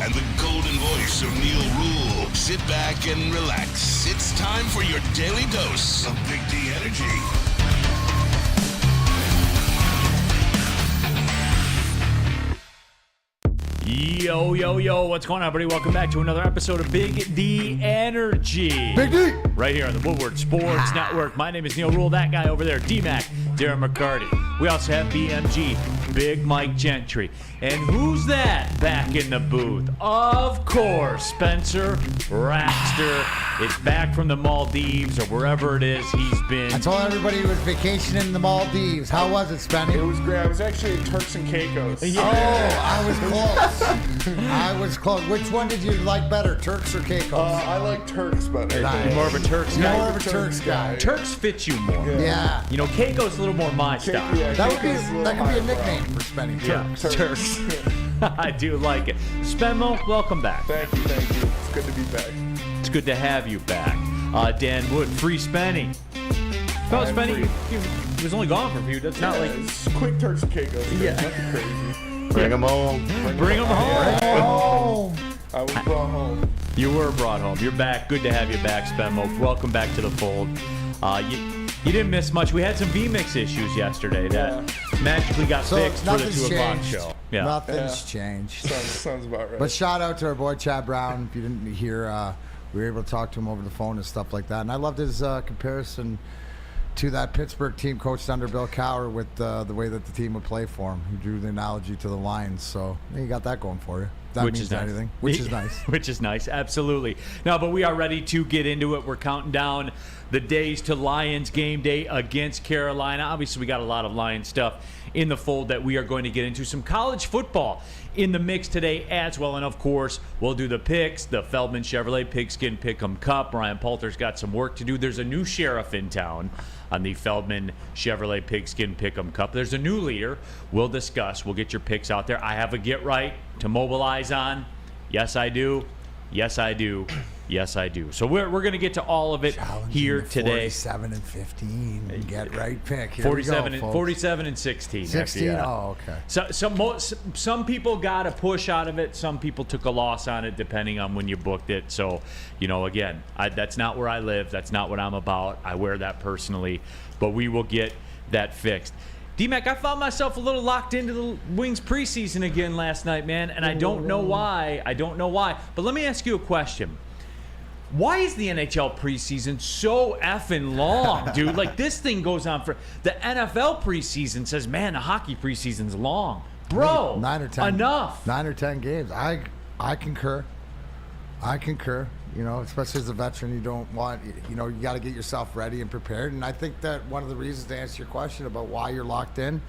and the golden voice of Neal Rhul. Sit back and relax. It's time for your daily dose of Big D energy. Yo, yo, yo, what's going on, everybody? Welcome back to another episode of Big D Energy. Big D! Right here on the Woodward Sports Network. My name is Neal Rhul. That guy over there, D-Mac, Darren McCarty. We also have BMG, Big Mike Gentry. And who's that back in the booth? Of course, Spencer Raxter is back from the Maldives or wherever it is he's been. I told everybody he was vacationing in the Maldives. How was it, Spenny? It was great. I was actually in Turks and Caicos. Yeah. Oh, I was close. I was close. Which one did you like better, Turks or Caicos? I like Turks better. Nice. You're more of a Turks guy. More of a Turks guy. Turks fit you more. Yeah. You know, Caicos a little more my style. Yeah, That could be a Caicos nickname for Spenny. Yeah, Turks. Turks. I do like it. Spenmo, welcome back. Thank you. It's good to be back. It's good to have you back. Dan Wood, free Spenny. No, I'm Spenny, free. he was only gone for a few. That's not like... It's quick Turks and Caicos. Yeah. Nothing crazy. Bring them home. Bring him home. Oh. I was brought home. You were brought home. You're back. Good to have you back, Spenmo. Welcome back to the fold. You didn't miss much. We had some VMix issues yesterday that magically got So fixed for the nothing's 2 o'clock changed. show. Yeah. Nothing's changed. Sounds about right. But shout out to our boy Chad Brown. If you didn't hear, we were able to talk to him over the phone and stuff like that. And I loved his comparison to that Pittsburgh team coached under Bill Cowher with the way that the team would play for him. He drew the analogy to the Lions. So you got that going for you. That Which means is nice. anything. Which is nice. Which is nice, absolutely. No, but we are ready to get into it. We're counting down the days to Lions game day against Carolina. Obviously, we got a lot of Lions stuff in the fold that we are going to get into. Some college football in the mix today as well. And, of course, we'll do the picks, the Feldman Chevrolet Pigskin Pick'em Cup. Brian Poulter's got some work to do. There's a new sheriff in town on the Feldman Chevrolet Pigskin Pick'em Cup. There's a new leader. We'll discuss. We'll get your picks out there. I have a get right to mobilize on. Yes, I do. Yes, I do. Yes, I do. So we're going to get to all of it here today. 47 and 15. Get right pick. Here 47 we go, and folks. 47 and 16. 16? Yeah. Oh, okay. So some people got a push out of it. Some people took a loss on it, depending on when you booked it. So, again, that's not where I live. That's not what I'm about. I wear that personally. But we will get that fixed. D-Mac, I found myself a little locked into the Wings preseason again last night, man, and I don't know why. But let me ask you a question. Why is the NHL preseason so effing long, dude? Like, this thing goes on for... The NFL preseason says, man, the hockey preseason's long. Bro, 9 or 10. Enough. 9 or 10 games. I concur. Especially as a veteran, you don't want, you got to get yourself ready and prepared. And I think that one of the reasons to answer your question about why you're locked in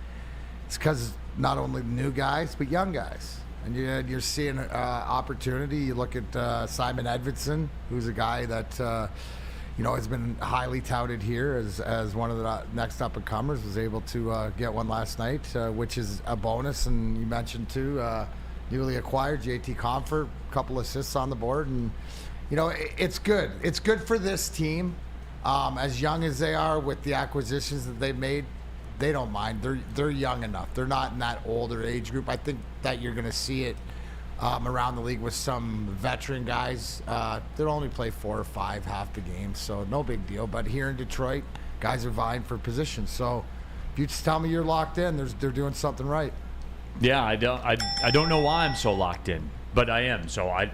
is because not only new guys, but young guys. And you're seeing opportunity. You look at Simon Edvidson, who's a guy that, has been highly touted here as one of the next up-and-comers, was able to get one last night, which is a bonus. And you mentioned, too, newly acquired JT Comfort, a couple assists on the board. And, it's good. It's good for this team. As young as they are with the acquisitions that they've made, they don't mind. They're young enough. They're not in that older age group. I think that you're going to see it around the league with some veteran guys. They'll only play 4 or 5 half the game, so no big deal. But here in Detroit, guys are vying for positions. So if you just tell me you're locked in, they're doing something right. Yeah, I don't know why I'm so locked in, but I am. So I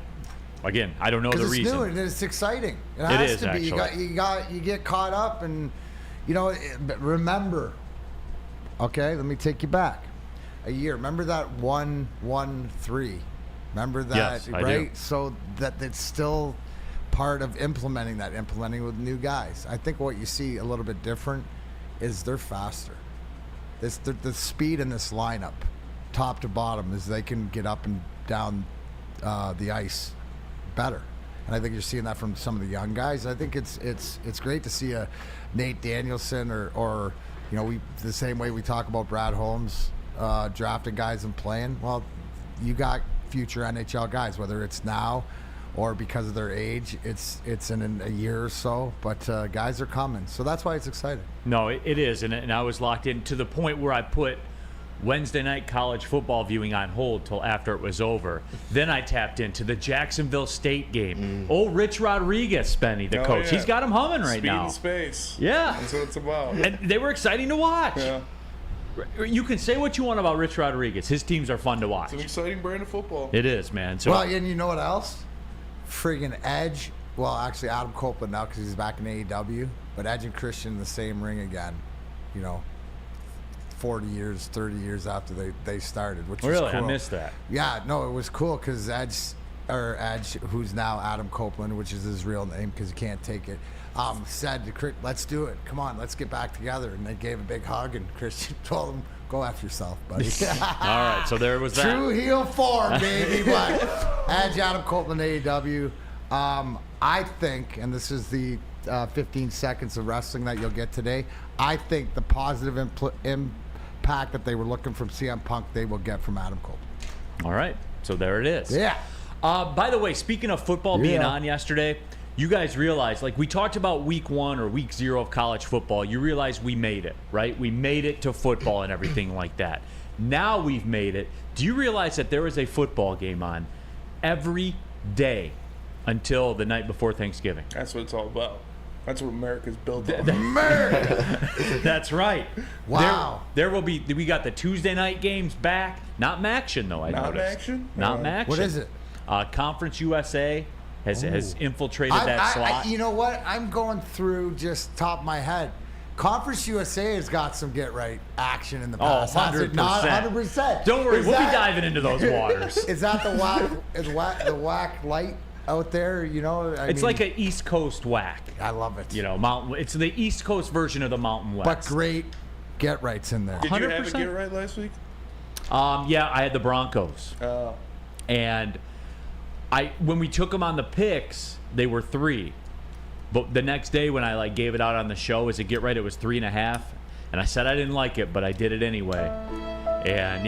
don't know the reason. It's new and it's exciting. It has is, to be. actually. You get caught up, and but remember. Okay, let me take you back a year. Remember that 1-1-3? Remember that, yes, right? I do. So that's still part of implementing with new guys. I think what you see a little bit different is they're faster. The speed in this lineup, top to bottom, is they can get up and down the ice better. And I think you're seeing that from some of the young guys. I think it's great to see a Nate Danielson or the same way we talk about Brad Holmes drafting guys and playing. Well, you got future NHL guys, whether it's now or because of their age, it's in a year or so. But guys are coming, so that's why it's exciting. No, it is, and I was locked in to the point where I put Wednesday night college football viewing on hold till after it was over. Then I tapped into the Jacksonville State game. Rich Rodriguez, Spenny, the coach. Yeah. He's got him humming right Speed now. and space. Yeah. That's what it's about. And they were exciting to watch. Yeah. You can say what you want about Rich Rodriguez. His teams are fun to watch. It's an exciting brand of football. It is, man. So Well, and you know what else? Friggin' Edge. Well, actually, Adam Copeland now because he's back in AEW. But Edge and Christian in the same ring again. 40 years, 30 years after they started, which was really, cool. I missed that. Yeah, no, it was cool because Edge, who's now Adam Copeland, which is his real name because he can't take it, said to Chris, let's do it. Come on, let's get back together. And they gave a big hug, and Christian told him, go after yourself, buddy. All right, so there was that. True heel form, baby. But Edge, Adam Copeland, AEW. I think, and this is the 15 seconds of wrestling that you'll get today, I think the positive impact that they were looking from CM Punk, they will get from Adam Cole. All right, so there it is. Yeah. By the way, speaking of football being on yesterday, you guys realize, like we talked about week 1 or week 0 of college football, you realize we made it, right? We made it to football and everything like that. Now we've made it. Do you realize that there is a football game on every day until the night before Thanksgiving? That's what it's all about. That's what America's built on. America. That's right. Wow. There will be. We got the Tuesday night games back. Not Maction though. I Not noticed. Maction? Not Maction. What is it? Conference USA has infiltrated that slot. You know what? I'm going through just top of my head. Conference USA has got some get right action in the past. 100%. Not 100%. Don't worry, Is we'll be that- diving into those waters. Is that the whack light out there? It's like an East Coast whack. I love it. Mountain. It's the East Coast version of the Mountain West. But great get rights in there. Did you have 100%. it get right last week? Yeah, I had the Broncos, and when we took them on the picks, they were 3. But the next day when I gave it out on the show as a get right, it was 3.5, and I said I didn't like it, but I did it anyway. And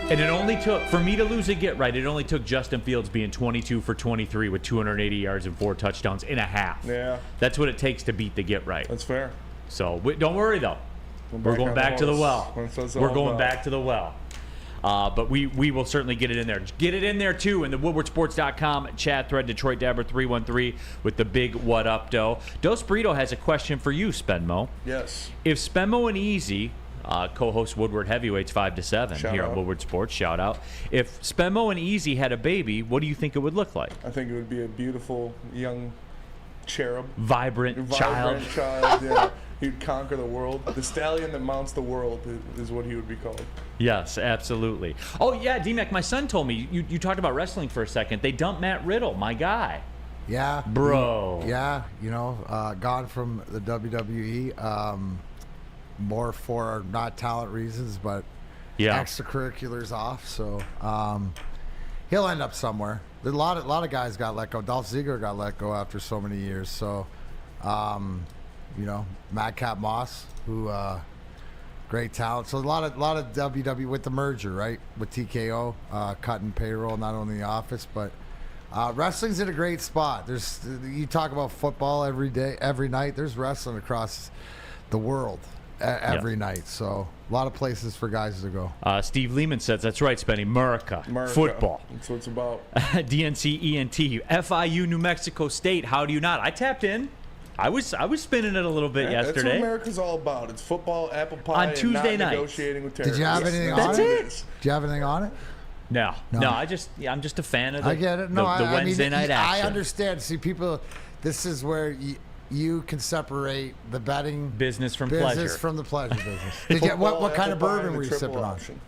and it only took, for me to lose a get right, it only took Justin Fields being 22 for 23 with 280 yards and 4 touchdowns in a half. Yeah. That's what it takes to beat the get right. That's fair. So don't worry though. We're going back to the well. We're going back to the well. But we will certainly get it in there. Get it in there, too, in the WoodwardSports.com chat thread, Detroit Dabber 313 with the big what up, Doe. Dos Burrito has a question for you, Spenmo. Yes. If Spenmo and Easy, co-host Woodward Heavyweights 5 to 7 Shout here out. on Woodward Sports, shout out. If Spenmo and Easy had a baby, what do you think it would look like? I think it would be a beautiful young cherub. Vibrant child. Yeah. He'd conquer the world. The stallion that mounts the world is what he would be called. Yes, absolutely. Oh, yeah, D-Mac, my son told me, you talked about wrestling for a second. They dumped Matt Riddle, my guy. Yeah. Bro. Yeah, gone from the WWE, more for not talent reasons, but extracurriculars off. So he'll end up somewhere. There's a lot of guys got let go. Dolph Ziggler got let go after so many years. So, Madcap Moss, who great talent. So a lot of WWE with the merger, right? With TKO cutting payroll, not only in the office, but wrestling's in a great spot. You talk about football every day, every night. There's wrestling across the world every night. So a lot of places for guys to go. Steve Lehman says, that's right, Spenny. America. Football. That's what it's about. DNC ENT. FIU New Mexico State. How do you not? I tapped in. I was spinning it a little bit That's yesterday. what America's all about. It's football, apple pie, On Tuesday and not nights. negotiating with terrorists. Did you have anything That's on it. Did you have anything on it? No. I'm just a fan of I get it. No, the I Wednesday mean, night action. I understand. See, people, this is where you can separate the betting Business from pleasure. from the pleasure business. What kind of Apple pie, bourbon and were the you triple sipping on? option.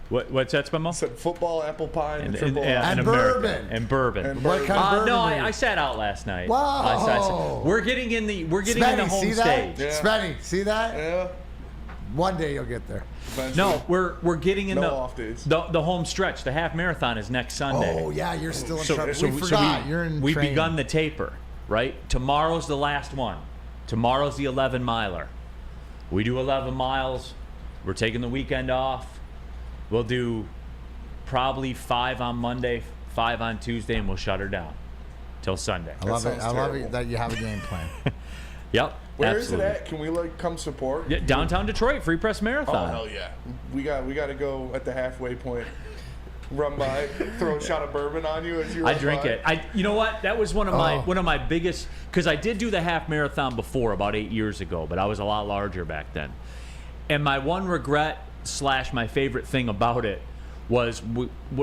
What's that, Spenmo? Said football, apple pie, and the triple yeah, option. And American. bourbon. And bourbon. And What bourbon. kind of bourbon? No, were you? I sat out last night. Wow. We're getting in the Spenny, home see that? stage. Yeah. Spenny, see that? Yeah. One day you'll get there. Eventually. No, we're getting in No the off days. the home stretch. The half marathon is next Sunday. Oh yeah, you're still in trouble. So We forgot. You're in we've training. begun the taper, right? Tomorrow's the last one. Tomorrow's the 11 miler. We do 11 miles. We're taking the weekend off. We'll do probably 5 on Monday, 5 on Tuesday, and we'll shut her down till Sunday. I love it. sounds I love terrible. it that you have a game plan. Yep. Where absolutely. is it at? Can we come support? Yeah, downtown Detroit, Free Press Oh Marathon. hell yeah! We got to go at the halfway point. Run by, throw a shot of bourbon on you as you. I drink it. You know what? That was one of my biggest, because I did do the half marathon before about 8 years ago, but I was a lot larger back then. And my one regret / my favorite thing about it was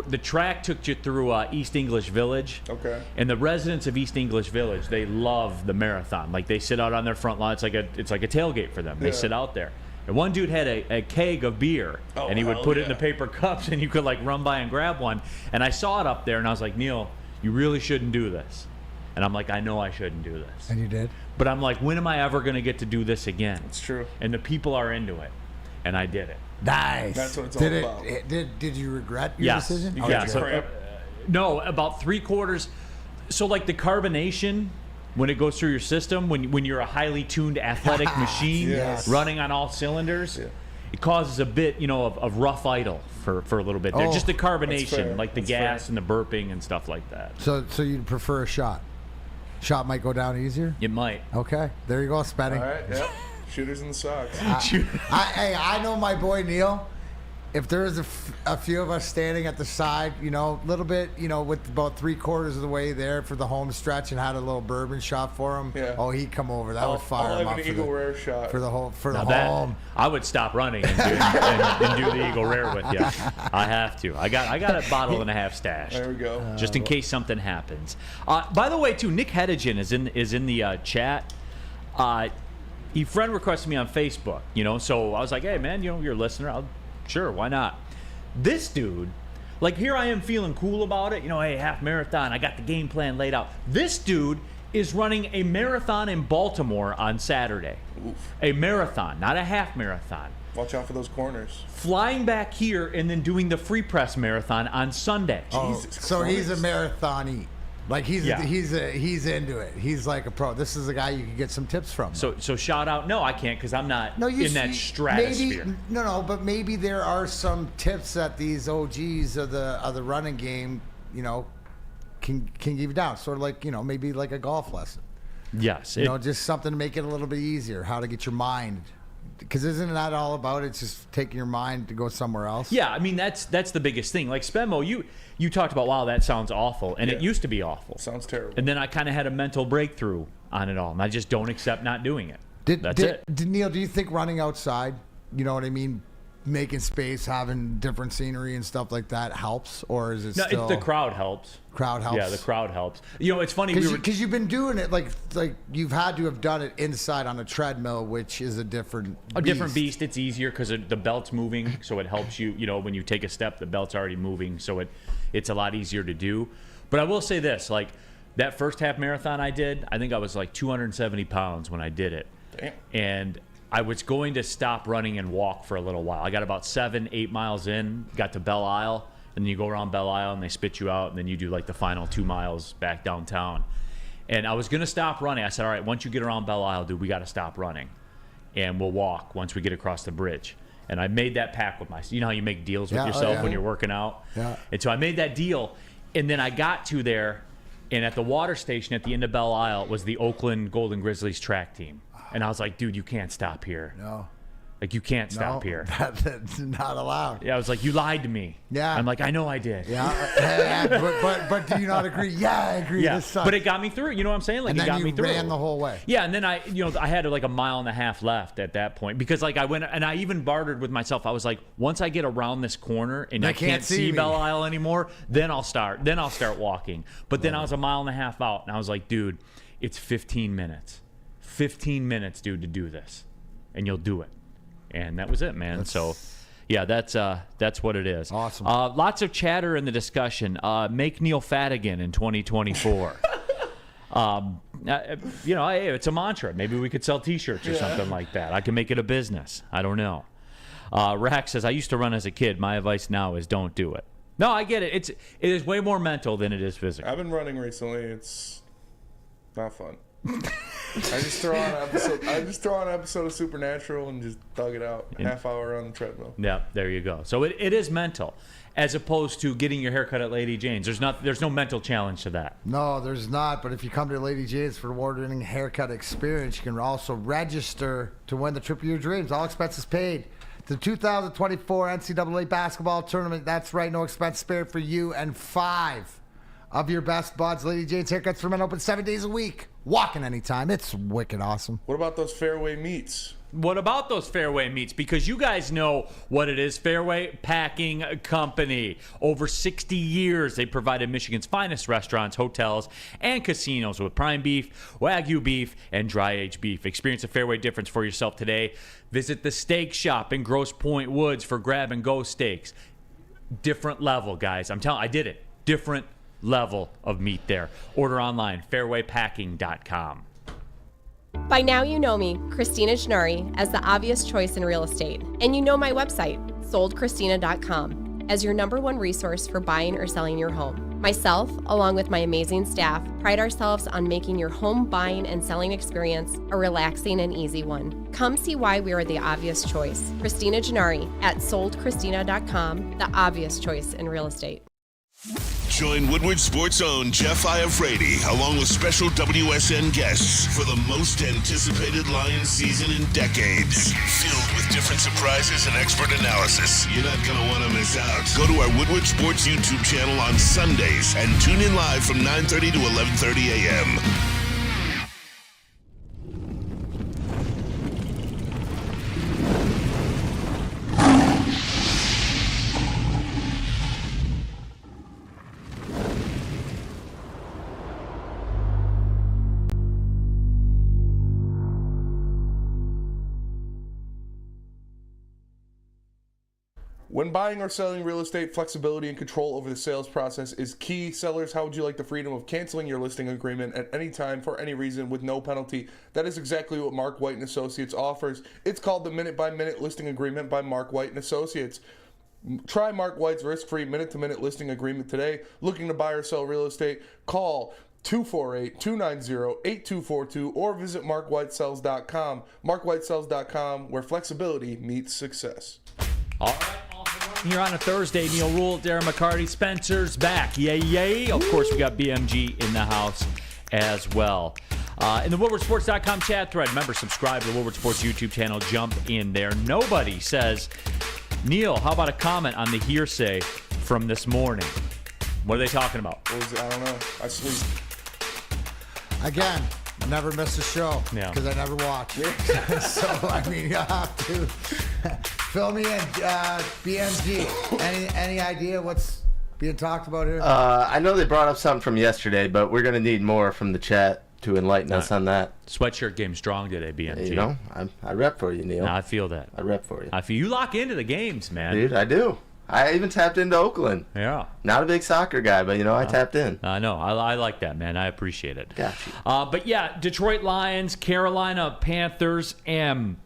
the track took you through East English Village. Okay. And the residents of East English Village, they love the marathon. Like they sit out on their front lawn. It's like a tailgate for them. They sit out there. And one dude had a keg of beer, and he would put it in the paper cups, and you could run by and grab one. And I saw it up there, and I was like, Neal, you really shouldn't do this. And I'm like, I know I shouldn't do this. And you did? But I'm like, when am I ever going to get to do this again? It's true. And the people are into it. And I did it. Nice. That's what it's all about. Did you regret your decision? Yeah. No, about 3/4. So like the carbonation, when it goes through your system, when you're a highly tuned athletic machine Yes. running on all cylinders, it causes a bit, of rough idle for a little bit there. Oh, just the that's fair. carbonation, like the That's gas fair. and the burping and stuff like that. So you'd prefer a shot? Shot might go down easier? It might. Okay. There you go, Spenny. All right. Yep. Shooters in the socks. I know my boy Neal. If there's a few of us standing at the side, little bit, with about 3/4 of the way there for the home stretch and had a little bourbon shot for him. Yeah. Oh, he'd come over. That would fire I'll him have up an Eagle Rare shot. for the Now that, home. I would stop running and do the Eagle Rare with you. I have to. I got a bottle and a half stashed. There we go. Just in case something happens. By the way, too, Nick Hedigan is in the chat. He friend requested me on Facebook, so I was like, hey, man, you're a listener. Sure, why not? This dude, here I am feeling cool about it. Hey, half marathon. I got the game plan laid out. This dude is running a marathon in Baltimore on Saturday. Oof. A marathon, not a half marathon. Watch out for those corners. Flying back here and then doing the Free Press Marathon on Sunday. Jesus So he's a Christ. marathon-y. He's into it. He's like a pro. This is a guy you can get some tips from. So shout out. No, I can't because I'm not in that stratosphere. But maybe there are some tips that these OGs of the running game, can give you down. Sort of maybe like a golf lesson. Yes. Just something to make it a little bit easier. How to get your mind. Because isn't that all about it? Just taking your mind to go somewhere else? Yeah, I mean that's the biggest thing. Like Spenmo, you talked about, wow, that sounds awful, and it used to be awful. Sounds terrible. And then I kind of had a mental breakthrough on it all, and I just don't accept not doing it. That's it. Neal, do you think running outside, you know what I mean, making space, having different scenery and stuff like that helps, or is it still? The crowd helps. Crowd helps. Yeah, the crowd helps. It's funny because you've been doing it like you've had to have done it inside on a treadmill, which is a different beast. It's easier because the belt's moving, so it helps you. When you take a step, the belt's already moving, so it's a lot easier to do. But I will say this: that first half marathon I did, I think I was 270 pounds when I did it. Damn. And I was going to stop running and walk for a little while. I got about 7-8 miles in, got to Belle Isle, and then you go around Belle Isle and they spit you out, and then you do the final 2 miles back downtown. And I was going to stop running. I said, all right, once you get around Belle Isle, dude, we got to stop running. And we'll walk once we get across the bridge. And I made that pact with myself. You know how you make deals with yourself when you're working out? Yeah. And so I made that deal. And then I got to there, and at the water station at the end of Belle Isle was the Oakland Golden Grizzlies track team. And I was like, dude, you can't stop here. No. You can't stop here. That's not allowed. Yeah, I was like, you lied to me. Yeah. I'm like, I know I did. Yeah. but do you not agree? Yeah, I agree. Yeah. This sucks. But it got me through. You know what I'm saying? and it then got you me through. ran the whole way. Yeah, and then I had a mile and a half left at that point because I went and I even bartered with myself. I was like, once I get around this corner and I can't see me. Belle Isle anymore, then I'll start walking. But then I was a mile and a half out, and I was like, dude, it's 15 minutes. 15 minutes, dude, to do this, and you'll do it. And that was it, man. So, yeah, that's what it is. Awesome. Lots of chatter in the discussion. Make Neal fat again in 2024. Hey, it's a mantra. Maybe we could sell T-shirts or something like that. I can make it a business. I don't know. Rack says, I used to run as a kid. My advice now is don't do it. No, I get it. It is way more mental than it is physical. I've been running recently. It's not fun. I just throw on an episode of Supernatural and just thug it out. Yeah. Half hour on the treadmill. Yeah, there you go. So it is mental. as opposed to getting your haircut at Lady Jane's. There's no mental challenge to that. No, there's not. But if you come to Lady Jane's for award-winning haircut experience, you can also register to win the trip of your dreams. All expenses paid. The 2024 NCAA basketball tournament. That's right, no expense spared for you and 5 of your best buds. Lady Jane's Haircuts for Men open 7 days a week. Walking anytime. It's wicked awesome. What about those fairway meets? What about those Fairway meets? Because you guys know what it is. Fairway Packing Company. Over 60 years, they provided Michigan's finest restaurants, hotels, and casinos with prime beef, Wagyu beef, and dry-aged beef. Experience a Fairway difference for yourself today. Visit the steak shop in Grosse Pointe Woods for grab-and-go steaks. Different level, guys. I did it. Different level of meat there. Order online, fairwaypacking.com. By now you know me, Christina Gennari, as the obvious choice in real estate. And you know my website, soldchristina.com, as your #1 resource for buying or selling your home. Myself, along with my amazing staff, pride ourselves on making your home buying and selling experience a relaxing and easy one. Come see why we are the obvious choice. Christina Gennari at soldchristina.com, the obvious choice in real estate. Join Woodward Sports' own Jeff Iafrate, along with special WSN guests for the most anticipated Lions season in decades. Filled with different surprises and expert analysis. You're not going to want to miss out. Go to our Woodward Sports YouTube channel on Sundays and tune in live from 9:30 to 11:30 a.m. When buying or selling real estate, flexibility and control over the sales process is key. Sellers, how would you like the freedom of canceling your listing agreement at any time for any reason with no penalty? That is exactly what Mark White & Associates offers. It's called the Minute-by-Minute Listing Agreement by Mark White & Associates. Try Mark White's risk-free minute-to-minute listing agreement today. Looking to buy or sell real estate? Call 248-290-8242 or visit markwhitesells.com. markwhitesells.com, where flexibility meets success. All right. Here on a Thursday, Neal, Rhul, Darren, McCarty, Spencer's back. Yay. Of course, we got BMG in the house as well. In the WoodwardSports.com chat thread, remember, subscribe to the Woodward Sports YouTube channel. Jump in there. Nobody says, Neal, how about a comment on the hearsay from this morning? What are they talking about? What was it? I don't know. I sleep. Again, I never miss a show Yeah. because I never watch. So, I mean, you have to fill me in. BMG, any idea what's being talked about here? I know they brought up something from yesterday, but we're going to need more from the chat to enlighten us on that. Sweatshirt game strong today, BMG. You know, I rep for you, Neal. No, I feel that. I rep for you. I feel you lock into the games, man. Dude, I do. I even tapped into Oakland. Yeah. Not a big soccer guy, but, I tapped in. I know. I like that, man. I appreciate it. Gotcha. But, yeah, Detroit Lions, Carolina Panthers, and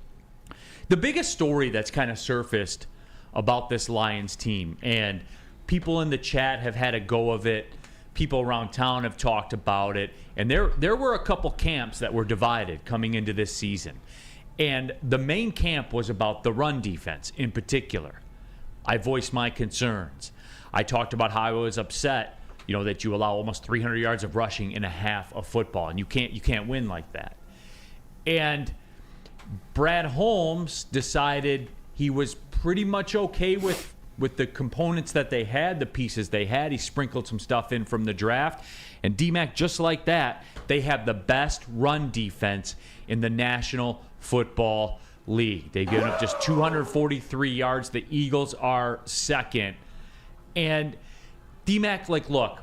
the biggest story that's kind of surfaced about this Lions team, and people in the chat have had a go of it. People around town have talked about it. And there were a couple camps that were divided coming into this season. And the main camp was about the run defense in particular. I voiced my concerns. I talked about how I was upset, that you allow almost 300 yards of rushing in a half of football, and you can't win like that. And Brad Holmes decided he was pretty much okay with the components that they had, the pieces they had. He sprinkled some stuff in from the draft. And DMAC, just like that, they have the best run defense in the National Football League. They've given up just 243 yards. The Eagles are second. And DMAC, look,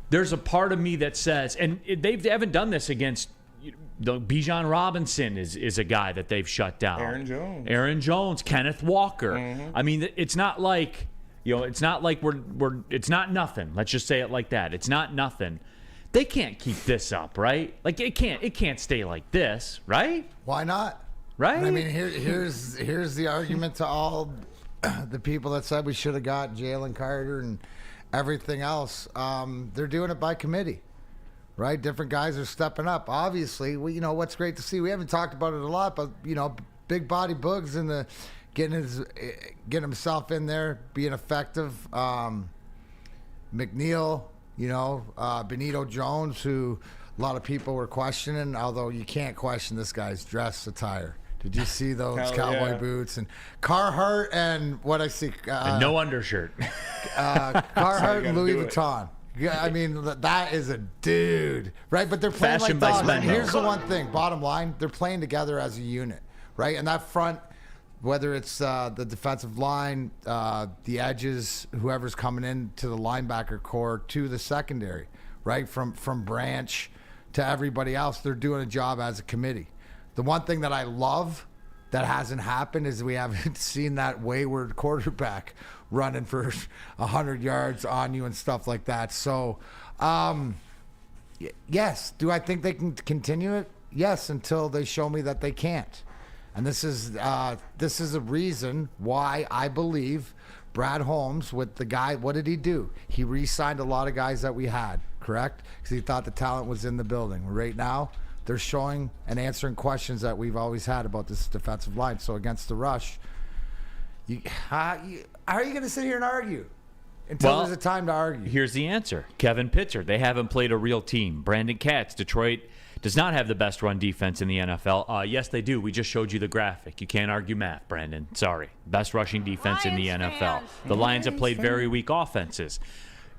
there's a part of me that says, and they haven't done this against, Bijan Robinson is a guy that they've shut down. Aaron Jones, Kenneth Walker. Mm-hmm. I mean, it's not like, it's not like it's not nothing. Let's just say it like that. It's not nothing. They can't keep this up, right? It can't stay like this, right? Why not? Right? I mean, here's the argument to all the people that said we should have got Jalen Carter and everything else. They're doing it by committee, right? Different guys are stepping up. Obviously, what's great to see. We haven't talked about it a lot, but big body Boogs in the getting himself in there, being effective. McNeal, Benito Jones, who a lot of people were questioning, although you can't question this guy's dress attire. Did you see those cowboy boots and Carhartt and what I see? And no undershirt. Carhartt and Louis Vuitton. Yeah, I mean, that is a dude, right? But they're playing Fashion like by dogs. Spendo. Here's the one thing, bottom line, they're playing together as a unit, right? And that front, whether it's the defensive line, the edges, whoever's coming into the linebacker core to the secondary, right? From Branch to everybody else, they're doing a job as a committee. The one thing that I love that hasn't happened is we haven't seen that wayward quarterback running for 100 yards on you and stuff like that. So, yes. Do I think they can continue it? Yes, until they show me that they can't. And this is a reason why I believe Brad Holmes, with the guy, what did he do? He re-signed a lot of guys that we had, correct? Because he thought the talent was in the building. Right now, they're showing and answering questions that we've always had about this defensive line. So against the rush, how are you going to sit here and argue until there's a time to argue? Here's the answer. Kevin Pitzer. They haven't played a real team. Brandon Katz, Detroit, does not have the best run defense in the NFL. Yes, they do. We just showed you the graphic. You can't argue math, Brandon. Sorry. Best rushing defense in the NFL. The Lions have played very weak offenses.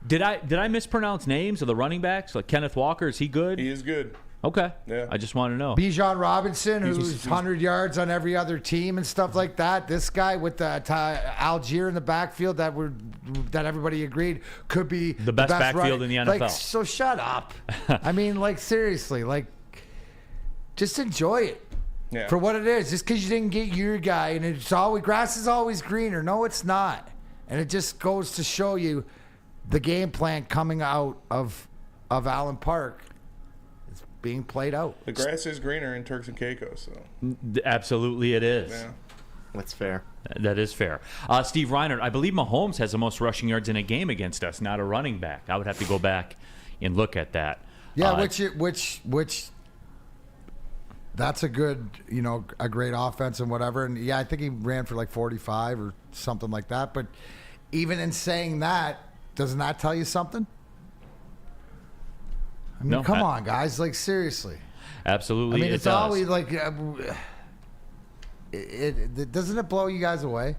Did I mispronounce names of the running backs? Like Kenneth Walker, is he good? He is good. Okay. Yeah. I just want to know. Bijan Robinson, who's 100 yards on every other team and stuff like that. This guy with Algier in the backfield that everybody agreed could be the best backfield in the NFL. Like, so shut up. I mean, like, seriously, like, just enjoy it for what it is. Just because you didn't get your guy, and it's always grass is always greener. No, it's not. And it just goes to show you the game plan coming out of Allen Park is being played out. The grass is greener in Turks and Caicos, so Absolutely it is. yeah. That's fair. That is fair. Steve Reinert, I believe Mahomes has the most rushing yards in a game against us, not a running back. I would have to go back and look at that. Yeah, which that's a good, a great offense and whatever. And yeah, I think he ran for like 45 or something like that. But even in saying that, doesn't that tell you something? I mean, come on, guys. Like, seriously. Absolutely. I mean, it's always like, doesn't it blow you guys away?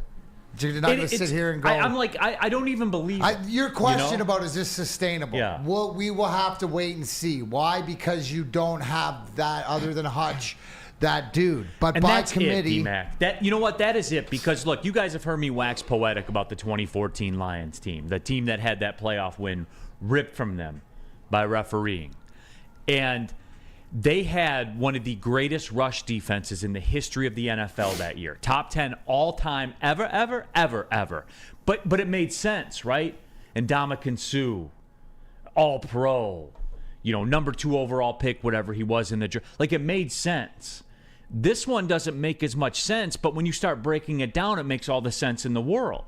You're not going to sit here and go. I'm like, I don't even believe it. Your question about is this sustainable? Yeah. We will have to wait and see. Why? Because you don't have that other than Hutch, that dude. But and by that's committee. It, D-Mac. That, you know what? That is it. Because, look, you guys have heard me wax poetic about the 2014 Lions team, the team that had that playoff win ripped from them by refereeing. And they had one of the greatest rush defenses in the history of the NFL that year. Top 10 all-time, ever. But it made sense, right? And Ndamukong Suh, all-pro, number 2 overall pick, whatever he was in the draft. Like, it made sense. This one doesn't make as much sense, but when you start breaking it down, it makes all the sense in the world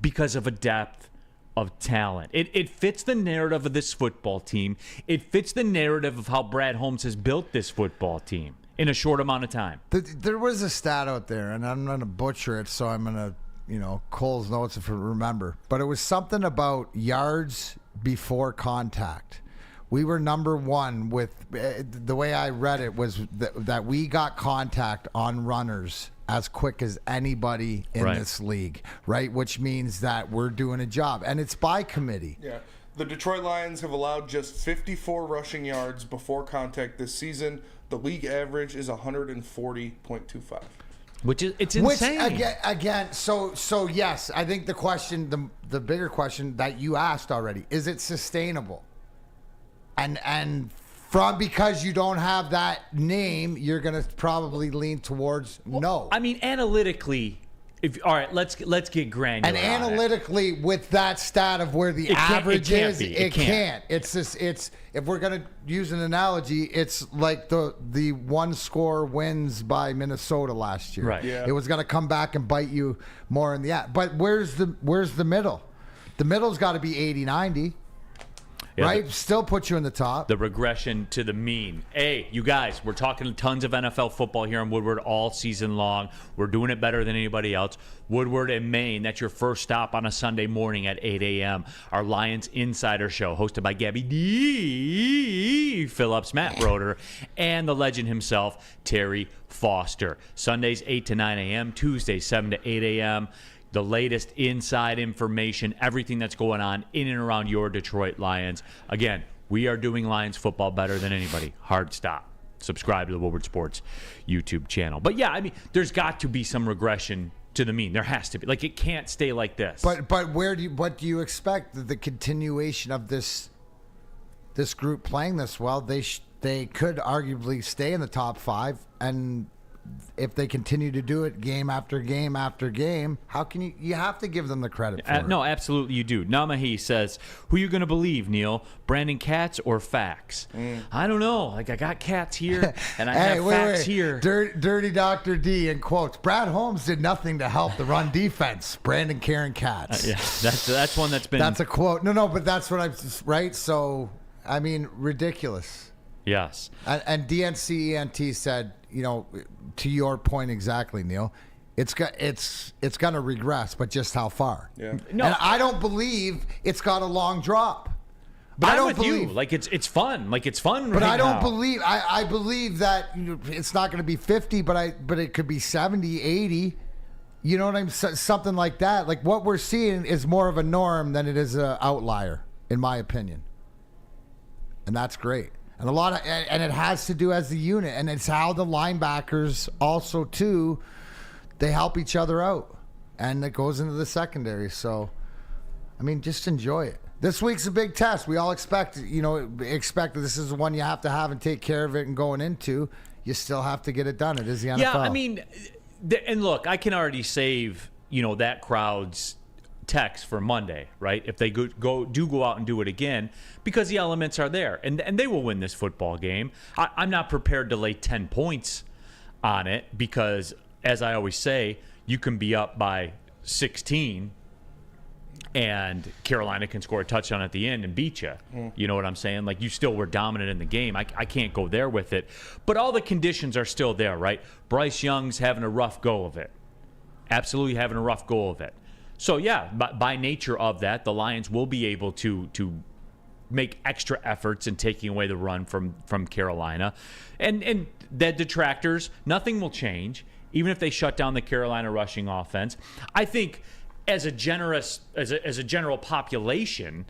because of a depth of talent. It fits the narrative of this football team. It fits the narrative of how Brad Holmes has built this football team in a short amount of time. There was a stat out there, and I'm going to butcher it, so I'm going to, Cole's notes if I remember. But it was something about yards before contact. We were number 1 with, the way I read it was that we got contact on runners as quick as anybody in this league, right? Which means that we're doing a job. And it's by committee. Yeah. The Detroit Lions have allowed just 54 rushing yards before contact this season. The league average is 140.25. It's insane. Which, again, so yes, I think the question, the bigger question that you asked already, is it sustainable? And because you don't have that name, you're going to probably lean towards no. I mean, analytically, all right, let's get granular. And analytically, with that stat of where the average is, it can't. It's just if we're going to use an analogy, it's like the one score wins by Minnesota last year. Right. Yeah. It was going to come back and bite you more in the ass. But where's the middle? The middle's got to be 80-90. Yeah, right? Still put you in the top. The regression to the mean. Hey, you guys, we're talking tons of NFL football here in Woodward all season long. We're doing it better than anybody else. Woodward and Maine, that's your first stop on a Sunday morning at 8 a.m. Our Lions Insider Show, hosted by Gabby D. Phillips, Matt Broder, and the legend himself, Terry Foster. Sundays, 8 to 9 a.m., Tuesdays, 7 to 8 a.m., the latest inside information, everything that's going on in and around your Detroit Lions. Again, we are doing Lions football better than anybody. Hard stop. Subscribe to the Woodward Sports YouTube channel. But yeah, I mean, there's got to be some regression to the mean. There has to be. Like, it can't stay like this. But what do you expect? The continuation of this group playing this well, they could arguably stay in the top 5, and if they continue to do it game after game after game, how can you have to give them the credit for it. No, absolutely you do. Namahi says, who you going to believe, Neal? Brandon Katz or facts? I don't know. Like, I got Katz here, and I have facts here. Dirty Dr. D in quotes. Brad Holmes did nothing to help the run defense. Brandon Karen Katz. Yeah, that's one that's been... That's a quote. No, but that's what I'm... Right? So, I mean, ridiculous. Yes. And DNCENT said, you know, to your point exactly, Neal, it's going to regress, but just how far? Yeah. No, and I don't believe it's got a long drop. But I'm I don't with believe you. Like, it's fun. Like, it's fun. But right I don't now. believe. I believe that it's not going to be 50, but it could be 70, 80. You know what I'm saying? Something like that. Like, what we're seeing is more of a norm than it is an outlier, in my opinion. And that's great. And and it has to do as the unit, and it's how the linebackers also too, they help each other out, and it goes into the secondary. So, I mean, just enjoy it. This week's a big test. We all expect that this is the one you have to have and take care of it, and going into, you still have to get it done. It is the NFL. Yeah, I mean, and look, I can already save that crowd's text for Monday, right? If they go out and do it again, because the elements are there, and they will win this football game. I'm not prepared to lay 10 points on it, because, as I always say, you can be up by 16 and Carolina can score a touchdown at the end and beat you. You know what I'm saying? Like, you still were dominant in the game. I can't go there with it. But all the conditions are still there, right? Bryce Young's having a rough go of it. Absolutely having a rough go of it. So, yeah, by nature of that, the Lions will be able to make extra efforts in taking away the run from Carolina. And the detractors, nothing will change, even if they shut down the Carolina rushing offense. I think as a general population,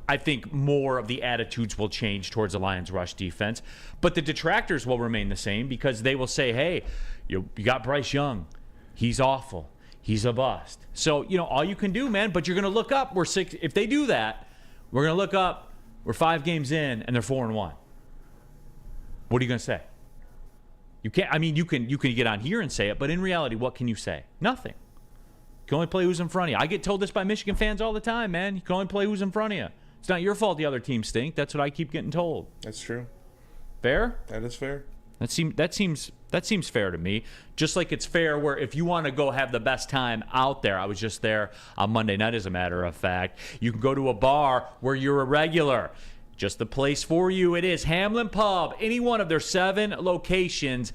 I think more of the attitudes will change towards the Lions rush defense. But the detractors will remain the same, because they will say, hey, you got Bryce Young. He's awful. He's a bust. So, all you can do, man, but you're going to look up. We're 6. If they do that, we're going to look up. We're 5 games in, and they're 4-1. What are you going to say? You can't. I mean, you can get on here and say it, but in reality, what can you say? Nothing. You can only play who's in front of you. I get told this by Michigan fans all the time, man. You can only play who's in front of you. It's not your fault the other teams stink. That's what I keep getting told. That's true. Fair? That is fair. That seems fair to me. Just like it's fair where if you want to go have the best time out there, I was just there on Monday night, as a matter of fact, you can go to a bar where you're a regular. Just the place for you. It is Hamlin Pub. Any one of their 7 locations.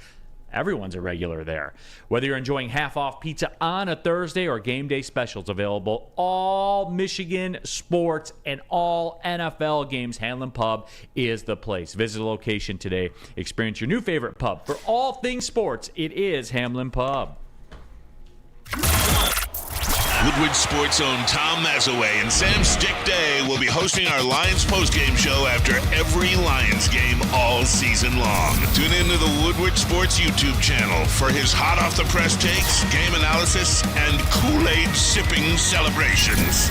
Everyone's a regular there. Whether you're enjoying half-off pizza on a Thursday or game day specials available, all Michigan sports and all NFL games, Hamlin Pub is the place. Visit the location today. Experience your new favorite pub. For all things sports, it is Hamlin Pub. Woodward Sports' own Tom Mazaway and Sam Stick Day will be hosting our Lions postgame show after every Lions game all season long. Tune into the Woodward Sports YouTube channel for his hot-off-the-press takes, game analysis, and Kool-Aid sipping celebrations.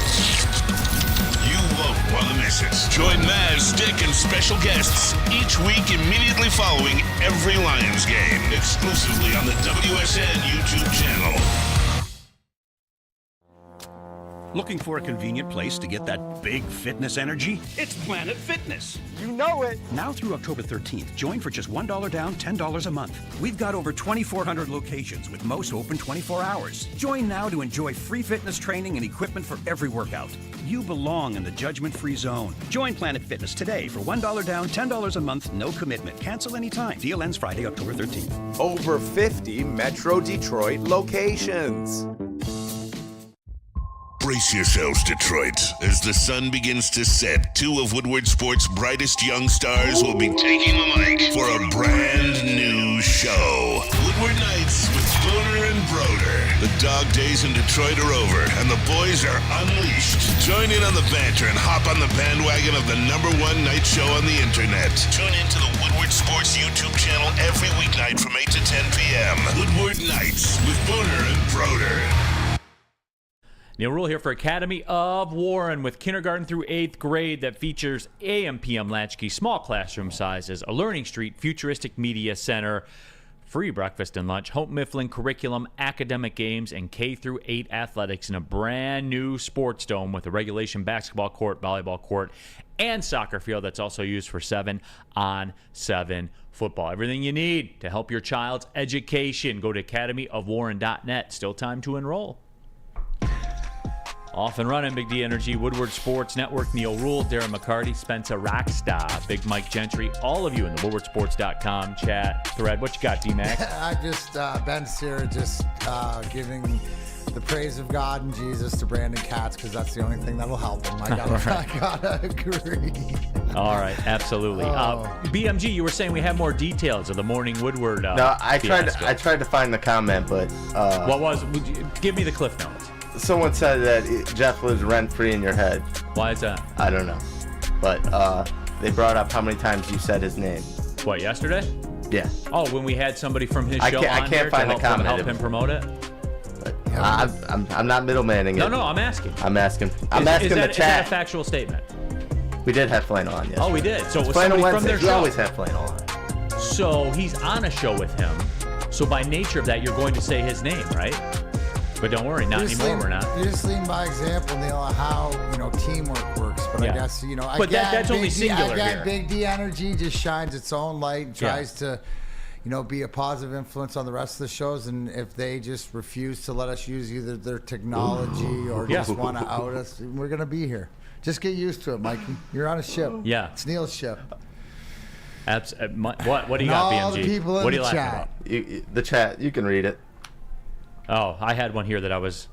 You won't want to miss it. Join Maz, Stick, and special guests each week immediately following every Lions game, exclusively on the WSN YouTube channel. Looking for a convenient place to get that big fitness energy? It's Planet Fitness. You know it. Now through October 13th, join for just $1 down, $10 a month. We've got over 2,400 locations with most open 24 hours. Join now to enjoy free fitness training and equipment for every workout. You belong in the judgment-free zone. Join Planet Fitness today for $1 down, $10 a month, no commitment. Cancel anytime. Deal ends Friday, October 13th. Over 50 Metro Detroit locations. Brace yourselves, Detroit. As the sun begins to set, two of Woodward Sports' brightest young stars will be taking the mic for a brand new show. Woodward Nights with Booner and Broder. The dog days in Detroit are over, and the boys are unleashed. Join in on the banter and hop on the bandwagon of the #1 night show on the internet. Tune into the Woodward Sports YouTube channel every weeknight from 8 to 10 p.m. Woodward Nights with Booner and Broder. Neal Rhul here for Academy of Warren with kindergarten through 8th grade that features AM/PM latchkey, small classroom sizes, a Learning Street futuristic media center, free breakfast and lunch, home Mifflin curriculum, academic games, and K through 8 athletics in a brand new sports dome with a regulation basketball court, volleyball court, and soccer field that's also used for 7-on-7 football. Everything you need to help your child's education. Go to academyofwarren.net. Still time to enroll. Off and running, Big D Energy, Woodward Sports Network, Neal Rhul, Darren McCarty, Spencer Rockstar, Big Mike Gentry, all of you in the woodwardsports.com chat thread. What you got, D-Mac? I just, Ben's here just giving the praise of God and Jesus to Brandon Katz because that's the only thing that'll help him. I gotta agree. All right, absolutely. BMG, you were saying we have more details of the morning Woodward. No, I fiasco. tried to find the comment, but give me the cliff notes. Someone said that Jeff lives rent-free in your head. Why is that? I don't know. But they brought up how many times you said his name. What, yesterday? Yeah. Oh, when we had somebody from his show I can't find the comment. help him promote it? But I'm not middlemaning it. No, I'm asking. I'm asking Is the that chat. a factual statement? We did have Flannel on yesterday. Oh, we did. So it was Flannel somebody from their Wednesdays. We show. always have Flannel on. So he's on a show with him. So by nature of that, you're going to say his name, right? But don't worry, not anymore. We're not. You just lean by example, Neil, how teamwork works. But Yeah. I guess But that's only singular here. Big D Energy just shines its own light and tries to, be a positive influence on the rest of the shows. And if they just refuse to let us use either their technology or just want to out us, we're gonna be here. Just get used to it, Mikey. You're on a ship. Yeah. It's Neil's ship. What do you got, all BMG? the people in What are you the laughing chat. about? The chat, you can read it. Oh, I had one here that I was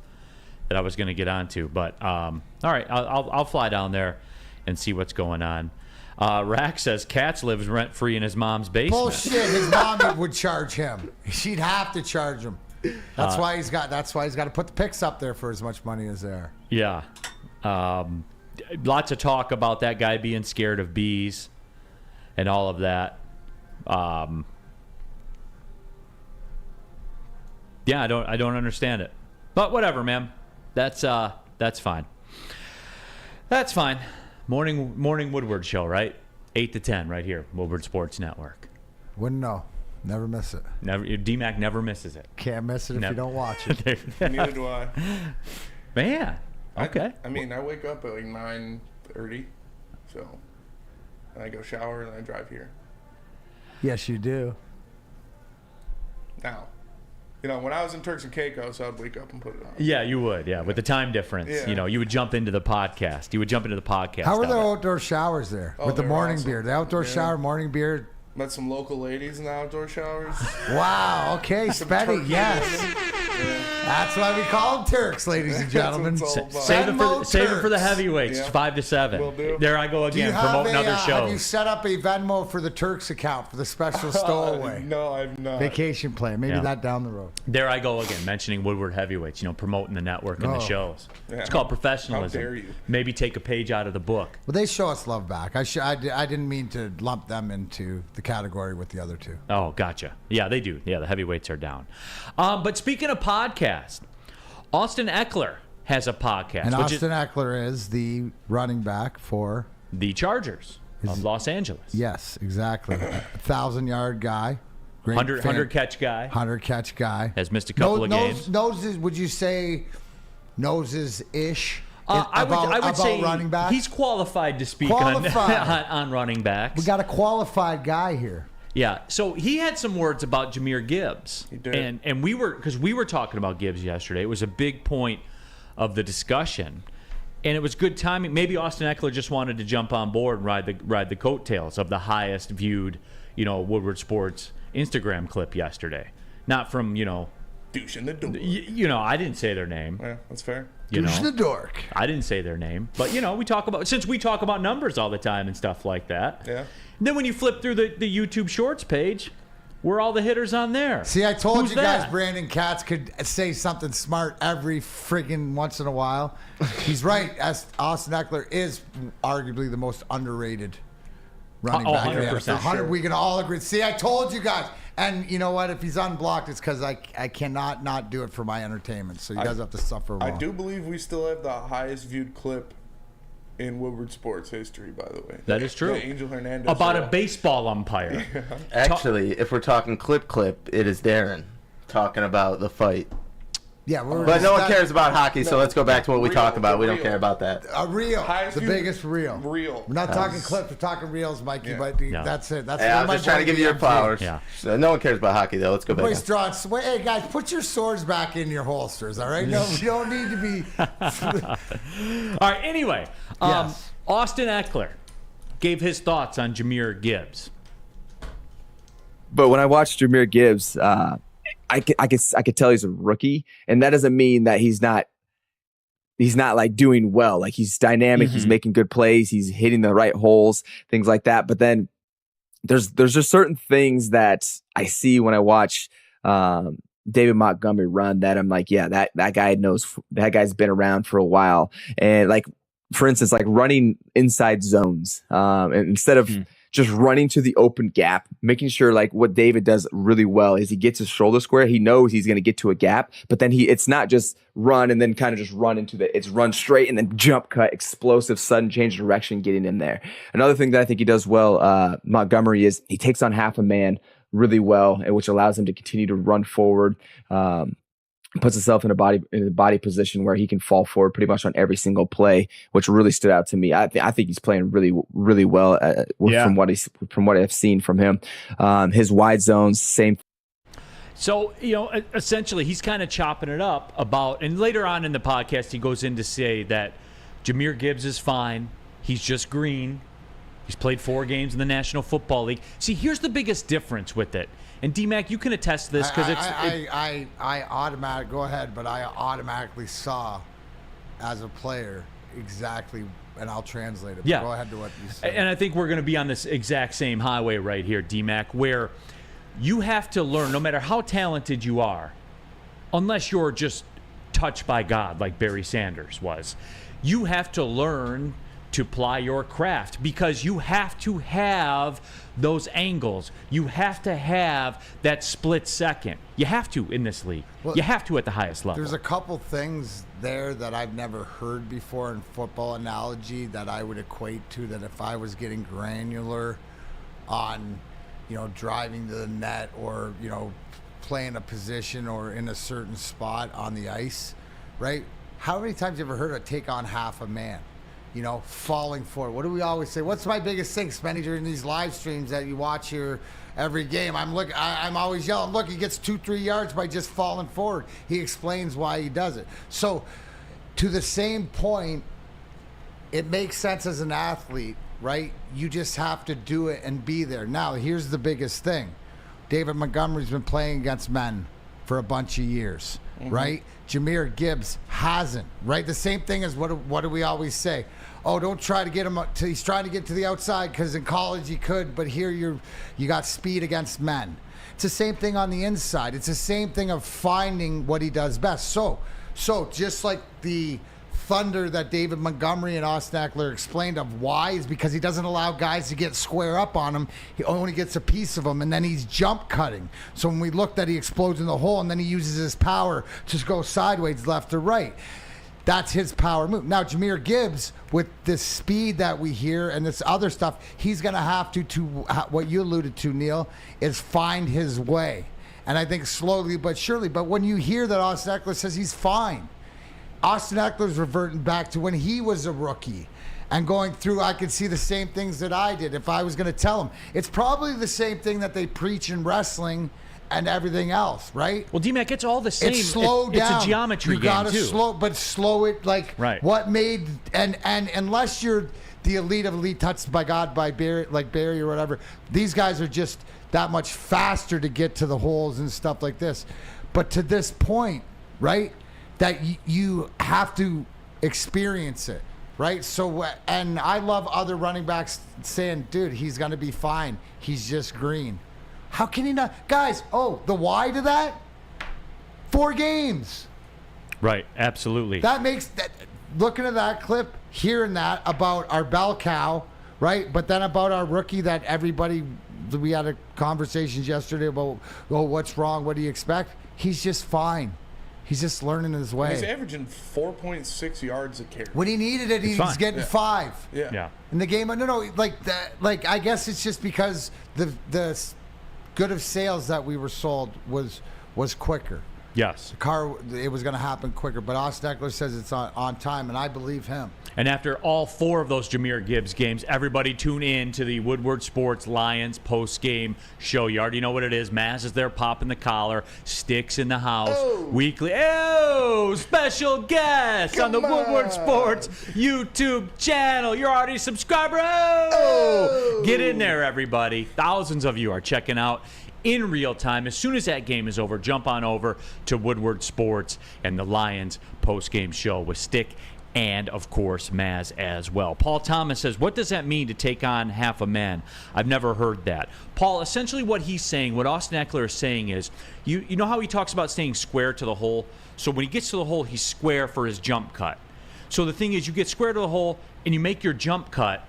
going to get onto, but all right, I'll fly down there and see what's going on. Rack says Katz lives rent free in his mom's basement. Bullshit. His mom would charge him. She'd have to charge him. That's why he's got to put the picks up there for as much money as there. Yeah. Lots of talk about that guy being scared of bees and all of that. Yeah, I don't understand it. But whatever, man. That's fine. That's fine. Morning Woodward show, right? 8 to 10 right here, Woodward Sports Network. Wouldn't know. Never miss it. D-Mac never misses it. Can't miss it if you don't watch it. Neither do I. Man. Okay. I wake up at like 9:30, so and I go shower and I drive here. Yes, you do. Now, when I was in Turks and Caicos, I'd wake up and put it on. Yeah, you would. Yeah, with the time difference, you would jump into the podcast. How are the outdoor showers there with the morning awesome. beer? The outdoor shower, morning beer. Met some local ladies in the outdoor showers. Wow. Okay, Spetty. Yes. That's why we call them Turks, ladies and gentlemen. Save it for the heavyweights, 5 to 7. Will do. There I go again, promoting other shows. Have you set up a Venmo for the Turks account for the special stowaway? No, I've not. Vacation plan. Maybe that down the road. There I go again, mentioning Woodward heavyweights, promoting the network and the shows. Yeah. It's called professionalism. How dare you? Maybe take a page out of the book. Well, they show us love back. I didn't mean to lump them into the category with the other two. Oh, gotcha. Yeah, they do. Yeah, the heavyweights are down. But speaking of podcast, Austin Eckler has a podcast. And Austin Eckler is the running back for the Chargers of Los Angeles. Yes, exactly. 1,000-yard guy. 100 catch guy. 100 catch guy. Has missed a couple of games. Would you say noses-ish I would say running backs? he's qualified to speak on running backs. We got a qualified guy here. Yeah, so he had some words about Jahmyr Gibbs. He did. And we were talking about Gibbs yesterday. It was a big point of the discussion. And it was good timing. Maybe Austin Eckler just wanted to jump on board and ride the coattails of the highest viewed, Woodward Sports Instagram clip yesterday. Not from, Douche in the door. I didn't say their name. Yeah, that's fair. Douche the dork. I didn't say their name. But, we talk about numbers all the time and stuff like that. Yeah. And then when you flip through the YouTube Shorts page, where are all the hitters on there? See, I told Who's you guys that? Brandon Katz could say something smart every friggin' once in a while. He's right. As Austin Eckler is arguably the most underrated running back. 100%. We can all agree. See, I told you guys. And you know what? If he's unblocked, it's because I cannot not do it for my entertainment. So you guys have to suffer a while. I do believe we still have the highest viewed clip in Woodward Sports history, by the way. That is true. Yeah, Angel Hernandez. About a baseball umpire. Actually, if we're talking clip, it is Darren talking about the fight. Yeah, but no one cares about hockey, so let's go back to what we talk about. We don't care about that. A reel, Highest the viewed- biggest reel. Reel. We're not talking clips, we're talking reels, Mikey. Yeah. But Yeah. that's it. That's I'm just trying to give you your flowers. Yeah. So no one cares about hockey, though. Let's go back. Everybody's drawing. Hey guys, put your swords back in your holsters. All right, no, you don't need to be. All right, anyway. Yes. Austin Eckler gave his thoughts on Jahmyr Gibbs. But when I watched Jahmyr Gibbs, I could tell he's a rookie, and that doesn't mean that he's not like doing well. Like he's dynamic, he's making good plays, he's hitting the right holes, things like that. But then there's just certain things that I see when I watch David Montgomery run that I'm like, yeah, that guy knows, that guy's been around for a while. And like, for instance, like running inside zones, and instead of just running to the open gap, making sure like what David does really well is he gets his shoulder square. He knows he's going to get to a gap, but then it's not just run and then kind of just run it's run straight and then jump cut, explosive, sudden change of direction, getting in there. Another thing that I think he does well, Montgomery, is he takes on half a man really well, which allows him to continue to run forward. Puts himself in a body position where he can fall forward pretty much on every single play, which really stood out to me. I think he's playing really, really well from what I've seen from him. His wide zones, same. So, essentially, he's kind of chopping it up about, and later on in the podcast, he goes in to say that Jahmyr Gibbs is fine. He's just green. He's played 4 games in the National Football League. See, here's the biggest difference with it. And D-Mac, you can attest to this because I automatically go ahead, but I automatically saw as a player exactly, and I'll translate it. Yeah. Go ahead to what you said. And I think we're going to be on this exact same highway right here, D-Mac, where you have to learn, no matter how talented you are, unless you're just touched by God like Barry Sanders was, you have to learn to ply your craft because you have to have those angles. You have to have that split second. You have to in this league. You have to at the highest level. There's a couple things there that I've never heard before in football analogy that I would equate to that if I was getting granular on, driving to the net or, playing a position or in a certain spot on the ice, right? How many times have you ever heard of take on half a man? Falling forward. What do we always say? What's my biggest thing, Spenny, during these live streams that you watch here every game? I'm always yelling, look, he gets 2-3 yards by just falling forward. He explains why he does it. So, to the same point, it makes sense as an athlete, right? You just have to do it and be there. Now, here's the biggest thing. David Montgomery's been playing against men for a bunch of years, right? Jahmyr Gibbs hasn't, right? The same thing as what do we always say? Oh, don't try to get him he's trying to get to the outside because in college he could, but here you got speed against men. It's the same thing on the inside. It's the same thing of finding what he does best. So just like the thunder that David Montgomery and Austin Eckler explained of why is because he doesn't allow guys to get square up on him. He only gets a piece of them, and then he's jump cutting. So when we look that he explodes in the hole, and then he uses his power to go sideways left or right. That's his power move. Now, Jahmyr Gibbs, with this speed that we hear and this other stuff, he's going to have to what you alluded to, Neal, is find his way. And I think slowly but surely. But when you hear that Austin Eckler says he's fine, Austin Eckler's reverting back to when he was a rookie and going through. I could see the same things that I did if I was going to tell him. It's probably the same thing that they preach in wrestling and everything else, right? Well, D-Mac, it's all the same. It's slow down. It's a geometry you game, gotta too. slow it like right. What made and unless you're the elite of elite, touched by God, by Barry, like Barry or whatever, these guys are just that much faster to get to the holes and stuff like this. But to this point, right, that you have to experience it, right? So, and I love other running backs saying, dude, he's going to be fine. He's just green. How can he not? Guys, the why to that? 4 games. Right, absolutely. That makes that. Looking at that clip, hearing that about our bell cow, right? But then about our rookie that everybody, we had conversations yesterday about, what's wrong? What do you expect? He's just fine. He's just learning his way. He's averaging 4.6 yards a carry. When he needed it, he's getting 5. Yeah. In the game, no, like that. Like I guess it's just because the good of sales that we were sold was quicker. Yes. It was going to happen quicker, but Austin Eckler says it's on time, and I believe him. And after all 4 of those Jahmyr Gibbs games, everybody tune in to the Woodward Sports Lions post-game show. You already know what it is. Maz is there popping the collar, Sticks in the house, weekly. Special guest on the Woodward Sports YouTube channel. You're already a subscriber. Get in there, everybody. Thousands of you are checking out in real time. As soon as that game is over, jump on over to Woodward Sports and the Lions post-game show with Stick and, of course, Maz as well. Paul Thomas says, what does that mean to take on half a man? I've never heard that. Paul, essentially what he's saying, what Austin Eckler is saying is, you know how he talks about staying square to the hole? So when he gets to the hole, he's square for his jump cut. So the thing is, you get square to the hole and you make your jump cut,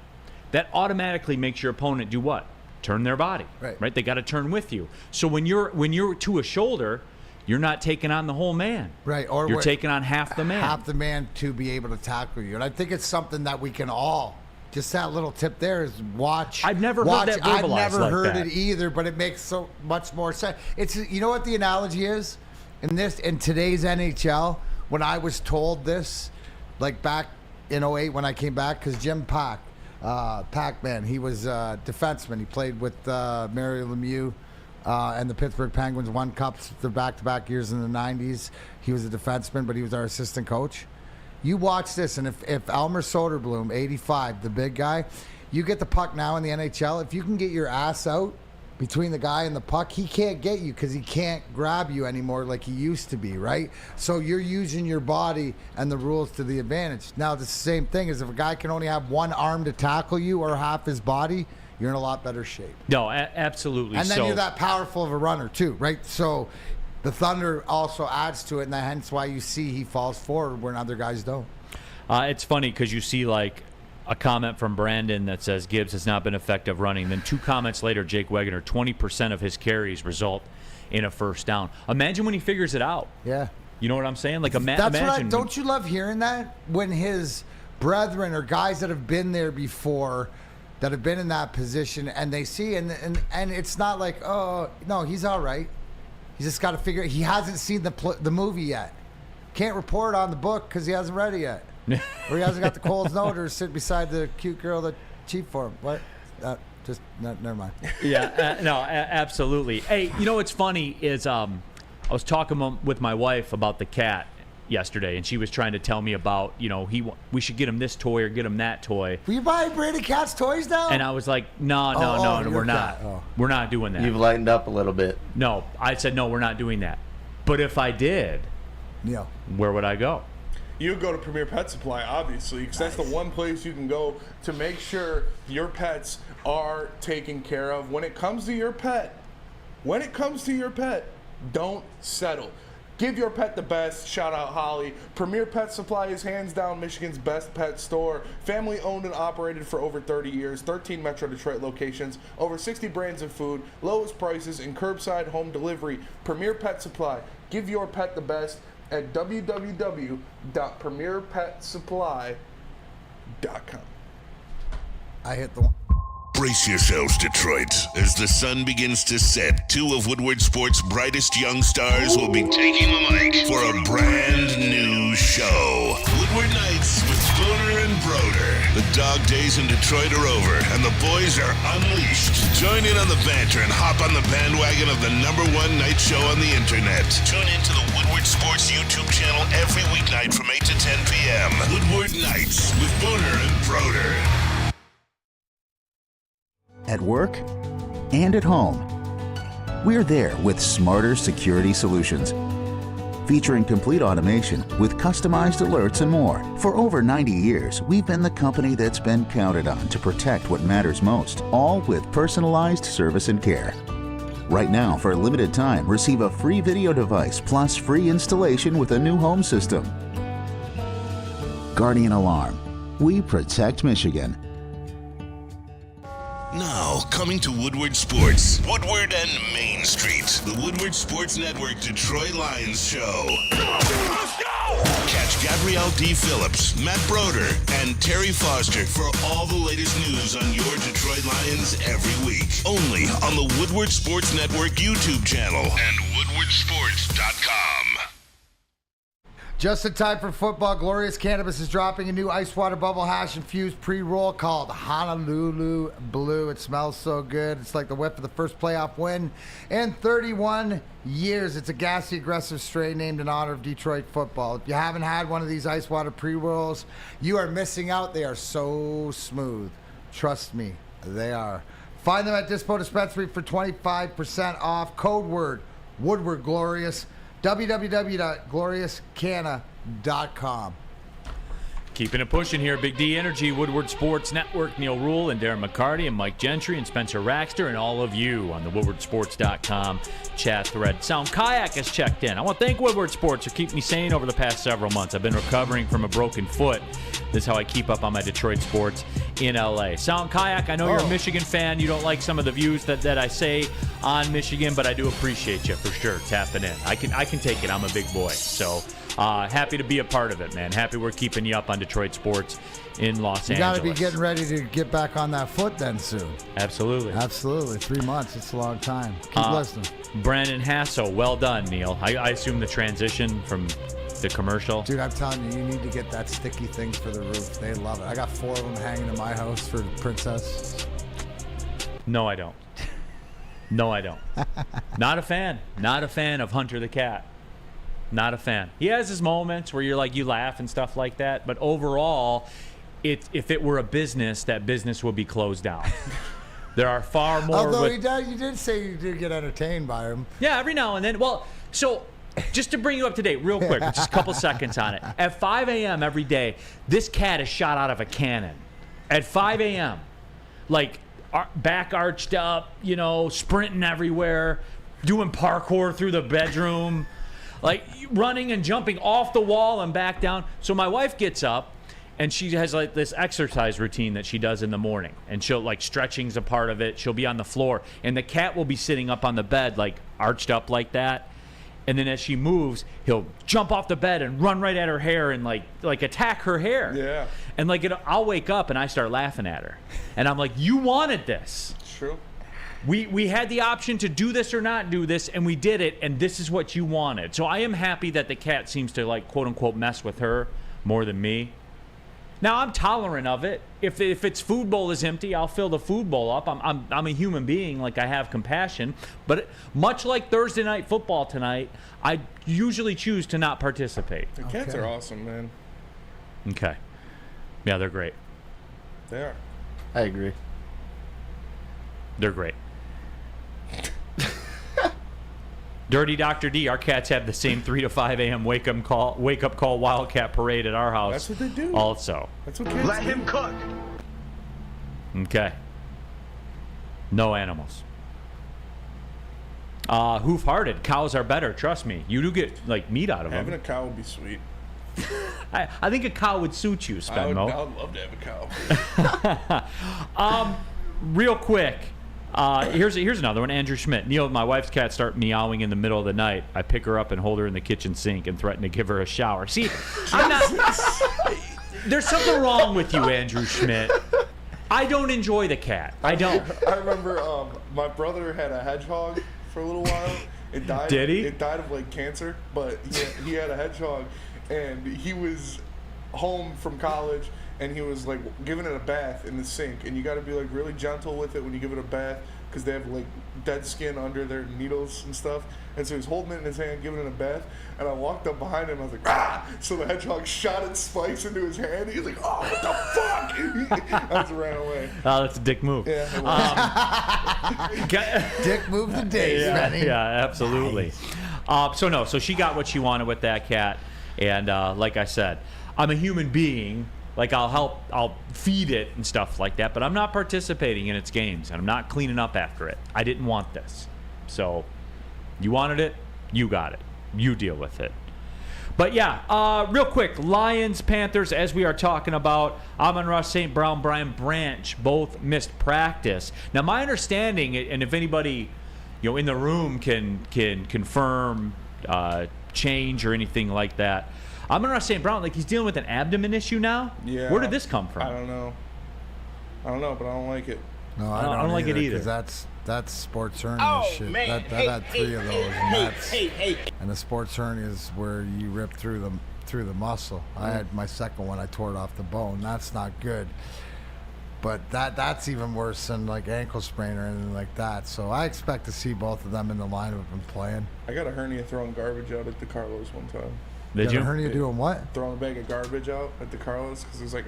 that automatically makes your opponent do what? Turn their body, right? They got to turn with you. So when you're to a shoulder, you're not taking on the whole man, right? Or you're taking on half the man, to be able to tackle you. And I think it's something that we can all. Just that little tip there is watch. I've never heard that verbalized. I've never like heard that. it either, but it makes so much more sense. It's, you know what the analogy is in today's NHL. When I was told this, like back in 2008 when I came back, because Jim Pac-Man, he was a defenseman. He played with Mario Lemieux and the Pittsburgh Penguins, won cups the back-to-back years in the 90s. He was a defenseman, but he was our assistant coach. You watch this, and if Elmer Soderblom, 85, the big guy, you get the puck now in the NHL, if you can get your ass out between the guy and the puck, he can't get you because he can't grab you anymore like he used to be, right? So you're using your body and the rules to the advantage. Now, the same thing is if a guy can only have one arm to tackle you or half his body, you're in a lot better shape. No, absolutely. And then you're that powerful of a runner too, right? So the Thunder also adds to it, and hence why you see he falls forward when other guys don't. It's funny because you see like a comment from Brandon that says Gibbs has not been effective running. Then 2 comments later, Jake Wegener, 20% of his carries result in a first down. Imagine when he figures it out. Yeah. You know what I'm saying? Like imagine. Don't you love hearing that? When his brethren or guys that have been there before, that have been in that position, and they see, and it's not like, oh, no, he's all right. He's just got to figure it. He hasn't seen the movie yet. Can't report on the book because he hasn't read it yet. Or he hasn't got the Coles note or sit beside the cute girl that cheat for him. What? Never mind. Yeah, no, absolutely. Hey, you know what's funny is I was talking with my wife about the cat yesterday, and she was trying to tell me about, we should get him this toy or get him that toy. Will you buy Brandon Cat's toys now? And I was like, no, we're not. Oh. We're not doing that. You've lightened up a little bit. No, I said, no, we're not doing that. But if I did, where would I go? You go to Premier Pet Supply, obviously, because that's the one place you can go to make sure your pets are taken care of. When it comes to your pet, don't settle. Give your pet the best. Shout out Holly. Premier Pet Supply is hands down Michigan's best pet store. Family owned and operated for over 30 years. 13 Metro Detroit locations. Over 60 brands of food. Lowest prices and curbside home delivery. Premier Pet Supply. Give your pet the best at www.premierpetsupply.com. I hit the one. Brace yourselves, Detroit. As the sun begins to set, two of Woodward Sports' brightest young stars will be taking the mic for a brand new show. Woodward Nights with Spooner and Broder. The dog days in Detroit are over, and the boys are unleashed. Join in on the banter and hop on the bandwagon of the #1 night show on the internet. Tune into the Woodward Sports YouTube channel every weeknight from 8 to 10 p.m. Woodward Nights with Spooner and Broder. At work and at home, we're there with smarter security solutions. Featuring complete automation with customized alerts and more. For over 90 years, we've been the company that's been counted on to protect what matters most, all with personalized service and care. Right now, for a limited time, receive a free video device plus free installation with a new home system. Guardian Alarm. We protect Michigan. Now, coming to Woodward Sports, Woodward and Main Street, the Woodward Sports Network Detroit Lions Show. Let's go! Catch Gabrielle D. Phillips, Matt Broder, and Terry Foster for all the latest news on your Detroit Lions every week. Only on the Woodward Sports Network YouTube channel and woodwardsports.com. Just in time for football, Glorious Cannabis is dropping a new ice water bubble hash infused pre-roll called Honolulu Blue. It smells so good. It's like the whiff of the first playoff win in 31 years. It's a gassy, aggressive strain named in honor of Detroit football. If you haven't had one of these ice water pre-rolls, you are missing out. They are so smooth. Trust me, they are. Find them at Dispo Dispensary for 25% off. Code word Woodward Glorious. www.gloriouscanna.com. Keeping it pushing here. Big D Energy, Woodward Sports Network, Neal Rhul and Darren McCarty and Mike Gentry and Spencer Raxter and all of you on the woodwardsports.com chat thread. Sound Kayak has checked in. I want to thank Woodward Sports for keeping me sane over the past several months. I've been recovering from a broken foot. This is how I keep up on my Detroit sports in LA. Sound Kayak, I know you're a Michigan fan. You don't like some of the views that I say on Michigan, but I do appreciate you for sure tapping in. I can take it. I'm a big boy. So happy to be a part of it, man. Happy we're keeping you up on Detroit sports in Los Angeles. You got to be getting ready to get back on that foot then soon. Absolutely. Absolutely. 3 months. It's a long time. Keep listening. Brandon Hasso, well done, Neal. I assume the transition from the commercial. Dude, I'm telling you, you need to get that sticky thing for the roof. They love it. I got 4 of them hanging in my house for Princess. No, I don't. No, I don't. Not a fan. Not a fan of Hunter the Cat. Not a fan. He has his moments where you laugh and stuff like that, but overall, if it were a business, that business would be closed down. There are far more. Although you did say you did get entertained by him. Yeah, every now and then. Well, so just to bring you up to date real quick, just a couple seconds on it. At 5 a.m. every day, this cat is shot out of a cannon. At 5 a.m., like back arched up, sprinting everywhere, doing parkour through the bedroom. Like running and jumping off the wall and back down. So my wife gets up and she has like this exercise routine that she does in the morning. And she'll stretching's a part of it. She'll be on the floor and the cat will be sitting up on the bed, like arched up like that. And then as she moves, he'll jump off the bed and run right at her hair and like attack her hair. Yeah. And I'll wake up and I start laughing at her. And I'm like, you wanted this. True. We had the option to do this or not do this, and we did it, and this is what you wanted. So I am happy that the cat seems to, quote-unquote, mess with her more than me. Now, I'm tolerant of it. If its food bowl is empty, I'll fill the food bowl up. I'm a human being. I have compassion. But much like Thursday Night Football tonight, I usually choose to not participate. The cats are awesome, man. Okay. Yeah, they're great. They are. I agree. They're great. Dirty Dr. D, our cats have the same 3 to 5 a.m. wake up call Wildcat parade at our house. That's what they do. Also. That's what cats do. Let him cook. Okay. No animals. Hoof-hearted. Cows are better. Trust me. You do get meat out of them. Having a cow would be sweet. I think a cow would suit you, Spenmo. I would love to have a cow. Real quick. Here's another one. Andrew Schmidt. Neal, my wife's cat start meowing in the middle of the night. I pick her up and hold her in the kitchen sink and threaten to give her a shower. See, I'm not. There's something wrong with you, Andrew Schmidt. I don't enjoy the cat. I don't. I remember my brother had a hedgehog for a little while. It died. Did he? It died of like cancer, but he had a hedgehog, and he was home from college, and he was like giving it a bath in the sink, and you got to be like really gentle with it when you give it a bath because they have like dead skin under their needles and stuff. And so he was holding it in his hand, giving it a bath, and I walked up behind him. I was like, ah! So the hedgehog shot its spikes into his hand. He was like, oh, what the fuck? I just ran away. Oh, that's a dick move. Yeah. Dick move the days, Benny. Yeah, absolutely. So she got what she wanted with that cat, and like I said, I'm a human being. Like I'll feed it and stuff like that, but I'm not participating in its games, and I'm not cleaning up after it. I didn't want this, so you wanted it, you got it. You deal with it. But yeah, real quick, Lions, Panthers, as we are talking about, Amon-Ra St. Brown, Brian Branch, both missed practice. Now, my understanding, and if anybody in the room can confirm, change or anything like that, Amon-Ra St. Brown, like he's dealing with an abdomen issue now? Yeah. Where did this come from? I don't know, but I don't like it. No, I don't like it either. 'Cause that's sports hernia shit. Man. That had 3 of those, and the sports hernia is where you rip through the muscle. I had my second one. I tore it off the bone. That's not good. But that's even worse than like ankle sprain or anything like that. So I expect to see both of them in the lineup and playing. I got a hernia throwing garbage out at the Carlos one time. Did you? A hernia doing what? Throwing a bag of garbage out at the Carlos because it was like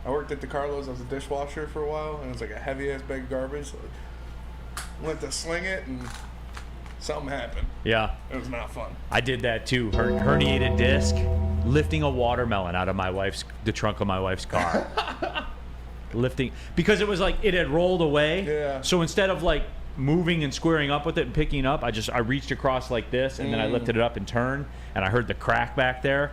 I worked at the Carlos. I was a dishwasher for a while, and it was like a heavy ass bag of garbage. So I went to sling it, and something happened. Yeah. It was not fun. I did that too. Herniated disc, lifting a watermelon out of the trunk of my wife's car. Lifting because it was like it had rolled away. Yeah. So instead of like moving and squaring up with it and picking up, I reached across like this, and then I lifted it up and turned, and I heard the crack back there,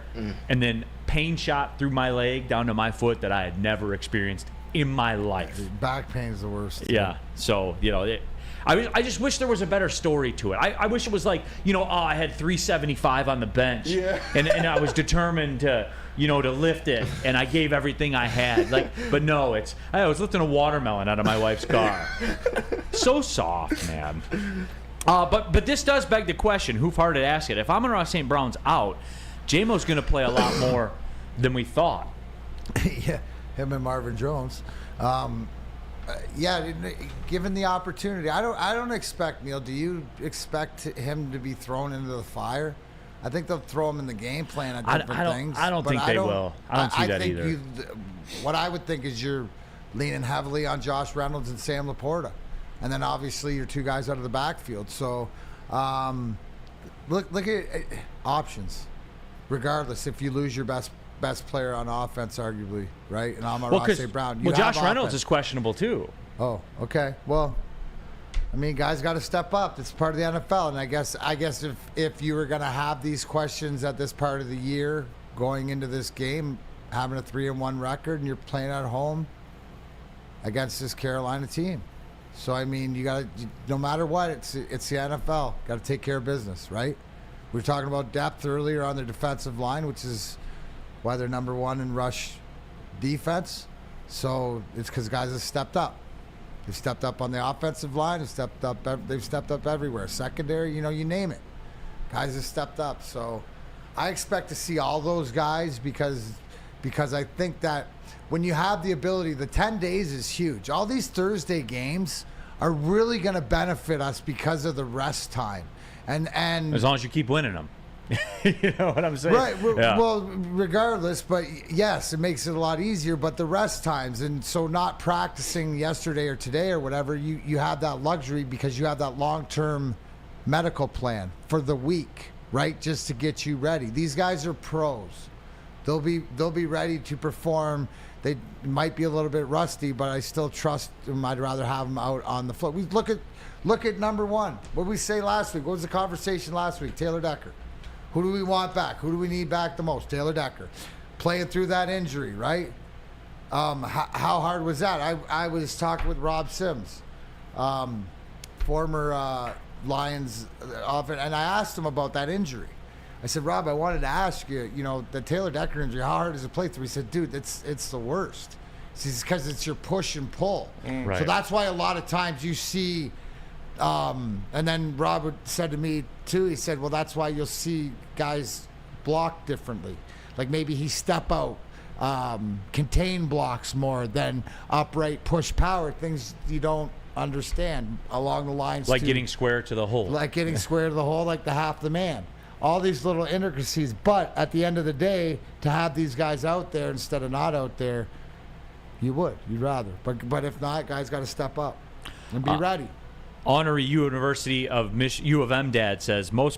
and then pain shot through my leg down to my foot that I had never experienced in my life. Back pain is the worst. Yeah. So I just wish there was a better story to it. I wish it was like, I had 375 on the bench, and I was determined to lift it, and I gave everything I had. But no, I was lifting a watermelon out of my wife's car. So soft, man. But this does beg the question, Hoofhard had asked it, if Amon-Ra St. Brown's out, J-Mo's going to play a lot more than we thought. Yeah, him and Marvin Jones. Given the opportunity, I don't expect, Neal, do you expect him to be thrown into the fire? I think they'll throw him in the game plan on different things. I don't think they will. I don't see that either. What I would think is you're leaning heavily on Josh Reynolds and Sam Laporta. And then obviously your 2 guys out of the backfield. So look at options. Regardless, if you lose your best player on offense, arguably, right? And Amon-Ra St. Brown. Josh Reynolds is questionable too. Oh, okay. Well, I mean, guys got to step up. It's part of the NFL, and I guess if you were going to have these questions at this part of the year, going into this game, having a 3-1 record, and you're playing at home against this Carolina team. So I mean, you got to, no matter what, it's the NFL. Got to take care of business, right? We were talking about depth earlier on their defensive line, which is why they're number 1 in rush defense. So it's because guys have stepped up. They've stepped up on the offensive line. They've stepped up everywhere. Secondary, you name it. Guys have stepped up. So I expect to see all those guys because I think that when you have the ability, the 10 days is huge. All these Thursday games are really going to benefit us because of the rest time. And as long as you keep winning them. You know what I'm saying? Right. Yeah. Well, regardless, but yes, it makes it a lot easier. But the rest times, and so not practicing yesterday or today or whatever, you have that luxury because you have that long-term medical plan for the week, right? Just to get you ready. These guys are pros. They'll be ready to perform. They might be a little bit rusty, but I still trust them. I'd rather have them out on the floor. We look at number 1. What did we say last week? What was the conversation last week? Taylor Decker. Who do we want back? Who do we need back the most? Taylor Decker. Playing through that injury, right? How hard was that? I was talking with Rob Sims, former Lions offense, and I asked him about that injury. I said, Rob, I wanted to ask you, the Taylor Decker injury, how hard does it play through? He said, dude, it's the worst. It's because it's your push and pull. Right. So that's why a lot of times you see, and then Robert said to me too, he said, well, that's why you'll see guys block differently. Like maybe he step out, contain blocks more than upright push power, things you don't understand along the lines. Like getting square to the hole. Like getting square to the hole, like the half the man. All these little intricacies. But at the end of the day, to have these guys out there instead of not out there, you'd rather. But if not, guys got to step up and be ready. Honorary University of U of M dad says some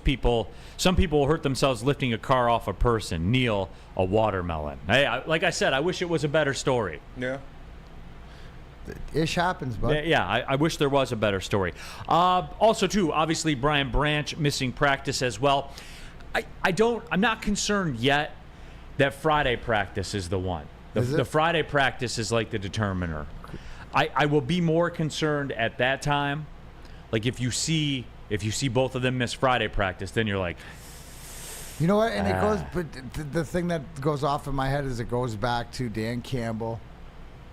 people will hurt themselves lifting a car off a person. Neal, a watermelon. Hey, like I said, I wish it was a better story. Yeah. Ish happens, bud. Yeah, I wish there was a better story. Also, too, obviously Brian Branch missing practice as well. I'm not concerned yet that Friday practice is the one. The Friday practice is like the determiner. I will be more concerned at that time. Like if you see both of them miss Friday practice, then you're like, you know what? And it goes, but the thing that goes off in my head is it goes back to Dan Campbell,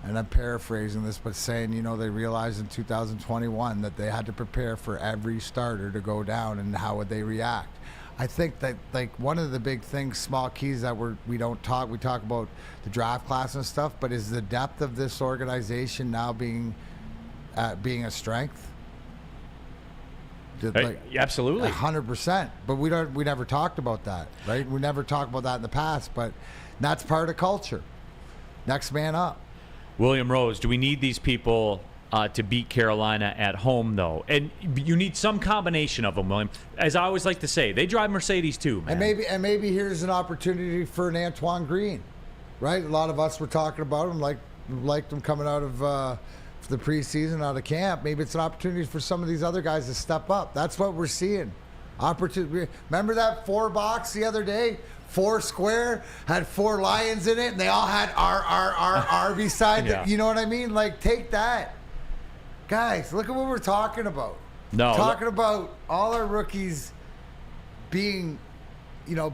and I'm paraphrasing this, but saying, they realized in 2021 that they had to prepare for every starter to go down, and how would they react? I think that like one of the big things, small keys that we talk about the draft class and stuff, but is the depth of this organization now being a strength. Absolutely, 100%. But we never talked about that, right? We never talked about that in the past, but that's part of culture. Next man up. William Rose, do we need these people to beat Carolina at home, though? And you need some combination of them, William. As I always like to say, they drive Mercedes too, man. And maybe here's an opportunity for an Antoine Green, right? A lot of us were talking about him, liked him coming out of the preseason, out of camp. Maybe it's an opportunity for some of these other guys to step up. That's what we're seeing. Opportunity. Remember that 4 box the other day? 4 square, had 4 lions in it, and they all had R beside it. You know what I mean? Like, take that. Guys, look at what we're talking about. Talking about all our rookies being,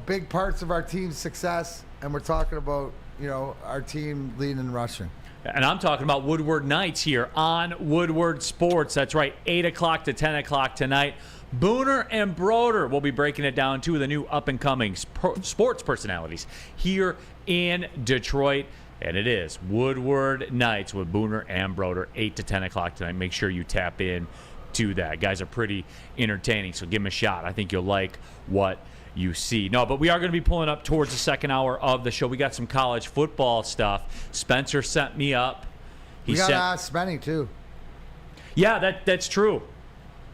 big parts of our team's success, and we're talking about, our team leading and rushing. And I'm talking about Woodward Nights here on Woodward Sports. That's right, 8 o'clock to 10 o'clock tonight. Booner and Broder will be breaking it down, 2 of the new up-and-coming sports personalities here in Detroit. And it is Woodward Nights with Booner and Broder, 8 to 10 o'clock tonight. Make sure you tap in to that. Guys are pretty entertaining, so give them a shot. I think you'll like what you see. No, but we are going to be pulling up towards the second hour of the show. We got some college football stuff. Spencer sent me up. We got to ask Spenny, too. Yeah, that's true.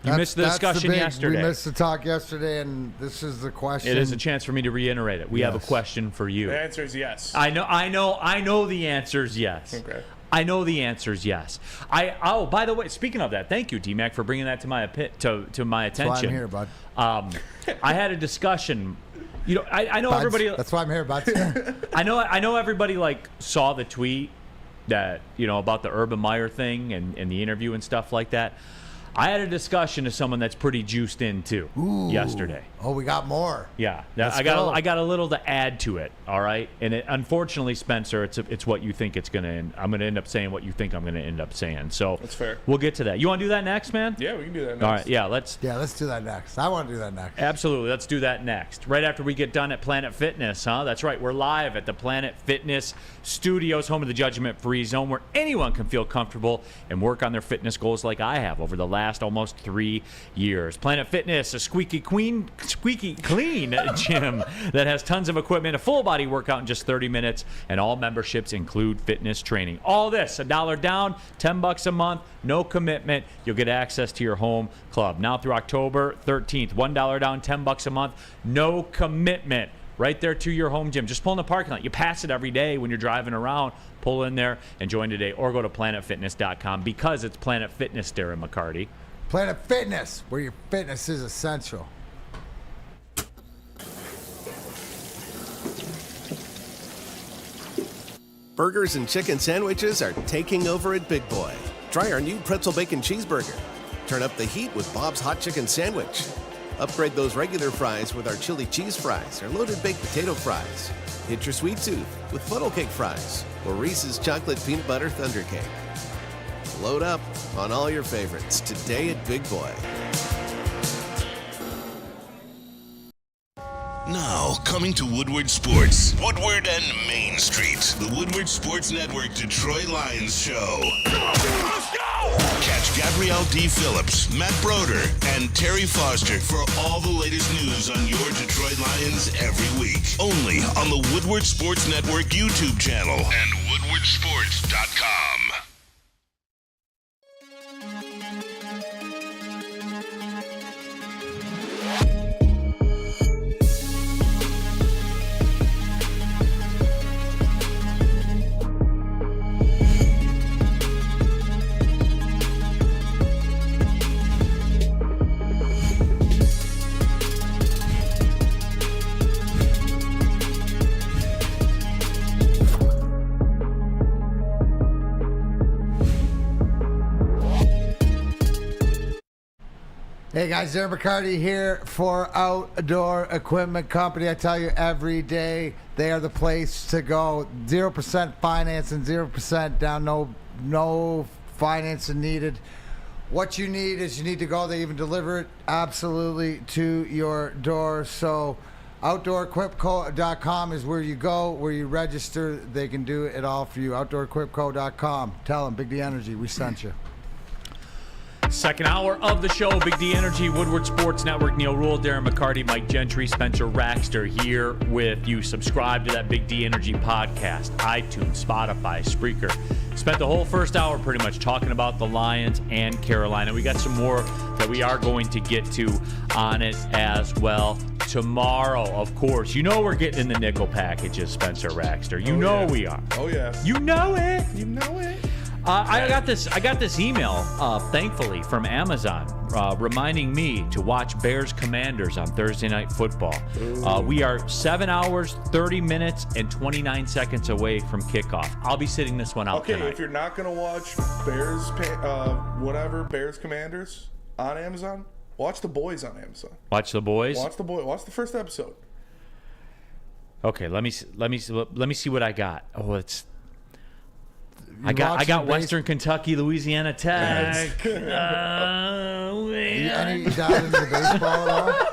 You missed the discussion yesterday. We missed the talk yesterday, and this is the question. It is a chance for me to reiterate it. We have a question for you. The answer is yes. I know the answer is yes. Okay. I know the answer is yes. Oh, by the way, speaking of that, thank you, D-Mac, for bringing that to my attention. That's why I'm here, bud. I had a discussion. I know Buds. everybody. That's why I'm here, bud. I know everybody saw the tweet that about the Urban Meyer thing and the interview and stuff like that. I had a discussion to someone that's pretty juiced in too yesterday. Oh, we got more. Yeah, I got a little to add to it. All right, and unfortunately, Spencer, it's what you think it's gonna end. I'm gonna end up saying what you think I'm gonna end up saying. So that's fair. We'll get to that. You want to do that next, man? Yeah, we can do that next. All right, let's do that next. I want to do that next. Absolutely, let's do that next. Right after we get done at Planet Fitness, huh? That's right, we're live at the Planet Fitness Studios, home of the judgment-free zone, where anyone can feel comfortable and work on their fitness goals like I have over the last almost 3 years. Planet Fitness, a squeaky clean gym that has tons of equipment, a full body workout in just 30 minutes, and all memberships include fitness training. All this, $1 down, $10 a month, no commitment. You'll get access to your home club. Now through October 13th, $1 down, $10 a month, no commitment. Right there to your home gym. Just pull in the parking lot. You pass it every day when you're driving around. Pull in there and join today, or go to planetfitness.com, because it's Planet Fitness, Darren McCarty. Planet Fitness, where your fitness is essential. Burgers and chicken sandwiches are taking over at Big Boy. Try our new pretzel bacon cheeseburger. Turn up the heat with Bob's Hot Chicken Sandwich. Upgrade those regular fries with our chili cheese fries or loaded baked potato fries. Hit your sweet tooth with funnel cake fries. or Reese's Chocolate Peanut Butter Thunder Cake. Load up on all your favorites today at Big Boy. Now, coming to Woodward Sports. Woodward and Main Street. The Woodward Sports Network Detroit Lions Show. Let's go! Catch Gabrielle D. Phillips, Matt Broder, and Terry Foster for all the latest news on your Detroit Lions every week. Only on the Woodward Sports Network YouTube channel and woodwardsports.com. Hey guys, Darren McCarty here for Outdoor Equipment Company. I tell you every day, they are the place to go. 0% financing, 0% down, no financing needed. What you need is you need to go. They even deliver it absolutely to your door. So OutdoorEquipCo.com is where you go, where you register. They can do it all for you. OutdoorEquipCo.com. Tell them Big D Energy, we sent you. Second hour of the show, Big D Energy, Woodward Sports Network, Neal, Rhul, Darren, McCarty, Mike Gentry, Spencer Raxter here with you. Subscribe to that Big D Energy podcast, iTunes, Spotify, Spreaker. Spent the whole first hour pretty much talking about the Lions and Carolina. We got some more that we are going to get to on it as well. Tomorrow, of course, you know we're getting in the nickel packages, Spencer Raxter. You know we are. Oh, yeah. You know it. You know it. I got this email, thankfully, from Amazon, reminding me to watch Bears Commanders on Thursday Night Football. We are 7 hours, 30 minutes, and 29 seconds away from kickoff. I'll be sitting this one out tonight. If you're not gonna watch Bears Commanders on Amazon, watch The Boys on Amazon. Watch The Boys. Watch the first episode. Okay, let me see what I got. Oh, it's. I got Western Kentucky, Louisiana Tech. Any dive into baseball at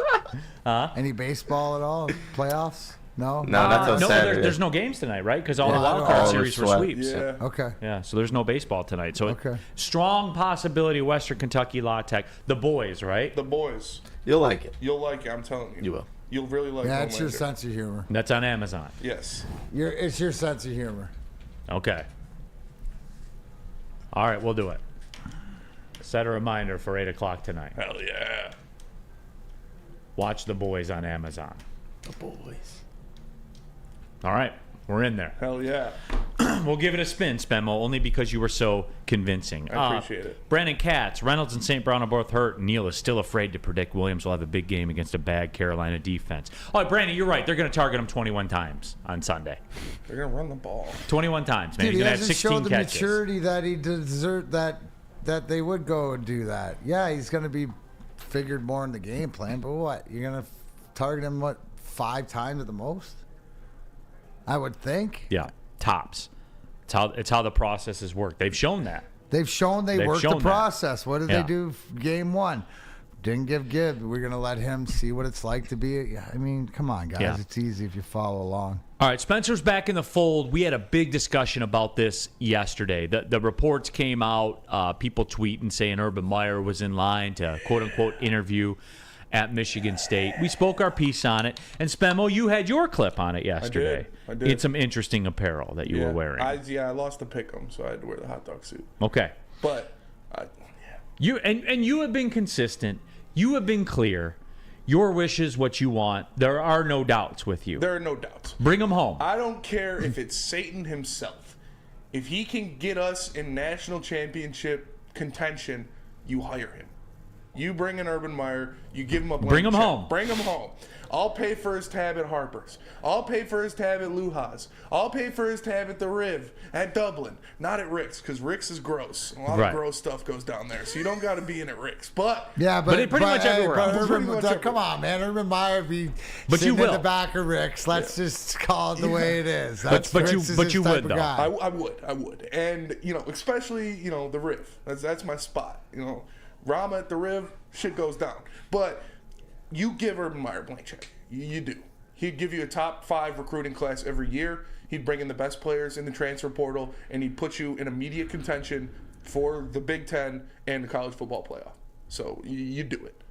all? Any baseball at all? Playoffs? No? No, that's on Saturday. There's no games tonight, right? Because all the wild card series were sweeps. Yeah. Okay. Yeah, so there's no baseball tonight. So okay. Strong possibility Western Kentucky La Tech. The Boys, right? The Boys. You'll like it. You'll like it, I'm telling you. You will. You'll really like it. Yeah, it's your sense of humor. That's on Amazon. Yes. It's your sense of humor. Okay. All right, we'll do it. Set a reminder for 8 o'clock tonight. Hell yeah. Watch The Boys on Amazon. The Boys. All right, we're in there. Hell yeah. We'll give it a spin, Spenmo, only because you were so convincing. I appreciate it. Brandon Katz, Reynolds and St. Brown are both hurt. Neal is still afraid to predict Williams will have a big game against a bad Carolina defense. All right, Brandon, you're right. They're going to target him 21 times on Sunday. They're going to run the ball. 21 times, man. Dude, He's he going to have hasn't 16 showed the catches. maturity that he deserved, that they would go and do that. Yeah, he's going to be figured more in the game plan, but what? You're going to target him, 5 times at the most? I would think. Yeah, tops. It's how the processes work. They've shown that. They've shown they worked the process. What did Yeah. they do game 1? Didn't give Gibbs. We're going to let him see what it's like to be. I mean, come on, guys. Yeah. It's easy if you follow along. All right, Spencer's back in the fold. We had a big discussion about this yesterday. The reports came out, people tweeting saying Urban Meyer was in line to quote-unquote interview at Michigan State. We spoke our piece on it. And Spenmo, you had your clip on it yesterday. I did. In some interesting apparel that you were wearing. I lost the pick'em, so I had to wear the hot dog suit. Okay. But, You have been consistent. You have been clear. Your wish is what you want. There are no doubts with you. There are no doubts. Bring him home. I don't care if it's Satan himself. If he can get us in national championship contention, you hire him. You bring in Urban Meyer, you give him a blank Bring him check. home. Bring him home. I'll pay for his tab at Harper's. I'll pay for his tab at Luha's. I'll pay for his tab at the Riv, at Dublin. Not at Rick's, because Rick's is gross. A lot of gross stuff goes down there, so you don't got to be in at Rick's. But pretty much everywhere else. Come on, man. Urban Meyer be But sitting you will. in the back of Rick's. Let's just call it the way it is. But Rick's you is but his you type would of though. guy. I would. And, especially, the Riv. That's my spot. Rama at the Riv, shit goes down. But you give Urban Meyer a blank check. You do. He'd give you a top 5 recruiting class every year. He'd bring in the best players in the transfer portal, and he'd put you in immediate contention for the Big Ten and the college football playoff. So you do it.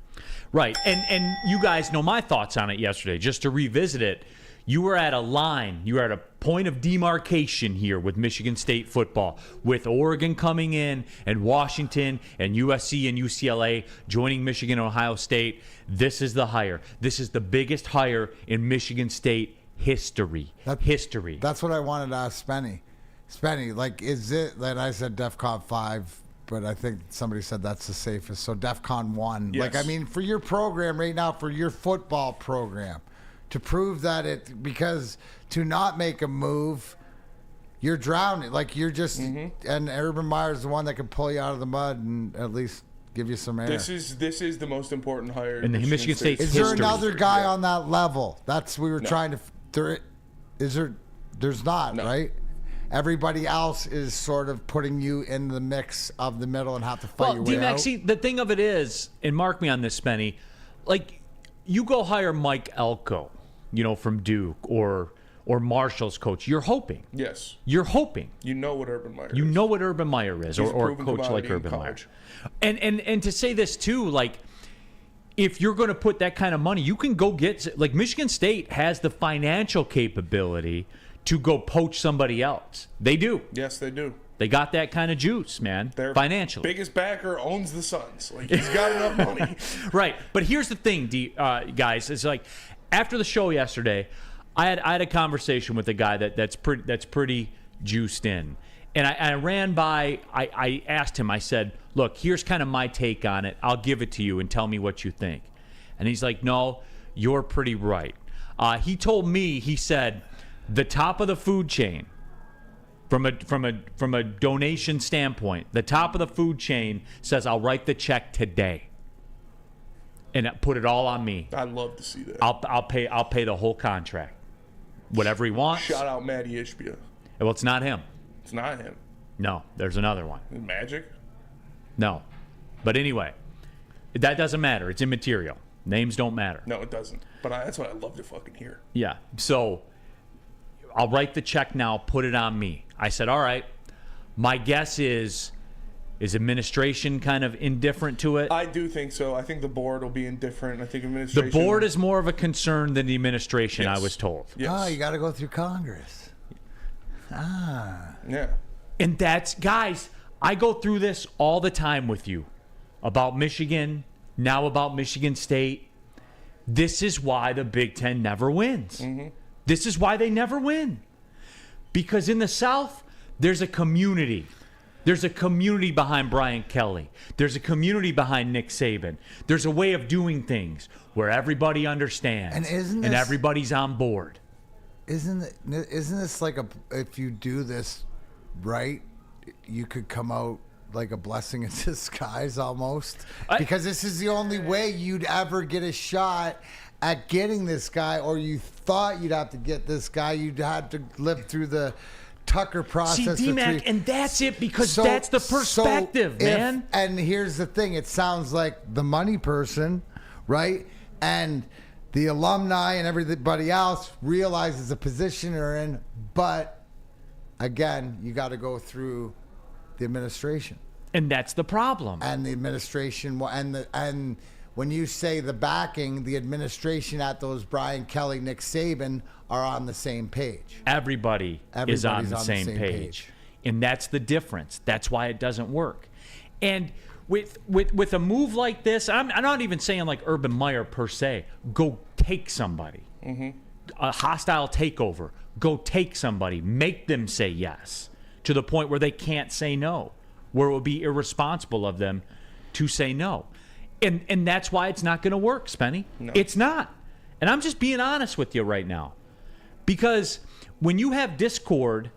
Right. And you guys know my thoughts on it yesterday. Just to revisit it, you were at a line, you were at a point of demarcation here with Michigan State football, with Oregon coming in and Washington and USC and UCLA joining Michigan and Ohio State. This is the hire. This is the biggest hire in Michigan State history. History. That's what I wanted to ask Spenny. Spenny, is it that I said DEFCON 5, but I think somebody said that's the safest. So DEFCON 1. Yes. For your program right now, for your football program, to prove that because to not make a move, you're drowning. You're just, and Urban Meyer's the one that can pull you out of the mud and at least give you some air. This is the most important hire in the Michigan State's Is history. there another guy on that level? That's we were trying to. There's not, right? Everybody else is sort of putting you in the mix of the middle and have to fight your way D-Mac, out. see, the thing of it is, and mark me on this, Spenny, you go hire Mike Elko, from Duke or Marshall's coach. You're hoping. Yes. You're hoping. You know what Urban Meyer is. You know what Urban Meyer is, He's a or a proven coach like commodity in Urban Meyer. college. And to say this too, if you're going to put that kind of money, you can go get Michigan State has the financial capability to go poach somebody else. They do. Yes, they do. They got that kind of juice, man. Their financially. biggest backer owns the Suns. He's got enough money. Right. But here's the thing, guys. It's after the show yesterday, I had a conversation with a guy that's pretty juiced in. And I ran by, I asked him, I said, look, here's kind of my take on it. I'll give it to you and tell me what you think. And he's like, no, you're pretty right. He told me, he said, the top of the food chain, from a donation standpoint, the top of the food chain says, I'll write the check today. And put it all on me. I'd love to see that. I'll pay the whole contract. Whatever he wants. Shout out Matty Ishbia. Well, it's not him. It's not him. No, there's another one. Magic? No. But anyway, that doesn't matter. It's immaterial. Names don't matter. No, it doesn't. But that's what I love to fucking hear. Yeah. So I'll write the check now, put it on me. I said, all right. My guess is administration kind of indifferent to it? I do think so. I think the board will be indifferent. I think administration... The board is more of a concern than the administration, Yes. I was told. Yes. Oh, you got to go through Congress. Yeah. And that's, guys, I go through this all the time with you about Michigan, now about Michigan State. This is why the Big Ten never wins. Mm-hmm. This is why they never win. Because in the South, there's a community. There's a community behind Brian Kelly. There's a community behind Nick Saban. There's a way of doing things where everybody understands And everybody's on board. Isn't this if you do this right, you could come out like a blessing in disguise almost? Because this is the only way you'd ever get a shot at getting this guy, or you thought you'd have to get this guy. You'd have to live through the Tucker process. See, D-Mac, and that's it, because that's the perspective, man. And here's the thing. It sounds like the money person, right? And the alumni and everybody else realizes the position they're in. But, again, you got to go through the administration. And that's the problem. And the administration, and when you say the backing, the administration at those Brian Kelly, Nick Saban are on the same page. Everybody is on the same page. And that's the difference. That's why it doesn't work. And with a move like this, I'm not even saying like Urban Meyer per se. Go take somebody. Mm-hmm. A hostile takeover. Go take somebody. Make them say yes to the point where they can't say no, where it would be irresponsible of them to say no. And that's why it's not going to work, Spenny. No. It's not. And I'm just being honest with you right now. Because when you have discord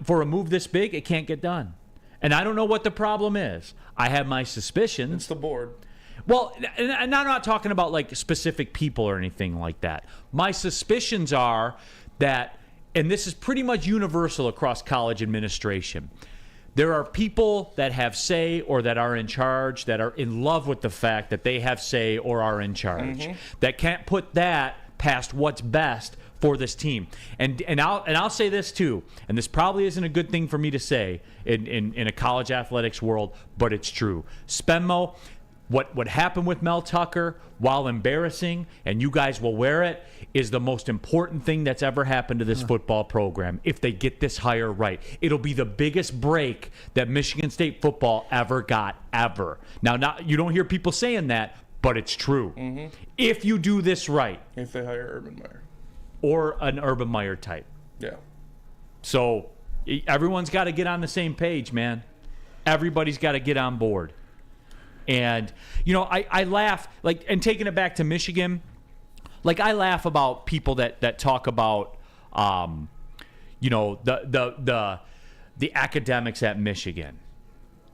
for a move this big, it can't get done. And I don't know what the problem is. I have my suspicions. It's the board. Well, and I'm not talking about like specific people or anything like that. My suspicions are that, and this is pretty much universal across college administration, there are people that have say or that are in charge that are in love with the fact that they have say or are in charge, that can't put that past what's best for this team. And I'll say this too, and this probably isn't a good thing for me to say in a college athletics world, but it's true. Spenmo, what happened with Mel Tucker, while embarrassing, and you guys will wear it, is the most important thing that's ever happened to this football program. If they get this hire right, it'll be the biggest break that Michigan State football ever got, ever. Now, you don't hear people saying that, but it's true. If you do this right. If they hire Urban Meyer. Or an Urban Meyer type. Yeah. So everyone's got to get on the same page, man. Everybody's got to get on board. And, you know, I laugh, like, and taking it back to Michigan, like, I laugh about people that talk about, you know, the academics at Michigan,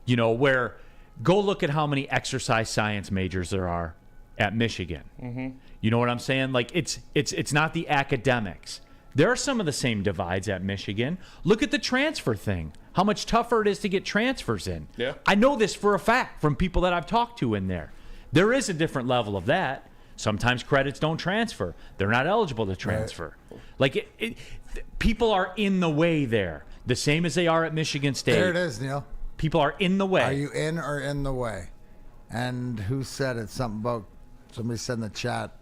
you know, where go look at how many exercise science majors there are at Michigan. You know what I'm saying? Like, it's not the academics. There are some of the same divides at Michigan. Look at the transfer thing. How much tougher it is to get transfers in. Yeah. I know this for a fact from people that I've talked to in there. There is a different level of that. Sometimes credits don't transfer. They're not eligible to transfer. Right. Like, people are in the way there, the same as they are at Michigan State. There it is, Neal. People are in the way. Are you in or in the way? And who said it? Something about, somebody said in the chat,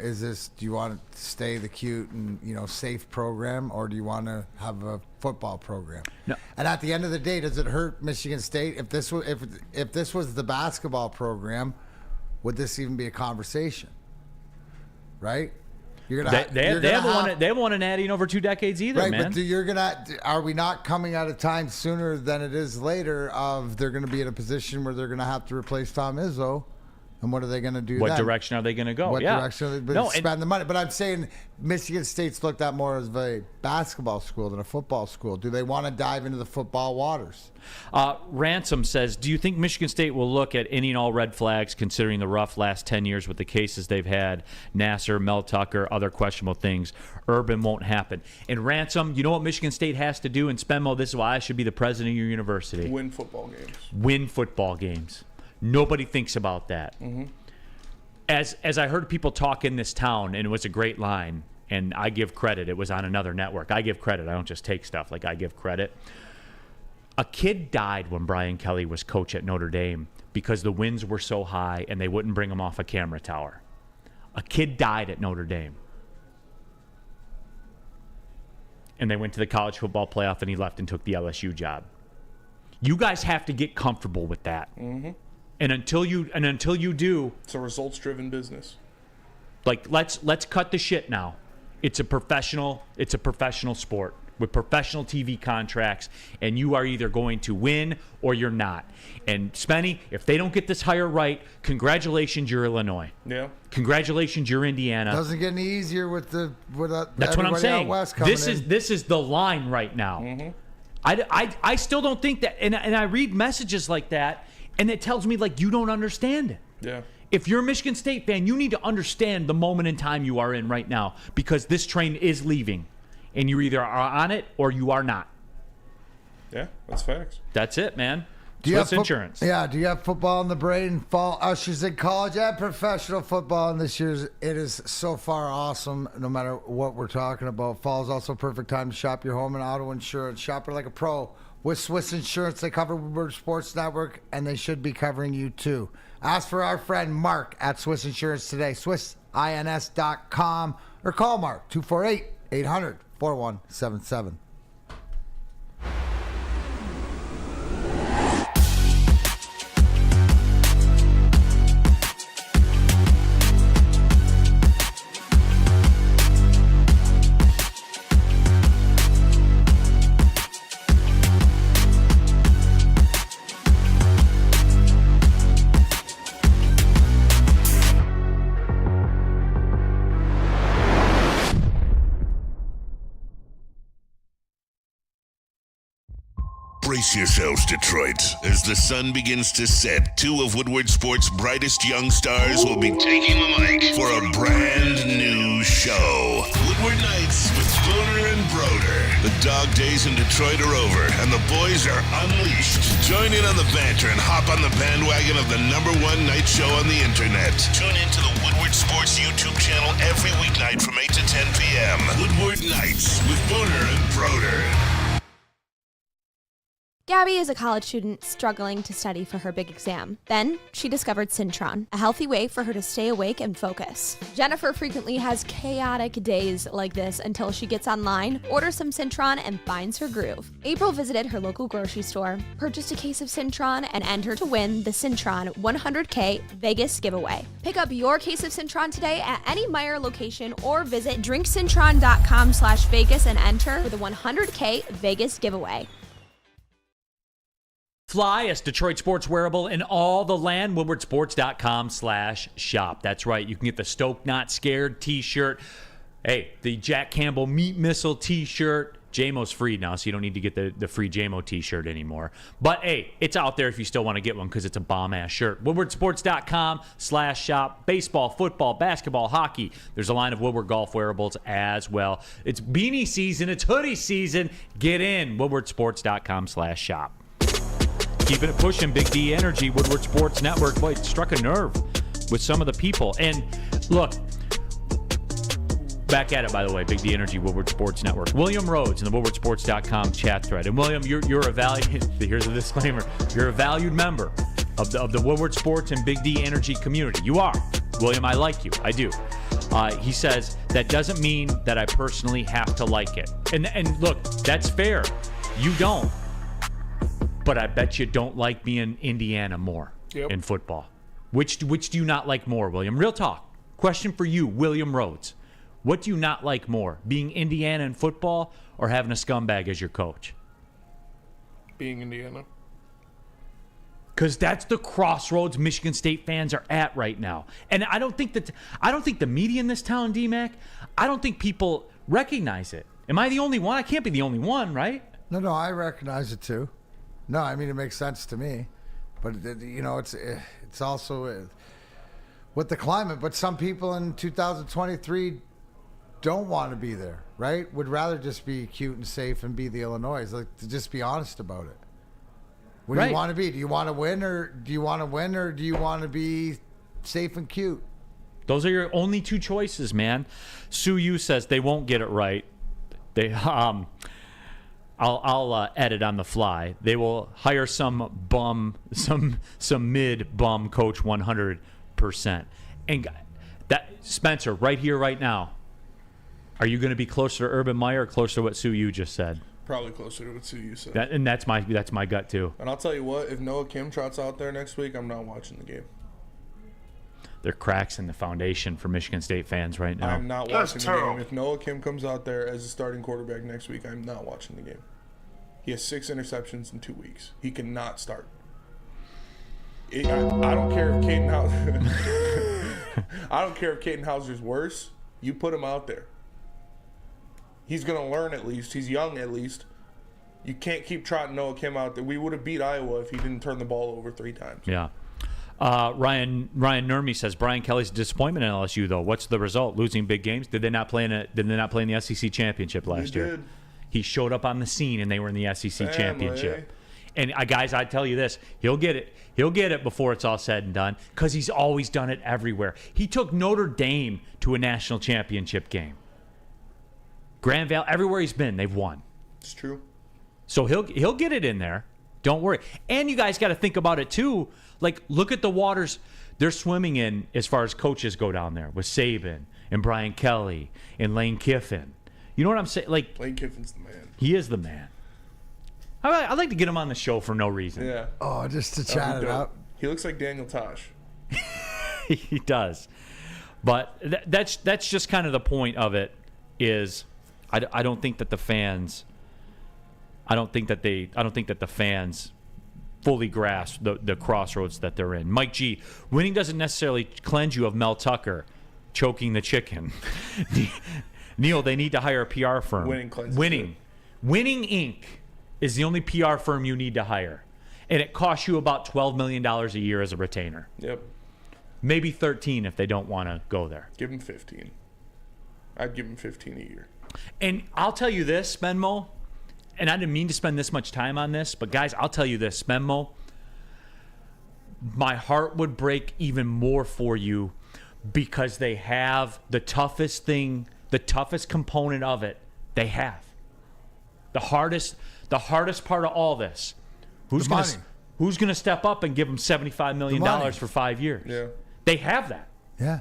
is this, do you want to stay the cute and, you know, safe program, or do you want to have a football program? No. And at the end of the day, does it hurt Michigan State? If this was the basketball program, would this even be a conversation? Right? You're gonna they haven't won an Natty in over 2 decades either, right, man. But are we not coming at a time sooner than it is later of they're going to be in a position where they're going to have to replace Tom Izzo? And what are they going to do? What direction are they going to go? What direction are they spend the money? But I'm saying Michigan State's looked at more as a basketball school than a football school. Do they want to dive into the football waters? Ransom says, do you think Michigan State will look at any and all red flags considering the rough last 10 years with the cases they've had, Nasser, Mel Tucker, other questionable things? Urban won't happen. And Ransom, you know what Michigan State has to do? And Spenmo, this is why I should be the president of your university. Win football games. Win football games. Nobody thinks about that. As I heard people talk in this town, and it was a great line, and I give credit. It was on another network. I give credit. I don't just take stuff. Like, I give credit. A kid died when Brian Kelly was coach at Notre Dame because the winds were so high and they wouldn't bring him off a camera tower. A kid died at Notre Dame. And they went to the college football playoff, and he left and took the LSU job. You guys have to get comfortable with that. And until you do, it's a results-driven business. Like, let's cut the shit now. It's a professional sport with professional TV contracts, and you are either going to win or you're not. And Spenny, if they don't get this hire right, congratulations, you're Illinois. Yeah. Congratulations, you're Indiana. Doesn't get any easier with that's what I'm saying. West This is the line right now. I still don't think that, and I read messages like that, and it tells me, like, you don't understand it. Yeah. If you're a Michigan State fan, you need to understand the moment in time you are in right now, because this train is leaving, and you either are on it or you are not. Yeah, that's facts. That's it, man. Do you have insurance? Yeah. Do you have football in the brain? Fall ushers in college and professional football, and this year's it is so far awesome. No matter what we're talking about, fall is also a perfect time to shop your home and auto insurance. Shop it like a pro. With Swiss Insurance, they cover Woodward Sports Network, and they should be covering you too. Ask for our friend Mark at Swiss Insurance today, swissins.com, or call Mark, 248-800-4177. Brace yourselves, Detroit. As the sun begins to set, two of Woodward Sports' brightest young stars will be taking the mic for a brand new show. Woodward Nights with Spooner and Broder. The dog days in Detroit are over, and the boys are unleashed. Join in on the banter and hop on the bandwagon of the #1 night show on the internet. Tune into the Woodward Sports YouTube channel every weeknight from 8 to 10 p.m. Woodward Nights with Spooner and Broder. Gabby is a college student struggling to study for her big exam. Then, she discovered Syntron, a healthy way for her to stay awake and focus. Jennifer frequently has chaotic days like this until she gets online, orders some Syntron, and finds her groove. April visited her local grocery store, purchased a case of Syntron, and entered to win the Syntron 100K Vegas giveaway. Pick up your case of Syntron today at any Meijer location or visit drinksyntron.com/Vegas and enter for the 100K Vegas giveaway. Fly as Detroit sports wearable in all the land. WoodwardSports.com/shop. That's right. You can get the Stoke Not Scared t-shirt. Hey, the Jack Campbell Meat Missile t-shirt. JMO's free now, so you don't need to get the free JMO t-shirt anymore. But, hey, it's out there if you still want to get one because it's a bomb-ass shirt. WoodwardSports.com/shop. Baseball, football, basketball, hockey. There's a line of Woodward golf wearables as well. It's beanie season. It's hoodie season. Get in. WoodwardSports.com/shop. Keeping it pushing, Big D Energy, Woodward Sports Network. Boy, it struck a nerve with some of the people. And look, back at it, by the way, Big D Energy, Woodward Sports Network. William Rhodes in the WoodwardSports.com chat thread. And William, you're a valued, here's a disclaimer, you're a valued member of the Woodward Sports and Big D Energy community. You are. William, I like you. I do. He says, that doesn't mean that I personally have to like it. And look, that's fair. You don't. But I bet you don't like being Indiana more in football. Which do you not like more, William? Real talk. Question for you, William Rhodes. What do you not like more, being Indiana in football or having a scumbag as your coach? Being Indiana. Because that's the crossroads Michigan State fans are at right now. And I don't think the media in this town, D-Mac, I don't think people recognize it. Am I the only one? I can't be the only one, right? No, I recognize it too. No, I mean, it makes sense to me, but it's also with the climate. But some people in 2023 don't want to be there, right? Would rather just be cute and safe and be the Illinois. Like, to just be honest about it. What do you want to be? Do you want to win, or do you want to be safe and cute? Those are your only two choices, man. Sue Yu says they won't get it right. They I'll edit on the fly. They will hire some mid bum coach 100%. And that Spencer, right here, right now, are you going to be closer to Urban Meyer or closer to what Sue Yu just said? Probably closer to what Sue Yu said. That's my gut too. And I'll tell you what, if Noah Kim trots out there next week, I'm not watching the game. There are cracks in the foundation for Michigan State fans right now. I'm not watching the game. If Noah Kim comes out there as a starting quarterback next week, I'm not watching the game. He has 6 interceptions in 2 weeks. He cannot start. I don't care if Caden Hauser's worse. You put him out there. He's going to learn at least. He's young at least. You can't keep trotting Noah Kim out there. We would have beat Iowa if he didn't turn the ball over 3 times. Yeah. Ryan Nurmi says Brian Kelly's a disappointment in LSU though. What's the result? Losing big games? Did they not play in the SEC championship last year? Did. He showed up on the scene and they were in the SEC championship. And guys, I tell you this, he'll get it. He'll get it before it's all said and done because he's always done it everywhere. He took Notre Dame to a national championship game. Grand Valley, everywhere he's been, they've won. It's true. So he'll get it in there. Don't worry. And you guys got to think about it too. Like, look at the waters they're swimming in as far as coaches go down there with Saban and Brian Kelly and Lane Kiffin. You know what I'm saying? Like, Lane Kiffin's the man. He is the man. I'd like to get him on the show for no reason. Yeah. Oh, just to chat it up. He looks like Daniel Tosh. He does. But that's just kind of the point of it is I don't think that the fans fully grasp the crossroads that they're in. Mike G, winning doesn't necessarily cleanse you of Mel Tucker choking the chicken. Neal, they need to hire a PR firm. Winning cleanses Winning Inc. is the only PR firm you need to hire. And it costs you about $12 million a year as a retainer. Yep. Maybe 13 if they don't want to go there. Give them 15. I'd give them 15 a year. And I'll tell you this, Spenmo, and I didn't mean to spend this much time on this, but guys, I'll tell you this, Spenmo, my heart would break even more for you because they have the toughest thing, the toughest component of it they have. The hardest part of all this. Who's going to step up and give them $75 million for 5 years? Yeah. They have that. Yeah.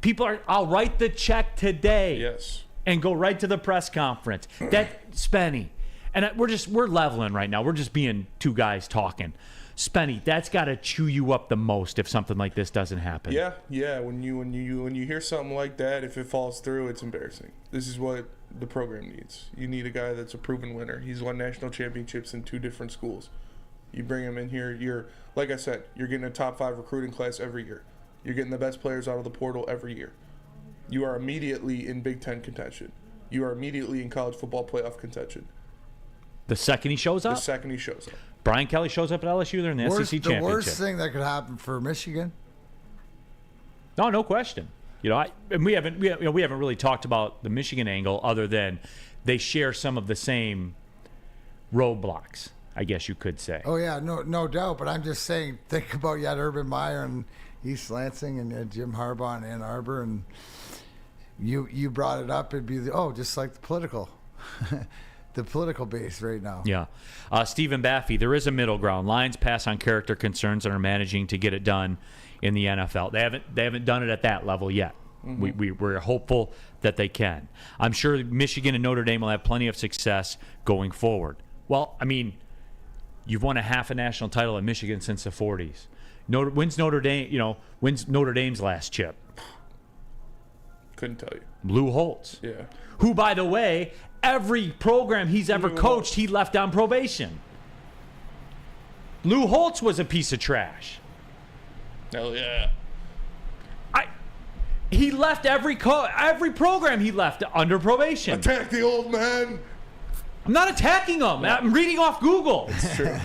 People are, I'll write the check today. Yes. And go right to the press conference. That Spenny. And we're leveling right now. We're just being two guys talking. Spenny, that's got to chew you up the most if something like this doesn't happen. Yeah. When you hear something like that, if it falls through, it's embarrassing. This is what the program needs. You need a guy that's a proven winner. He's won national championships in 2 different schools. You bring him in here, you're, like I said, you're getting a top 5 recruiting class every year. You're getting the best players out of the portal every year. You are immediately in Big Ten contention. You are immediately in college football playoff contention. The second he shows up? The second he shows up. Brian Kelly shows up at LSU, they're in the SEC championship. The worst thing that could happen for Michigan. No question. And we haven't really talked about the Michigan angle other than they share some of the same roadblocks, I guess you could say. Oh yeah, no doubt. But I'm just saying, think about you had Urban Meyer and East Lansing and Jim Harbaugh in Ann Arbor, and you brought it up. It'd be just like the political. The political base right now. Yeah. Stephen Baffey, there is a middle ground. Lions pass on character concerns and are managing to get it done in the NFL. They haven't done it at that level yet. Mm-hmm. We're hopeful that they can. I'm sure Michigan and Notre Dame will have plenty of success going forward. Well, I mean, you've won a half a national title in Michigan since the 40s. When's Notre Dame's last chip? Couldn't tell you. Lou Holtz. Yeah. Who, by the way, every program he's ever coached, he left on probation. Lou Holtz was a piece of trash. Hell yeah. He left every program he left under probation. Attack the old man. I'm not attacking him. I'm reading off Google. It's true.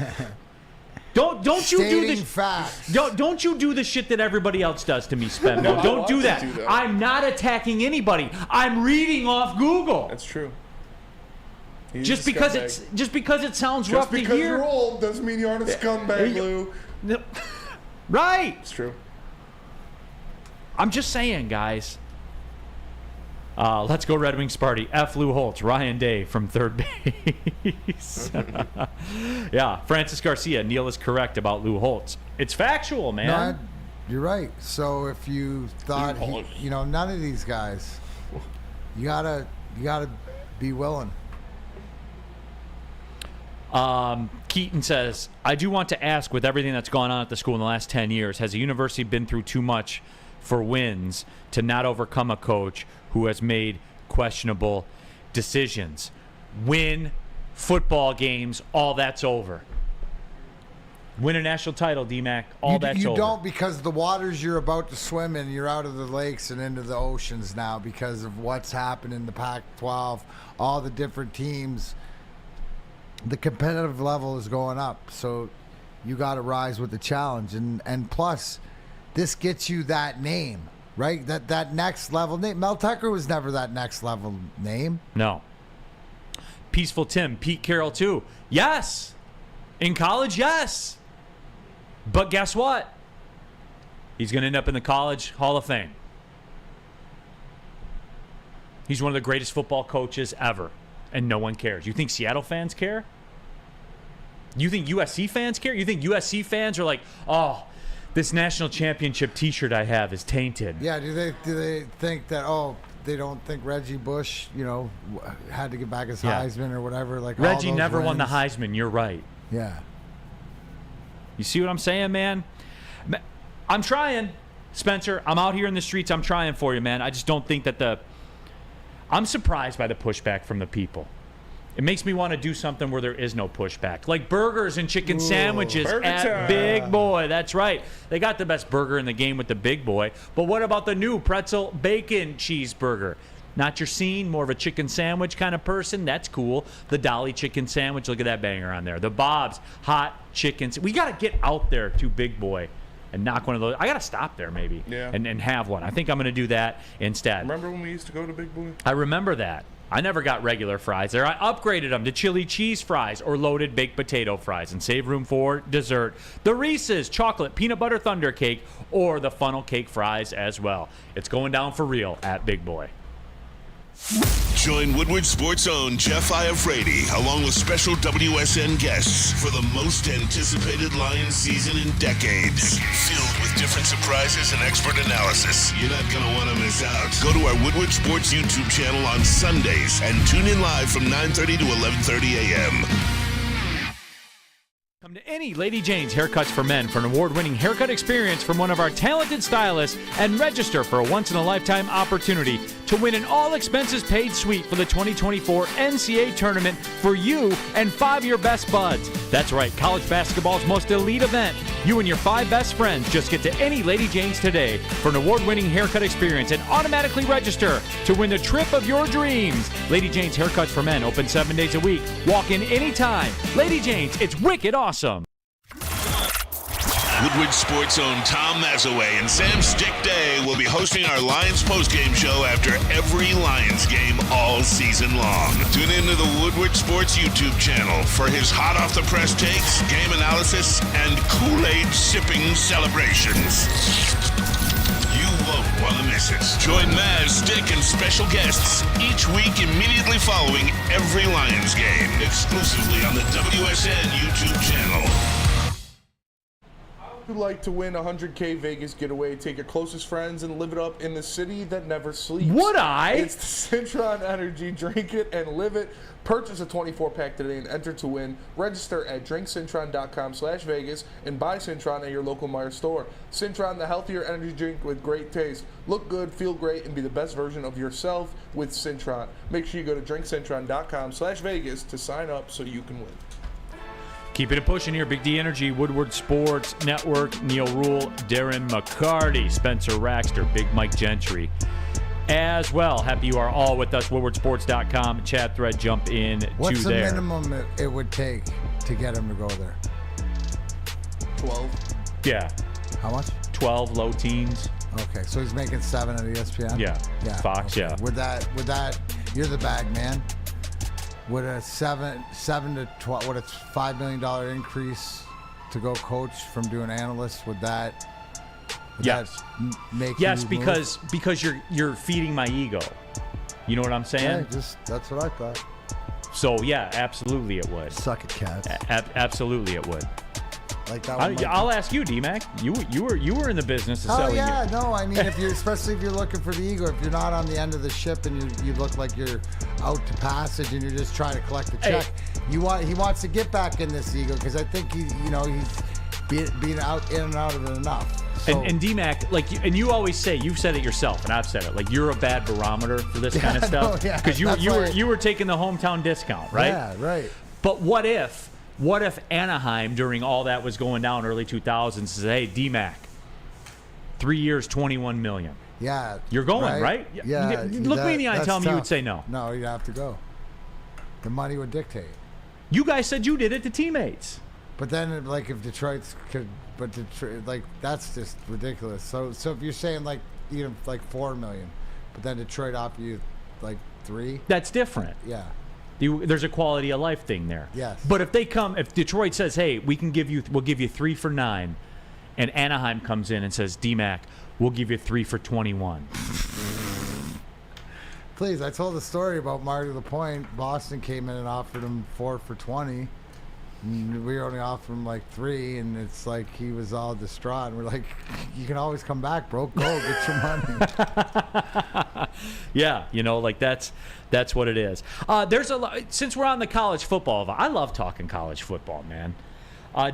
Don't you do this? Facts. Don't you do the shit that everybody else does to me, Spen. No, don't do that. I'm not attacking anybody. I'm reading off Google. That's true. Just because it sounds rough to hear. Just because you're old doesn't mean you aren't a scumbag, Lou. Right. It's true. I'm just saying, guys. Let's go Red Wings party. F. Lou Holtz, Ryan Day from third base. Yeah, Francis Garcia. Neal is correct about Lou Holtz. It's factual, man. No, you're right. So if you thought, none of these guys, you gotta be willing. Keaton says, I do want to ask, with everything that's gone on at the school in the last 10 years, has the university been through too much for wins to not overcome a coach who has made questionable decisions? Win football games, all that's over. Win a national title, D-Mac, all that's over. You don't, because the waters you're about to swim in, you're out of the lakes and into the oceans now because of what's happened in the Pac-12, all the different teams. The competitive level is going up, so you got to rise with the challenge. And plus, this gets you that name, right? That next level name. Mel Tucker was never that next level name. No. Peaceful Tim, Pete Carroll too. Yes. In college, yes. But guess what? He's going to end up in the College Hall of Fame. He's one of the greatest football coaches ever, and no one cares. You think Seattle fans care? You think USC fans care? You think USC fans are like, oh, this national championship T-shirt I have is tainted? Yeah. Do they think that? They don't think Reggie Bush, had to get back his Heisman or whatever. Like Reggie never won the Heisman. You're right. Yeah. You see what I'm saying, man? I'm trying, Spencer. I'm out here in the streets. I'm trying for you, man. I just don't think that I'm surprised by the pushback from the people. It makes me want to do something where there is no pushback. Like burgers and chicken sandwiches at Big Boy. That's right. They got the best burger in the game with the Big Boy. But what about the new pretzel bacon cheeseburger? not your scene, more of a chicken sandwich kind of person, that's cool. The Dolly chicken sandwich, look at that banger on there. The Bob's hot chicken. We got to get out there to Big Boy and knock one of those. I got to stop there maybe and have one. I think I'm going to do that instead. Remember when we used to go to Big Boy? I remember that. I never got regular fries there. I upgraded them to chili cheese fries or loaded baked potato fries and save room for dessert. The Reese's chocolate peanut butter thunder cake or the funnel cake fries as well. It's going down for real at Big Boy. Join Woodward Sports' own Jeff Iafrate along with special WSN guests for the most anticipated Lions season in decades. Filled with different surprises and expert analysis. You're not going to want to miss out. Go to our Woodward Sports YouTube channel on Sundays and tune in live from 9:30 to 11:30 a.m. Come to any Lady Jane's Haircuts for Men for an award-winning haircut experience from one of our talented stylists and register for a once-in-a-lifetime opportunity to win an all-expenses-paid suite for the 2024 NCAA tournament for you and 5 of your best buds. That's right, college basketball's most elite event. You and your 5 best friends just get to any Lady Jane's today for an award-winning haircut experience and automatically register to win the trip of your dreams. Lady Jane's Haircuts for Men, open 7 days a week. Walk in anytime. Lady Jane's, it's wicked awesome. Woodward Sports' own Tom Mazaway and Sam Stick Day will be hosting our Lions postgame show after every Lions game all season long. Tune into the Woodward Sports YouTube channel for his hot-off-the-press takes, game analysis, and Kool-Aid sipping celebrations. You won't want to miss it. Join Maz, Stick, and special guests each week immediately following every Lions game, exclusively on the WSN YouTube channel. Would you like to win a $100K Vegas getaway, take your closest friends, and live it up in the city that never sleeps? Would I? It's the Cintron Energy. Drink it and live it. Purchase a 24-pack today and enter to win. Register at drinkcintron.com/Vegas and buy Cintron at your local Meijer store. Cintron, the healthier energy drink with great taste. Look good, feel great, and be the best version of yourself with Cintron. Make sure you go to drinkcintron.com/Vegas to sign up so you can win. Keeping it pushing here, Big D Energy, Woodward Sports Network, Neal, Rhul, Darren, McCarty, Spencer Raxter, Big Mike Gentry as well. Happy you are all with us. WoodwardSports.com, chat thread, jump in What's to the there. minimum it would take to get him to go there? 12. Yeah. How much? 12, low teens. Okay, so he's making 7 at ESPN? Yeah. Fox, okay. yeah. Would that, you're the bag man. Would a 7 to 12, would a $5 million increase to go coach from doing analyst, would that make yes, you because you're feeding my ego. You know what I'm saying? Yeah, that's what I thought. So yeah, absolutely it would. Suck it, Cats. Absolutely it would. Like that one. I'll ask you, D-Mac. You were in the business of selling. Oh yeah, no. I mean, especially if you're looking for the ego, if you're not on the end of the ship and you look like you're out to passage and you're just trying to collect the check, he wants to get back in this ego because I think he's being out in and out of it enough. So, and D-Mac, and you always say, you've said it yourself, and I've said it, like you're a bad barometer for this kind of stuff because you were taking the hometown discount, right? Yeah, right. But what if Anaheim, during all that was going down early 2000s, says, hey, D-Mac, 3 years, $21 million. Yeah. You're going, right? Yeah. Look me in the eye and tell me you would say no. No, you'd have to go. The money would dictate. You guys said you did it to teammates. But then, if Detroit's could, but Detroit, that's just ridiculous. So if you're saying $4 million, but then Detroit offer you $3, that's different. Yeah. There's a quality of life thing there. Yes. But if Detroit says, hey, we'll give you 3 for 9, and Anaheim comes in and says, D-Mac, we'll give you 3 for 21. Please, I told the story about Marty LaPointe. Boston came in and offered him 4 for 20. And we only offered him 3, and it's like he was all distraught. And we're like, you can always come back, bro. Go get your money. Yeah, that's what it is. There's a lot. Since we're on the college football, I love talking college football, man.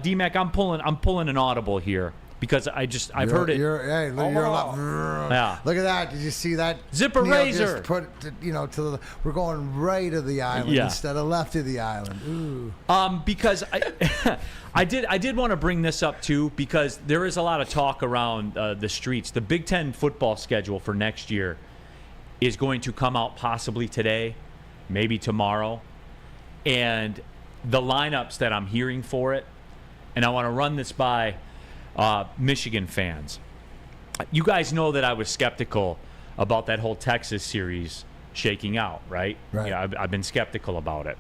D-Mac, I'm pulling an audible here because I've heard it. You're yeah. Look at that. Did you see that? Zipper Neal razor. Just put we're going right of the island instead of left of the island. Ooh. Because I did want to bring this up too because there is a lot of talk around the streets. The Big Ten football schedule for next year is going to come out possibly today, maybe tomorrow. And the lineups that I'm hearing for it, and I want to run this by Michigan fans. You guys know that I was skeptical about that whole Texas series shaking out, right? Right. Yeah, I've been skeptical about it.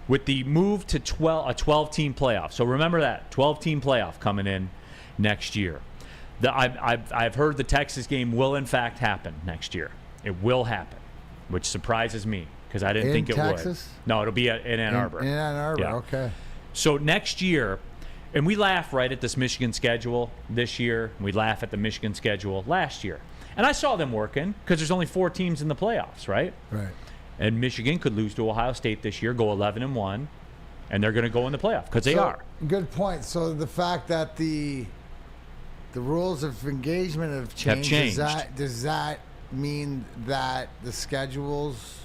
With the move to a 12-team playoff, so remember that 12-team playoff coming in next year. I've heard the Texas game will in fact happen next year. It will happen, which surprises me because I didn't think it Texas? would. No, it'll be in Ann Arbor. In Ann Arbor, Yeah. okay. So next year, and we laugh right at this Michigan schedule this year. We laugh at the Michigan schedule last year. And I saw them working because there's only 4 teams in the playoffs, right? Right. And Michigan could lose to Ohio State this year, go 11-1, and they're going to go in the playoff because they are. Good point. So the fact that the rules of engagement have changed. Does that mean that the schedules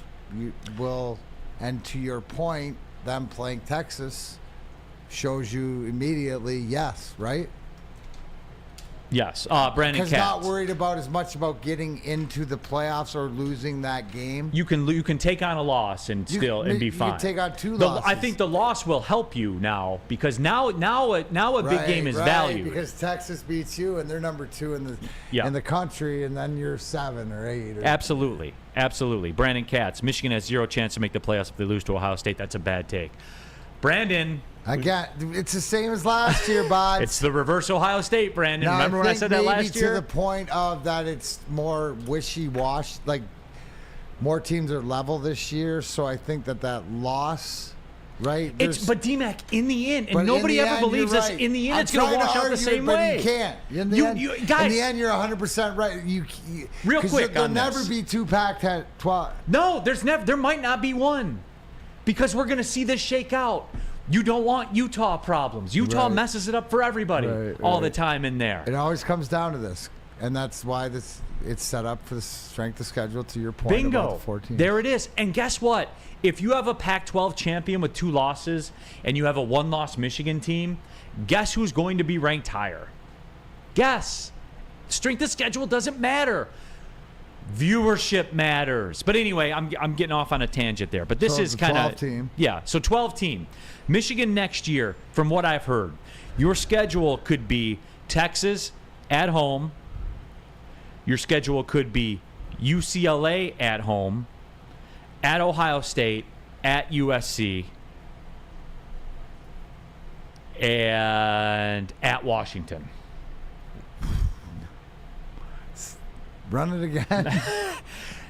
will, and to your point, them playing Texas shows you immediately yes, right? Yes. Brandon Because Katz. not worried about as much about getting into the playoffs or losing that game. You can take on a loss and be fine. You can take on 2 losses. I think the loss will help you now because now a big game is valued. Because Texas beats you and they're number 2 in the country, and then you're 7 or 8. Absolutely. Brandon Katz. Michigan has 0 chance to make the playoffs if they lose to Ohio State. That's a bad take. Brandon. It's the same as last year, bud. It's the reverse Ohio State, Brandon. Now, Remember when I said that last year? To the point of that it's more wishy-washy. Like, more teams are level this year, so I think that loss, right? But D-Mac, in the end, and nobody ever believes this, in the end it's going to wash out the same way. But you can't. In the end, you're 100% right. Real quick there'll on never this. be 2 Pac-12. No, there might not be one because we're going to see this shake out. You don't want Utah problems. Utah messes it up for everybody all the time in there. It always comes down to this, and that's why it's set up for the strength of schedule, to your point. Bingo. About the 14. There it is. And guess what? If you have a Pac-12 champion with 2 losses and you have a 1-loss Michigan team, guess who's going to be ranked higher? Guess. Strength of schedule doesn't matter. Viewership matters. But anyway, I'm getting off on a tangent there. But this is kind of 12 team. Yeah, so 12 team. Michigan next year, from what I've heard, your schedule could be Texas at home. Your schedule could be UCLA at home, at Ohio State, at USC, and at Washington. Run it again.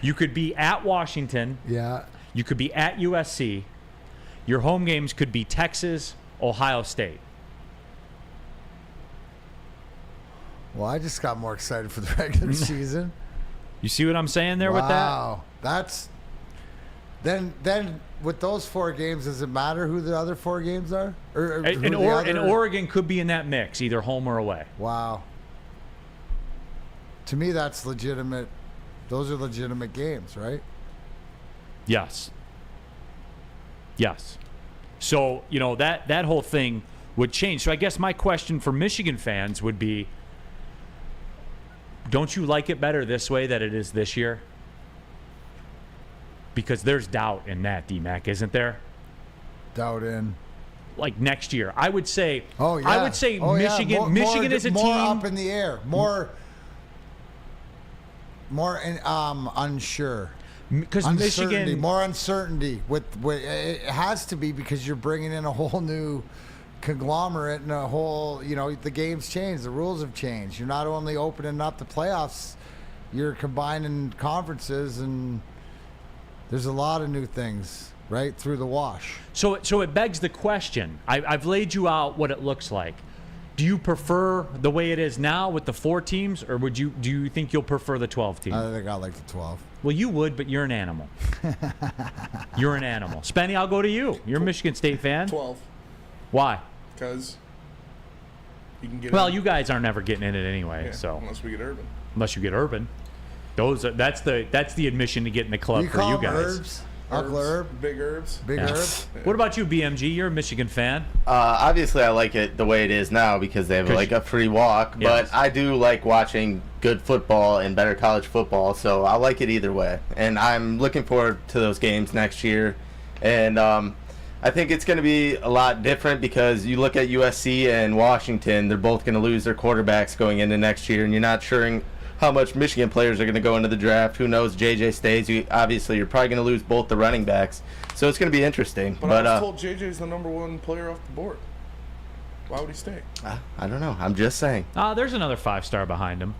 You could be at Washington. Yeah. You could be at USC. Your home games could be Texas, Ohio State. Well, I just got more excited for the regular season. You see what I'm saying there with that? Wow. That's then with those 4 games, does it matter who the other 4 games are? And Oregon could be in that mix, either home or away. Wow. To me, that's legitimate. Those are legitimate games, right? Yes. So, that whole thing would change. So I guess my question for Michigan fans would be, don't you like it better this way than it is this year? Because there's doubt in that, D-Mac, isn't there? Doubt in? Like next year. I would say Michigan Michigan is a more team. More up in the air. More unsure. Because Michigan, more uncertainty with it has to be, because you're bringing in a whole new conglomerate and a whole, the game's changed, the rules have changed. You're not only opening up the playoffs, you're combining conferences, and there's a lot of new things right through the wash. So it begs the question. I've laid you out what it looks like. Do you prefer the way it is now with the 4 teams, or do you think you'll prefer the 12 team? I think I like the 12. Well, you would, but you're an animal. You're an animal. Spenny, I'll go to you. You're a Michigan State fan. 12. Why? Because you can get Well, you guys aren't ever getting in it anyway. Yeah, so unless we get Urban. Unless you get Urban. That's the admission to get in the club You for call you them guys. Herbs? Uncle Herb. Big Herbs. Big Yeah. Herb. What about you, BMG? You're a Michigan fan. Obviously, I like it the way it is now because they have like a free walk. Yes. But I do like watching good football and better college football, so I like it either way. And I'm looking forward to those games next year. And I think it's going to be a lot different because you look at USC and Washington, they're both going to lose their quarterbacks going into next year, and you're not sure how much Michigan players are going to go into the draft. Who knows? JJ stays. Obviously, you're probably going to lose both the running backs. So it's going to be interesting. But I was told JJ's the number 1 player off the board. Why would he stay? I don't know. I'm just saying. There's another 5-star behind him.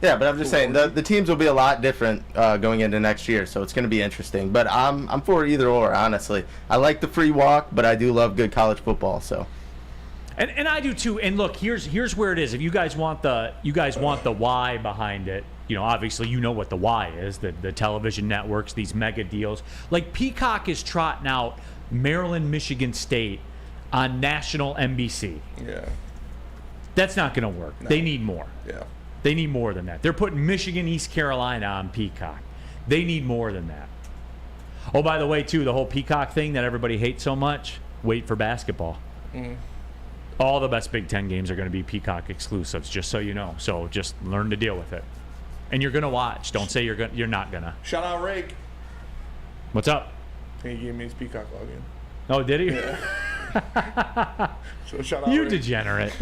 Yeah, but I'm just saying the teams will be a lot different going into next year, so it's going to be interesting. But I'm for either or, honestly. I like the free walk, but I do love good college football. So. And I do too. And look, here's where it is. If you guys want the why behind it, obviously you know what the why is. The television networks, these mega deals. Like Peacock is trotting out Maryland, Michigan State on national NBC. Yeah. That's not going to work. No. They need more. Yeah. They need more than that. They're putting Michigan, East Carolina on Peacock. They need more than that. Oh, by the way, too, the whole Peacock thing that everybody hates so much, wait for basketball. Mm. All the best Big Ten games are going to be Peacock exclusives, just so you know. So just learn to deal with it. And you're going to watch. Don't say you're not going to. Shout out Rake. What's up? He gave me his Peacock login. Oh, did he? Yeah. So shout out You Rake. degenerate.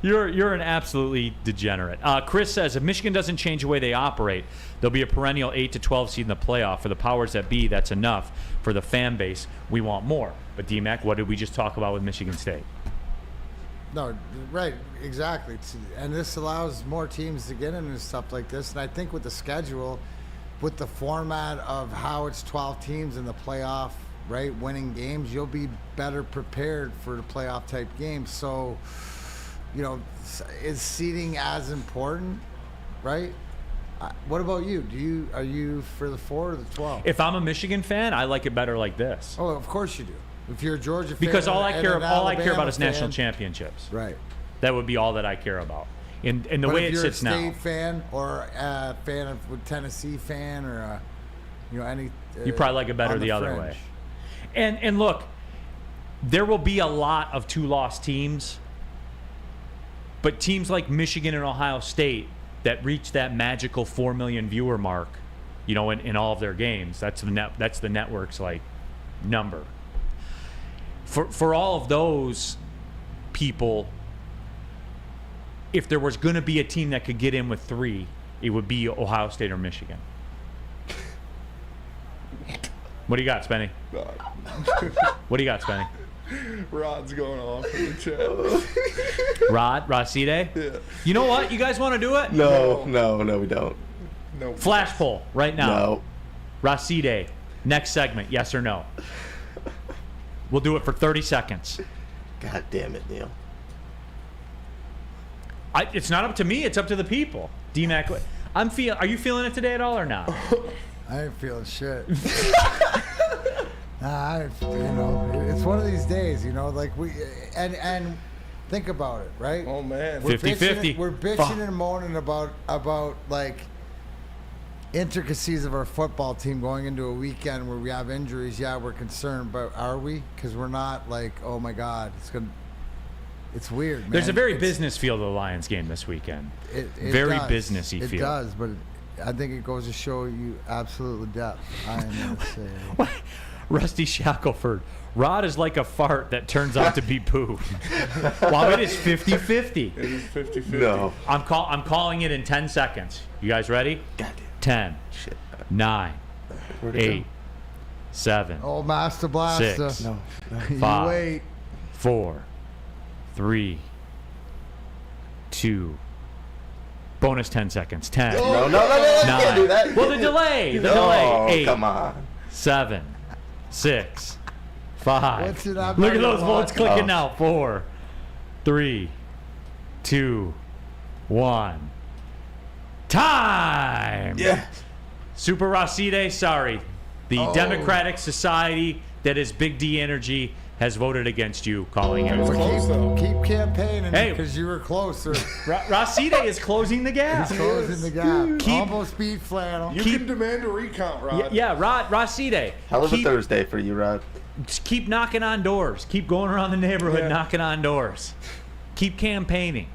You're an absolutely degenerate. Chris says, if Michigan doesn't change the way they operate, there'll be a perennial 8 to 12 seed in the playoff. For the powers that be, that's enough. For the fan base, we want more. But D-Mac, what did we just talk about with Michigan State? No, right, exactly. And this allows more teams to get in and stuff like this. And I think with the schedule, with the format of how it's 12 teams in the playoff, right, winning games, you'll be better prepared for the playoff type games. So, is seeding as important, right? What about you? Are you for the 4 or the 12? If I'm a Michigan fan, I like it better like this. Oh, of course you do. If you're a Georgia fan, because all I care about is fan, national championships. Right. That would be all that I care about. And the way it sits now. If you're a State fan or a fan of a Tennessee fan or any, you probably like it better the other way. And look, there will be a lot of 2-loss teams, but teams like Michigan and Ohio State that reach that magical 4 million viewer mark, in all of their games. That's the network's like number. For all of those people, if there was going to be a team that could get in with 3, it would be Ohio State or Michigan. What do you got, Spenny? What do you got, Spenny? Rod's going off in the chat. Roside? Yeah. You know what? You guys want to do it? No, we don't. No. Flash poll right now. No. Roside, next segment, yes or no? We'll do it for 30 seconds. God damn it, Neal. It's not up to me. It's up to the people. D-Mac, are you feeling it today at all or not? I ain't feeling shit. It's one of these days, like and think about it, right? Oh man, 50-50. We're bitching and moaning about like intricacies of our football team going into a weekend where we have injuries. Yeah, we're concerned, but are we? Because we're not like, oh my God, it's weird, man. There's a very business feel to the Lions game this weekend. It very does. businessy feel. It does, but I think it goes to show you absolute depth. I am going to say. Rusty Shackelford. Rod is like a fart that turns out to be poo. Wow, it is 50-50. It is 50-50. No. I'm calling it in 10 seconds. You guys ready? Goddamn. 10, 9, 8, 7, Oh, Master Blaster. 6, No. 5, Wait. 4, 3, 2. Bonus 10 seconds. 10. No, you can't do that. Well, the delay. The No, delay. 8, come on. 7, 6, 5. What's it up? Look at those votes clicking now. 4, 3, 2, 1. Time. Yeah. Super Roside, sorry. The Democratic Society that is Big D Energy has voted against you calling him. Keep campaigning Hey. because you were closer. Racide is closing the gap. He's closing the gap. Keep- Almost beat Flannel. You can demand a recount, Rod. Yeah, Racide. Hell of a Thursday for you, Rod. Just keep knocking on doors. Keep going around the neighborhood Yeah. knocking on doors. Keep campaigning.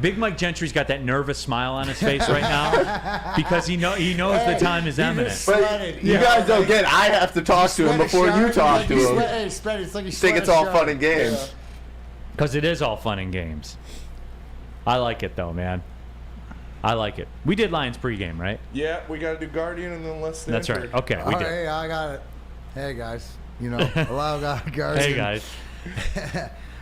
Big Mike Gentry's got that nervous smile on his face right now because he knows the time is imminent. But you guys don't get it. I have to talk to him before you talk to him. It's like you Think it's all fun and games. Because it is all fun and games. I like it though, man. I like it. We did Lions pregame, right? Yeah, we got to do Guardian and then let's. That's right. Okay, we did. Hey, I got it. Hey, guys. Allow Guardian. Hey, guys.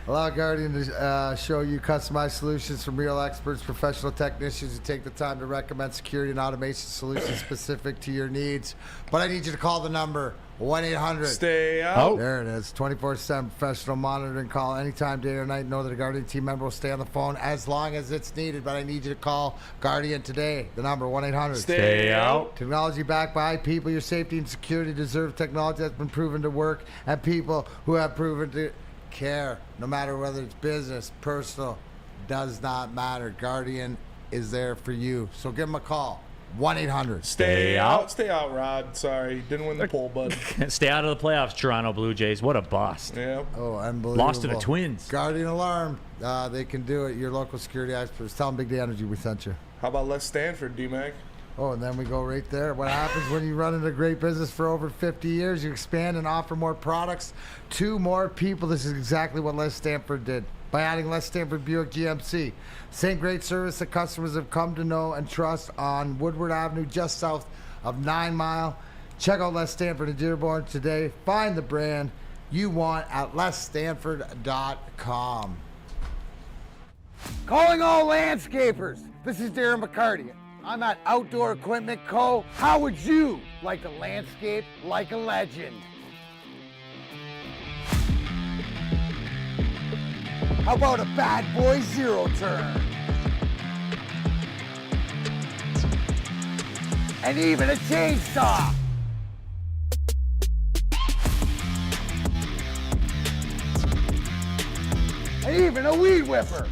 Allow Guardian to show you customized solutions from real experts, professional technicians who take the time to recommend security and automation solutions specific to your needs. But I need you to call the number 1-800. Stay out. There it is. 24/7 professional monitoring call anytime, day or night. Know that a Guardian team member will stay on the phone as long as it's needed. But I need you to call Guardian today. The number 1-800. Stay out. Technology backed by people. Your safety and security deserve technology that's been proven to work and people who have proven to care. No matter whether it's business, personal, does not matter. Guardian is there for you. So give them a call. 1-800. Stay out. Stay out, Rod. Sorry. Didn't win the poll, bud. Stay out of the playoffs, Toronto Blue Jays. What a bust. Yeah. Oh, unbelievable. Lost to the Twins. Guardian Alarm. They can do it. Your local security experts. Tell them Big D Energy we sent you. How about Les Stanford, D-Mac? Oh, and then we go right there. What happens when you run into a great business for over 50 years? You expand and offer more products to more people. This is exactly what Les Stanford did by adding Les Stanford Buick GMC. Same great service that customers have come to know and trust on Woodward Avenue, just south of 9 Mile. Check out Les Stanford in Dearborn today. Find the brand you want at lesstanford.com. Calling all landscapers. This is Darren McCarty. I'm at Outdoor Equipment Co. How would you like to landscape like a legend? How about a bad boy zero turn? And even a chainsaw. And even a weed whipper.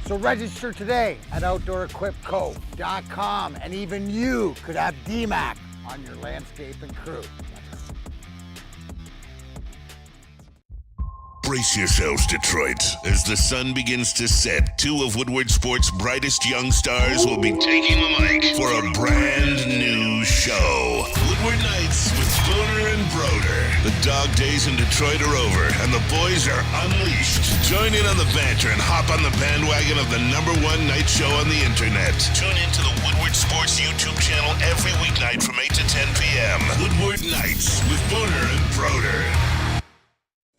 So register today at OutdoorEquipCo.com, and even you could have DMAC on your landscaping crew. Brace yourselves, Detroit. As the sun begins to set, two of Woodward Sports' brightest young stars will be taking the mic for a brand new show. Woodward Nights with Spooner and Broder. The dog days in Detroit are over, and the boys are unleashed. Join in on the banter and hop on the bandwagon of the #1 night show on the internet. Tune into the Woodward Sports YouTube channel every weeknight from 8 to 10 p.m. Woodward Nights with Spooner and Broder.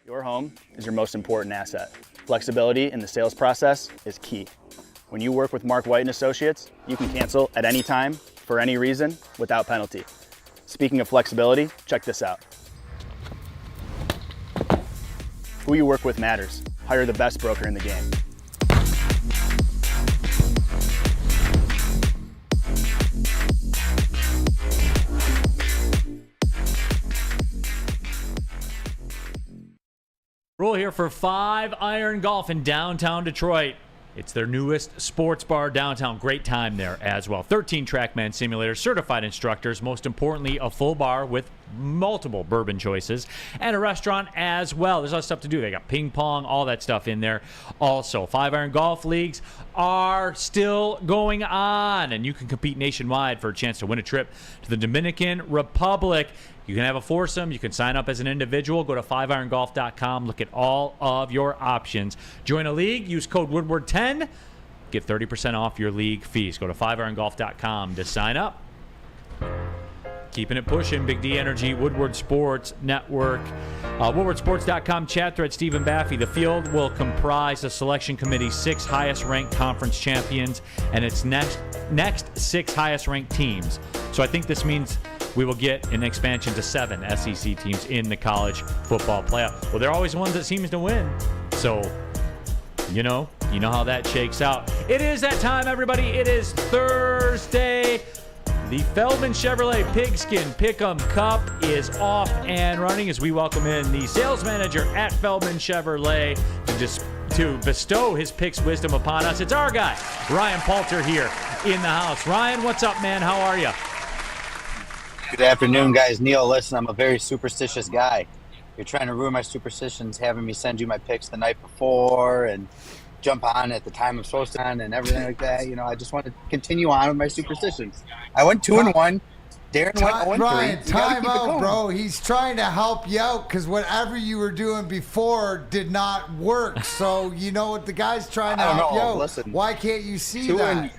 Your home is your most important asset. Flexibility in the sales process is key. When you work with Mark White & Associates, you can cancel at any time, for any reason, without penalty. Speaking of flexibility, check this out. Who you work with matters. Hire the best broker in the game. Rhul here for 5 Iron Golf in downtown Detroit. It's their newest sports bar downtown. Great time there as well. 13 TrackMan simulators, certified instructors, most importantly, a full bar with multiple bourbon choices, and a restaurant as well. There's other stuff to do. They got ping pong, all that stuff in there. Also, 5 Iron Golf Leagues are still going on, and you can compete nationwide for a chance to win a trip to the Dominican Republic. You can have a foursome. You can sign up as an individual. Go to 5irongolf.com. Look at all of your options. Join a league. Use code Woodward10. Get 30% off your league fees. Go to 5irongolf.com to sign up. Keeping it pushing. Big D Energy, Woodward Sports Network. WoodwardSports.com chat thread, Stephen Baffey. The field will comprise the selection committee's 6 highest-ranked conference champions and its next 6 highest-ranked teams. So I think this means we will get an expansion to 7 SEC teams in the college football playoff. Well, they're always the ones that seems to win. So, you know how that shakes out. It is that time, everybody. It is Thursday. The Feldman Chevrolet Pigskin Pick'em Cup is off and running as we welcome in the sales manager at Feldman Chevrolet to bestow his picks wisdom upon us. It's our guy, Ryan Poulter, here in the house. Ryan, what's up, man? How are you? Good afternoon, guys. Neal, listen, I'm a very superstitious guy. You're trying to ruin my superstitions, having me send you my picks the night before and jump on at the time I'm supposed to on and everything like that. You know, I just want to continue on with my superstitions. I went 2-1. Darren went 0-3. Ryan, time out, bro. He's trying to help you out because whatever you were doing before did not work. So, you know what? The guy's trying to help you out. Listen, why can't you see that?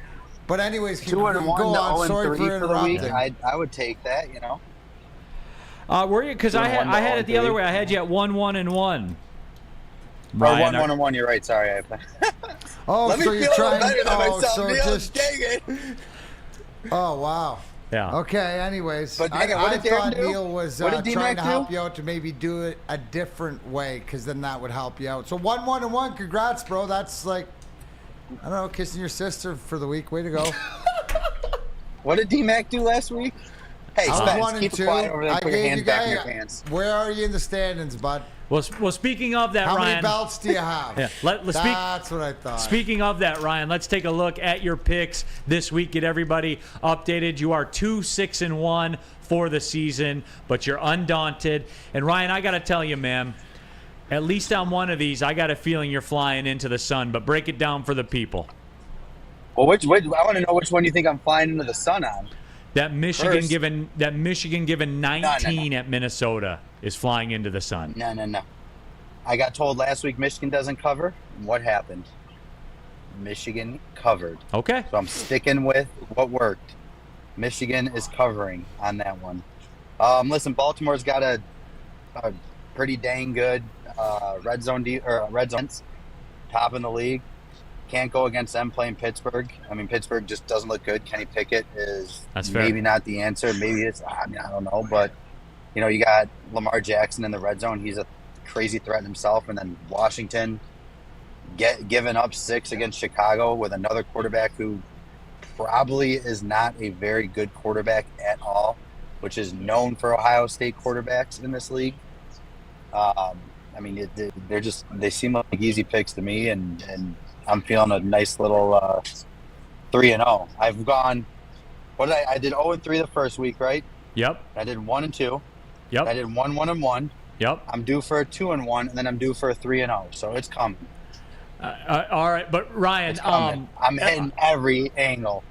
But anyways, 2-1 go on. to Sorry 0-3 for interrupting. the week. I would take that, you know. Were you? Because I had it the other way. I had you at 1-1-1. Ryan, 1-1. You're right. Sorry. Oh, so you're trying. Oh, so just. Dang it. Oh wow. Yeah. Okay. Anyways, but I thought Neal was trying to help you out to maybe do it a different way, because then that would help you out. So 1-1-1. Congrats, bro. That's like, I don't know, kissing your sister for the week. Way to go. What did D-Mac do last week? Hey, Spence, keep it quiet over there and put your hands back in your pants. Where are you in the standings, bud? Well, speaking of that, Ryan. How many Ryan, belts do you have? Yeah, that's what I thought. Speaking of that, Ryan, let's take a look at your picks this week. Get everybody updated. You are 2-6-1 for the season, but you're undaunted. And Ryan, I got to tell you, man, at least on one of these, I got a feeling you're flying into the sun. But break it down for the people. Well, I want to know which one you think I'm flying into the sun on. That Michigan given 19 at Minnesota is flying into the sun. No. I got told last week Michigan doesn't cover. What happened? Michigan covered. Okay. So I'm sticking with what worked. Michigan is covering on that one. Listen, Baltimore's got a pretty dang good red zone top in the league. Can't go against them playing Pittsburgh. I mean, Pittsburgh just doesn't look good. Kenny Pickett is maybe not the answer. Maybe it's, I don't know. But, you know, you got Lamar Jackson in the red zone. He's a crazy threat himself. And then Washington giving up 6 against Chicago with another quarterback who probably is not a very good quarterback at all, which is known for Ohio State quarterbacks in this league. I mean, they seem like easy picks to me, and I'm feeling a nice little 3-0. I've gone. I did 0-3 the first week, right? Yep. I did 1-2. Yep. I did 1-1-1. Yep. I'm due for a 2-1, and then I'm due for a 3-0. So it's coming. All right, but Ryan, I'm hitting every angle.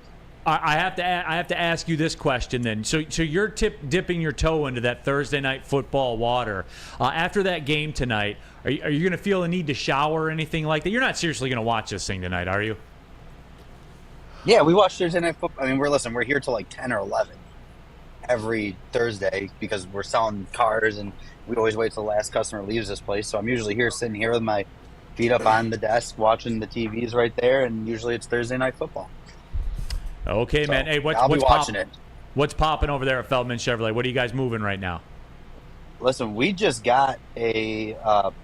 I have to ask you this question then. So you're dipping your toe into that Thursday night football water. After that game tonight, are you going to feel a need to shower or anything like that? You're not seriously going to watch this thing tonight, are you? Yeah, we watch Thursday night football. I mean, we're here till like 10 or 11 every Thursday because we're selling cars, and we always wait till the last customer leaves this place. So I'm usually sitting here with my feet up on the desk watching the TVs right there, and usually it's Thursday night football. Okay, man. Hey, what's popping over there at Feldman Chevrolet? What are you guys moving right now? Listen, we just got a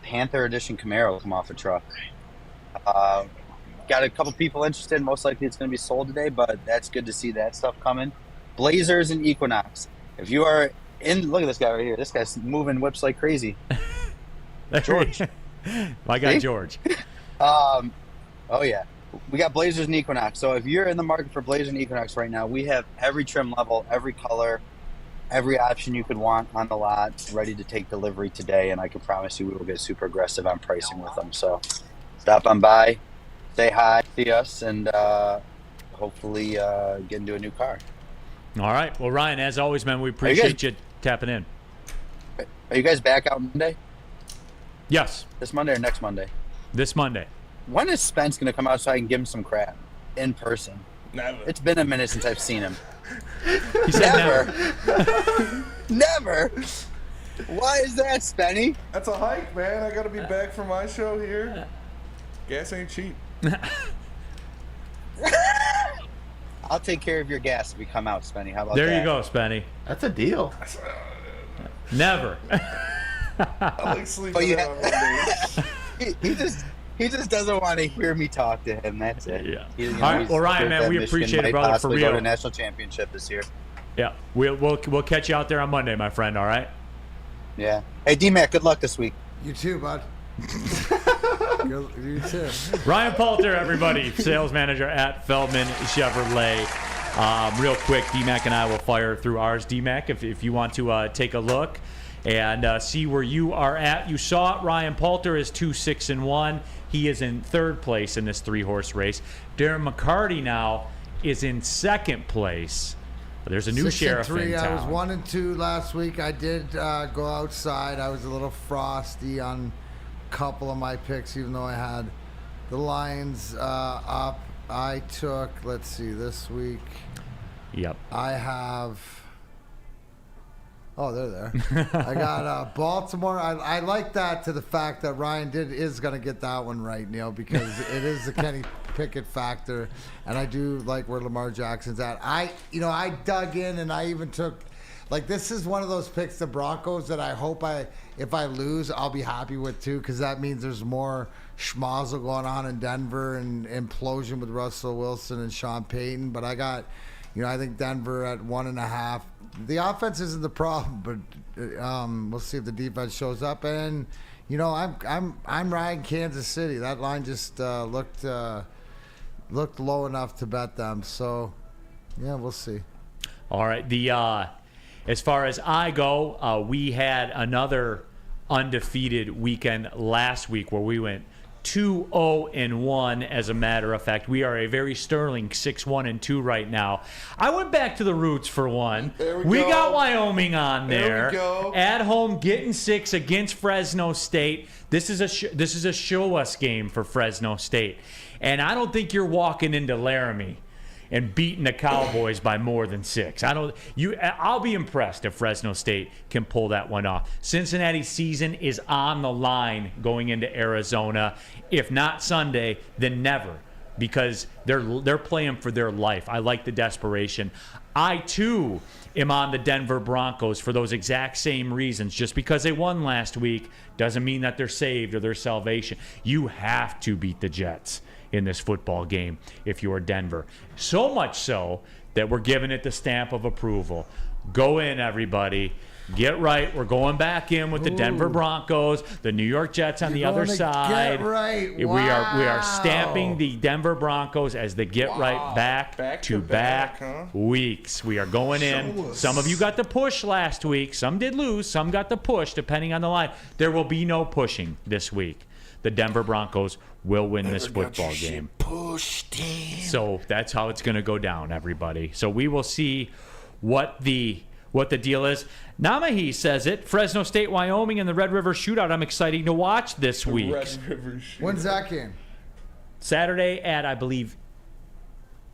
Panther Edition Camaro come off a truck. Got a couple people interested. Most likely it's going to be sold today, but that's good to see that stuff coming. Blazers and Equinox. If you are in, look at this guy right here. This guy's moving whips like crazy. George. My guy, George. Oh, yeah. We got Blazers and Equinox. So if you're in the market for Blazers and Equinox right now, we have every trim level, every color, every option you could want on the lot, ready to take delivery today. And I can promise you we will get super aggressive on pricing with them. So stop on by, say hi, see us, and hopefully get into a new car. All right. Well, Ryan, as always, man, we appreciate you tapping in. Are you guys back out Monday? Yes. This Monday or next Monday? This Monday. When is Spence going to come out so I can give him some crap in person? Never. It's been a minute since I've seen him. He said never. Never. Why is that, Spenny? That's a hike, man. I got to be back for my show here. Gas ain't cheap. I'll take care of your gas if we come out, Spenny. How about there that? You go, Spenny. That's a deal. Never. I like sleeping on Mondays. He just doesn't want to hear me talk to him. That's it. Yeah. All right. Well, Ryan, man, we appreciate it, brother, for real. Go to national championship this year. Yeah, we'll catch you out there on Monday, my friend. All right. Yeah. Hey, D-Mac, good luck this week. You too, bud. You too. Ryan Poulter, everybody, sales manager at Feldman Chevrolet. Real quick, D-Mac and I will fire through ours. D-Mac, if you want to take a look and see where you are at. You saw it. Ryan Poulter is 2-6-1. He is in third place in this 3-horse race. Darren McCarty now is in second place. There's a new sheriff in town. I was 1-2 last week. I did go outside. I was a little frosty on a couple of my picks, even though I had the Lions up. I took, let's see, this week. Yep. I have. Oh, they're there. I got Baltimore. I like that to the fact that Ryan is going to get that one right, Neal, because it is the Kenny Pickett factor, and I do like where Lamar Jackson's at. I dug in and I even took, like, this is one of those picks, the Broncos, that I hope if I lose, I'll be happy with too, because that means there's more schmozzle going on in Denver and implosion with Russell Wilson and Sean Payton. But I got, I think Denver at 1.5. The offense isn't the problem, but we'll see if the defense shows up. And I'm riding Kansas City. That line just looked low enough to bet them. So yeah, we'll see. All right. As far as I go, we had another undefeated weekend last week where we went 2-0-1. As a matter of fact, we are a very sterling 6-1-2 right now. I went back to the roots for one. We got Wyoming on there. At home, getting 6 against Fresno State. This is a show us game for Fresno State, and I don't think you're walking into Laramie and beating the Cowboys by more than 6. I'll be impressed if Fresno State can pull that one off. Cincinnati's season is on the line going into Arizona. If not Sunday, then never, because they're playing for their life. I like the desperation. I too am on the Denver Broncos for those exact same reasons. Just because they won last week doesn't mean that they're saved or their salvation. You have to beat the Jets in this football game if you're Denver. So much so that we're giving it the stamp of approval. Go in, everybody. Get right. We're going back in with the Denver Broncos, the New York Jets on the other side. Get right. Wow. We are stamping the Denver Broncos as the get right back-to-back weeks. We are going in. Some of you got the push last week. Some did lose. Some got the push, depending on the line. There will be no pushing this week. The Denver Broncos will win this football game. So that's how it's going to go down, everybody. So we will see what the deal is. Namahi says it. Fresno State, Wyoming, and the Red River Shootout. I'm excited to watch this week. When's that game? Saturday at, I believe,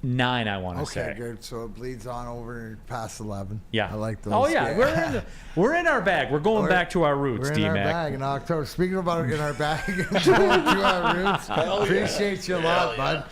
9, I want to say. Okay, good. So it bleeds on over past 11. Yeah. I like those. Oh, yeah. We're in our bag. We're going back to our roots, D-Mac. We're in our bag in October. Speaking about in our bag and going to our roots, appreciate you a lot, bud.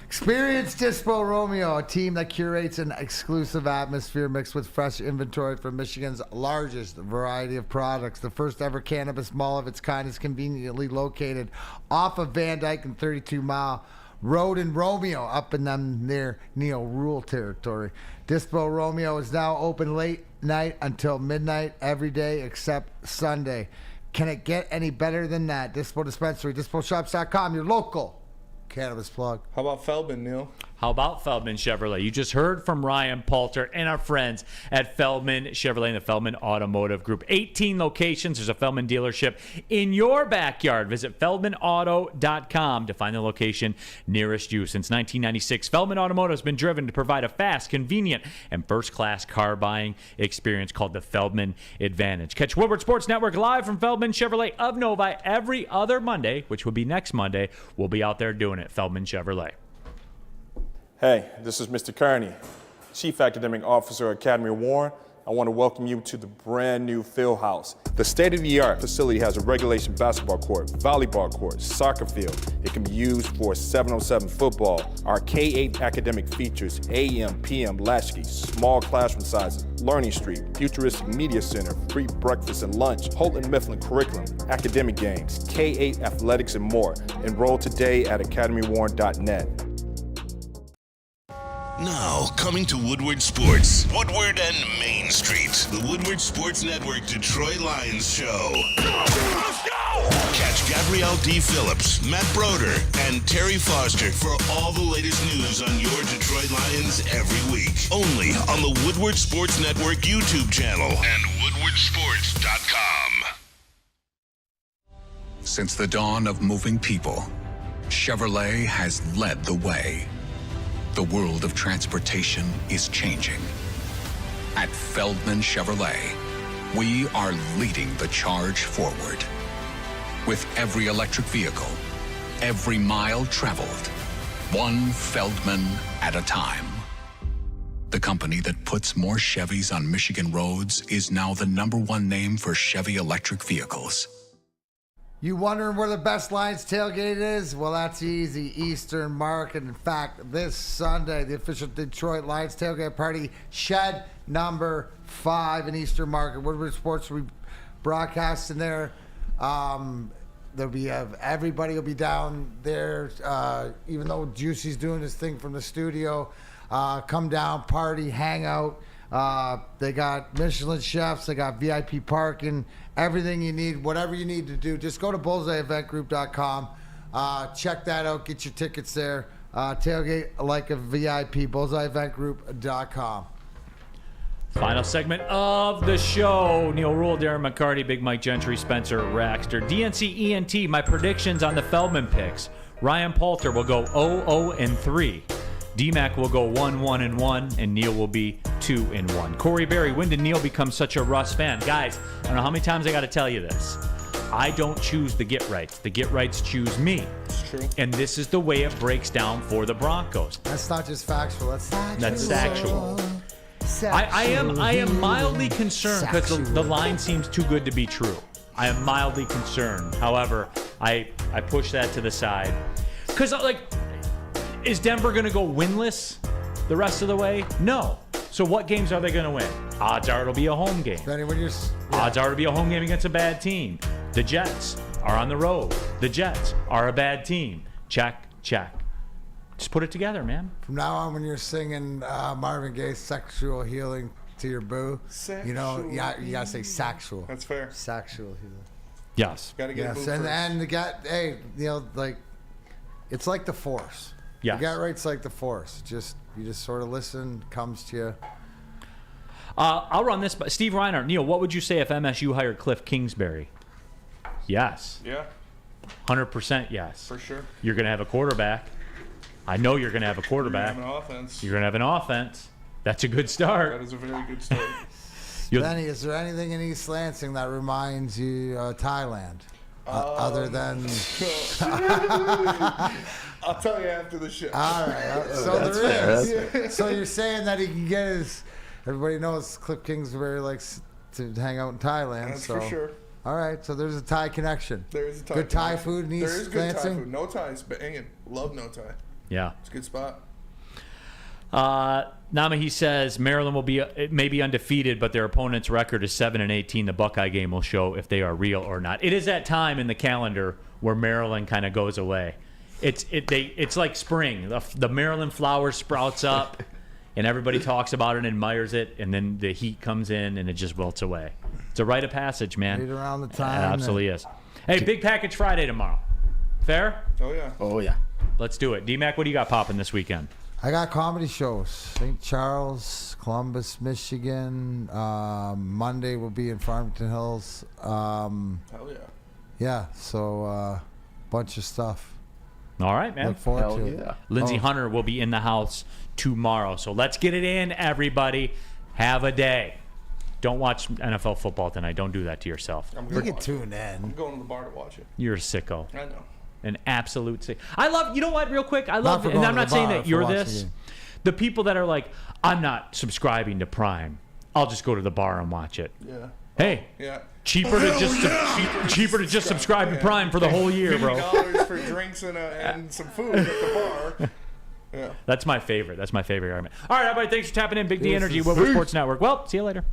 Experience Dispo Romeo, a team that curates an exclusive atmosphere mixed with fresh inventory from Michigan's largest variety of products. The first ever cannabis mall of its kind is conveniently located off of Van Dyke and 32 Mile Road in Romeo, up in them near Neal, Rhul territory. Dispo Romeo is now open late night until midnight every day except Sunday. Can it get any better than that? Dispo Dispensary, DispoShops.com, your local cannabis plug. How about Feldman, Neal? How about Feldman Chevrolet? You just heard from Ryan Poulter and our friends at Feldman Chevrolet and the Feldman Automotive Group. 18 locations. There's a Feldman dealership in your backyard. Visit feldmanauto.com to find the location nearest you. Since 1996, Feldman Automotive has been driven to provide a fast, convenient, and first-class car buying experience called the Feldman Advantage. Catch Woodward Sports Network live from Feldman Chevrolet of Novi every other Monday, which will be next Monday. We'll be out there doing it. Feldman Chevrolet. Hey, this is Mr. Kearney, Chief Academic Officer at Academy of Warren. I want to welcome you to the brand new field house. The state-of-the-art facility has a regulation basketball court, volleyball court, soccer field. It can be used for 7-on-7 football. Our K-8 academic features AM, PM, latchkey, small classroom sizes, Learning Street, futuristic media center, free breakfast and lunch, Holton Mifflin curriculum, academic games, K-8 athletics, and more. Enroll today at academywarren.net. Now, coming to Woodward Sports, Woodward and Main Street, the Woodward Sports Network Detroit Lions Show. Let's go! Catch Gabrielle D. Phillips, Matt Broder, and Terry Foster for all the latest news on your Detroit Lions every week. Only on the Woodward Sports Network YouTube channel and woodwardsports.com. Since the dawn of moving people, Chevrolet has led the way. The world of transportation is changing. At Feldman Chevrolet, we are leading the charge forward. With every electric vehicle, every mile traveled, one Feldman at a time. The company that puts more Chevys on Michigan roads is now the #1 name for Chevy electric vehicles. You wondering where the best Lions tailgate is? Well, that's easy. Eastern Market. In fact, this Sunday, the official Detroit Lions tailgate party, shed number 5 in Eastern Market. Woodward Sports will be broadcasting there. There'll be everybody will be down there. Even though Juicy's doing his thing from the studio, come down, party, hang out. They got Michelin chefs. They got VIP parking. Everything you need, whatever you need to do, just go to bullseyeeventgroup.com. Check that out. Get your tickets there. Tailgate like a VIP, bullseyeeventgroup.com. Final segment of the show. Neal, Rhul, Darren, McCarty, Big Mike Gentry, Spencer Raxter. DNC ENT, my predictions on the Feldman picks. Ryan Poulter will go 0-0-3. D-Mac will go 1-1-1, and Neal will be 2-1. Corey Berry, when did Neal become such a Russ fan? Guys, I don't know how many times I got to tell you this. I don't choose the get-rights. The get-rights choose me. It's true. And this is the way it breaks down for the Broncos. That's not just factual. That's factual. That's factual. I am mildly concerned because the line seems too good to be true. I am mildly concerned. However, I push that to the side. Because, is Denver going to go winless the rest of the way? No. So what games are they going to win? Odds are it'll be a home game. Odds are it'll be a home game against a bad team. The Jets are on the road. The Jets are a bad team. Check, check. Just put it together, man. From now on, when you're singing Marvin Gaye's "Sexual Healing" to your boo, you gotta say "sexual." That's fair. Sexual healing. Yes. Gotta get and the guy, it's like the Force. Yes. The get-right's like the Force. You just sort of listen, comes to you. I'll run this. But Steve Reinhardt, Neal, what would you say if MSU hired Cliff Kingsbury? Yes. Yeah. 100% yes. For sure. You're going to have a quarterback. I know you're going to have a quarterback. You're going to have an offense. You're going to have an offense. That's a good start. That is a very good start. Benny, is there anything in East Lansing that reminds you of Thailand? Other than... I'll tell you after the show. All right. So there is. So you're saying that he can get his... Everybody knows Cliff Kingsbury likes to hang out in Thailand. That's for sure. All right. So there's a Thai connection. There is a Thai good Thai food in East Lansing? There is good Thai food. No Thai's banging. Love no Thai. Yeah. It's a good spot. Namahi says Maryland will be maybe undefeated, but their opponent's record is 7-18. The Buckeye game will show if they are real or not. It is that time in the calendar where Maryland kind of goes away. It's like spring. The Maryland flower sprouts up, and everybody talks about it and admires it, and then the heat comes in and it just wilts away. It's a rite of passage, man. Right around the time. It absolutely is. Hey, Big Package Friday tomorrow. Fair? Oh yeah. Oh yeah. Let's do it. D-Mac, what do you got popping this weekend? I got comedy shows. St. Charles, Columbus, Michigan. Monday will be in Farmington Hills. Hell yeah. Yeah, so bunch of stuff. All right, man. Look forward to it. Lindsey Hunter will be in the house tomorrow. So let's get it in, everybody. Have a day. Don't watch NFL football tonight. Don't do that to yourself. You can tune in. I'm going to the bar to watch it. You're a sicko. I know. An absolute sick. I love, you know what, real quick? I love it. And I'm not saying that you're this. The people that are like, I'm not subscribing to Prime. I'll just go to the bar and watch it. Yeah. Hey. Yeah. Cheaper to just subscribe to Prime for the whole year, bro. $50 for drinks and some food at the bar. Yeah. That's my favorite. That's my favorite argument. All right, everybody. Thanks for tapping in. Big D Energy, Woodward Sports Network. Well, see you later.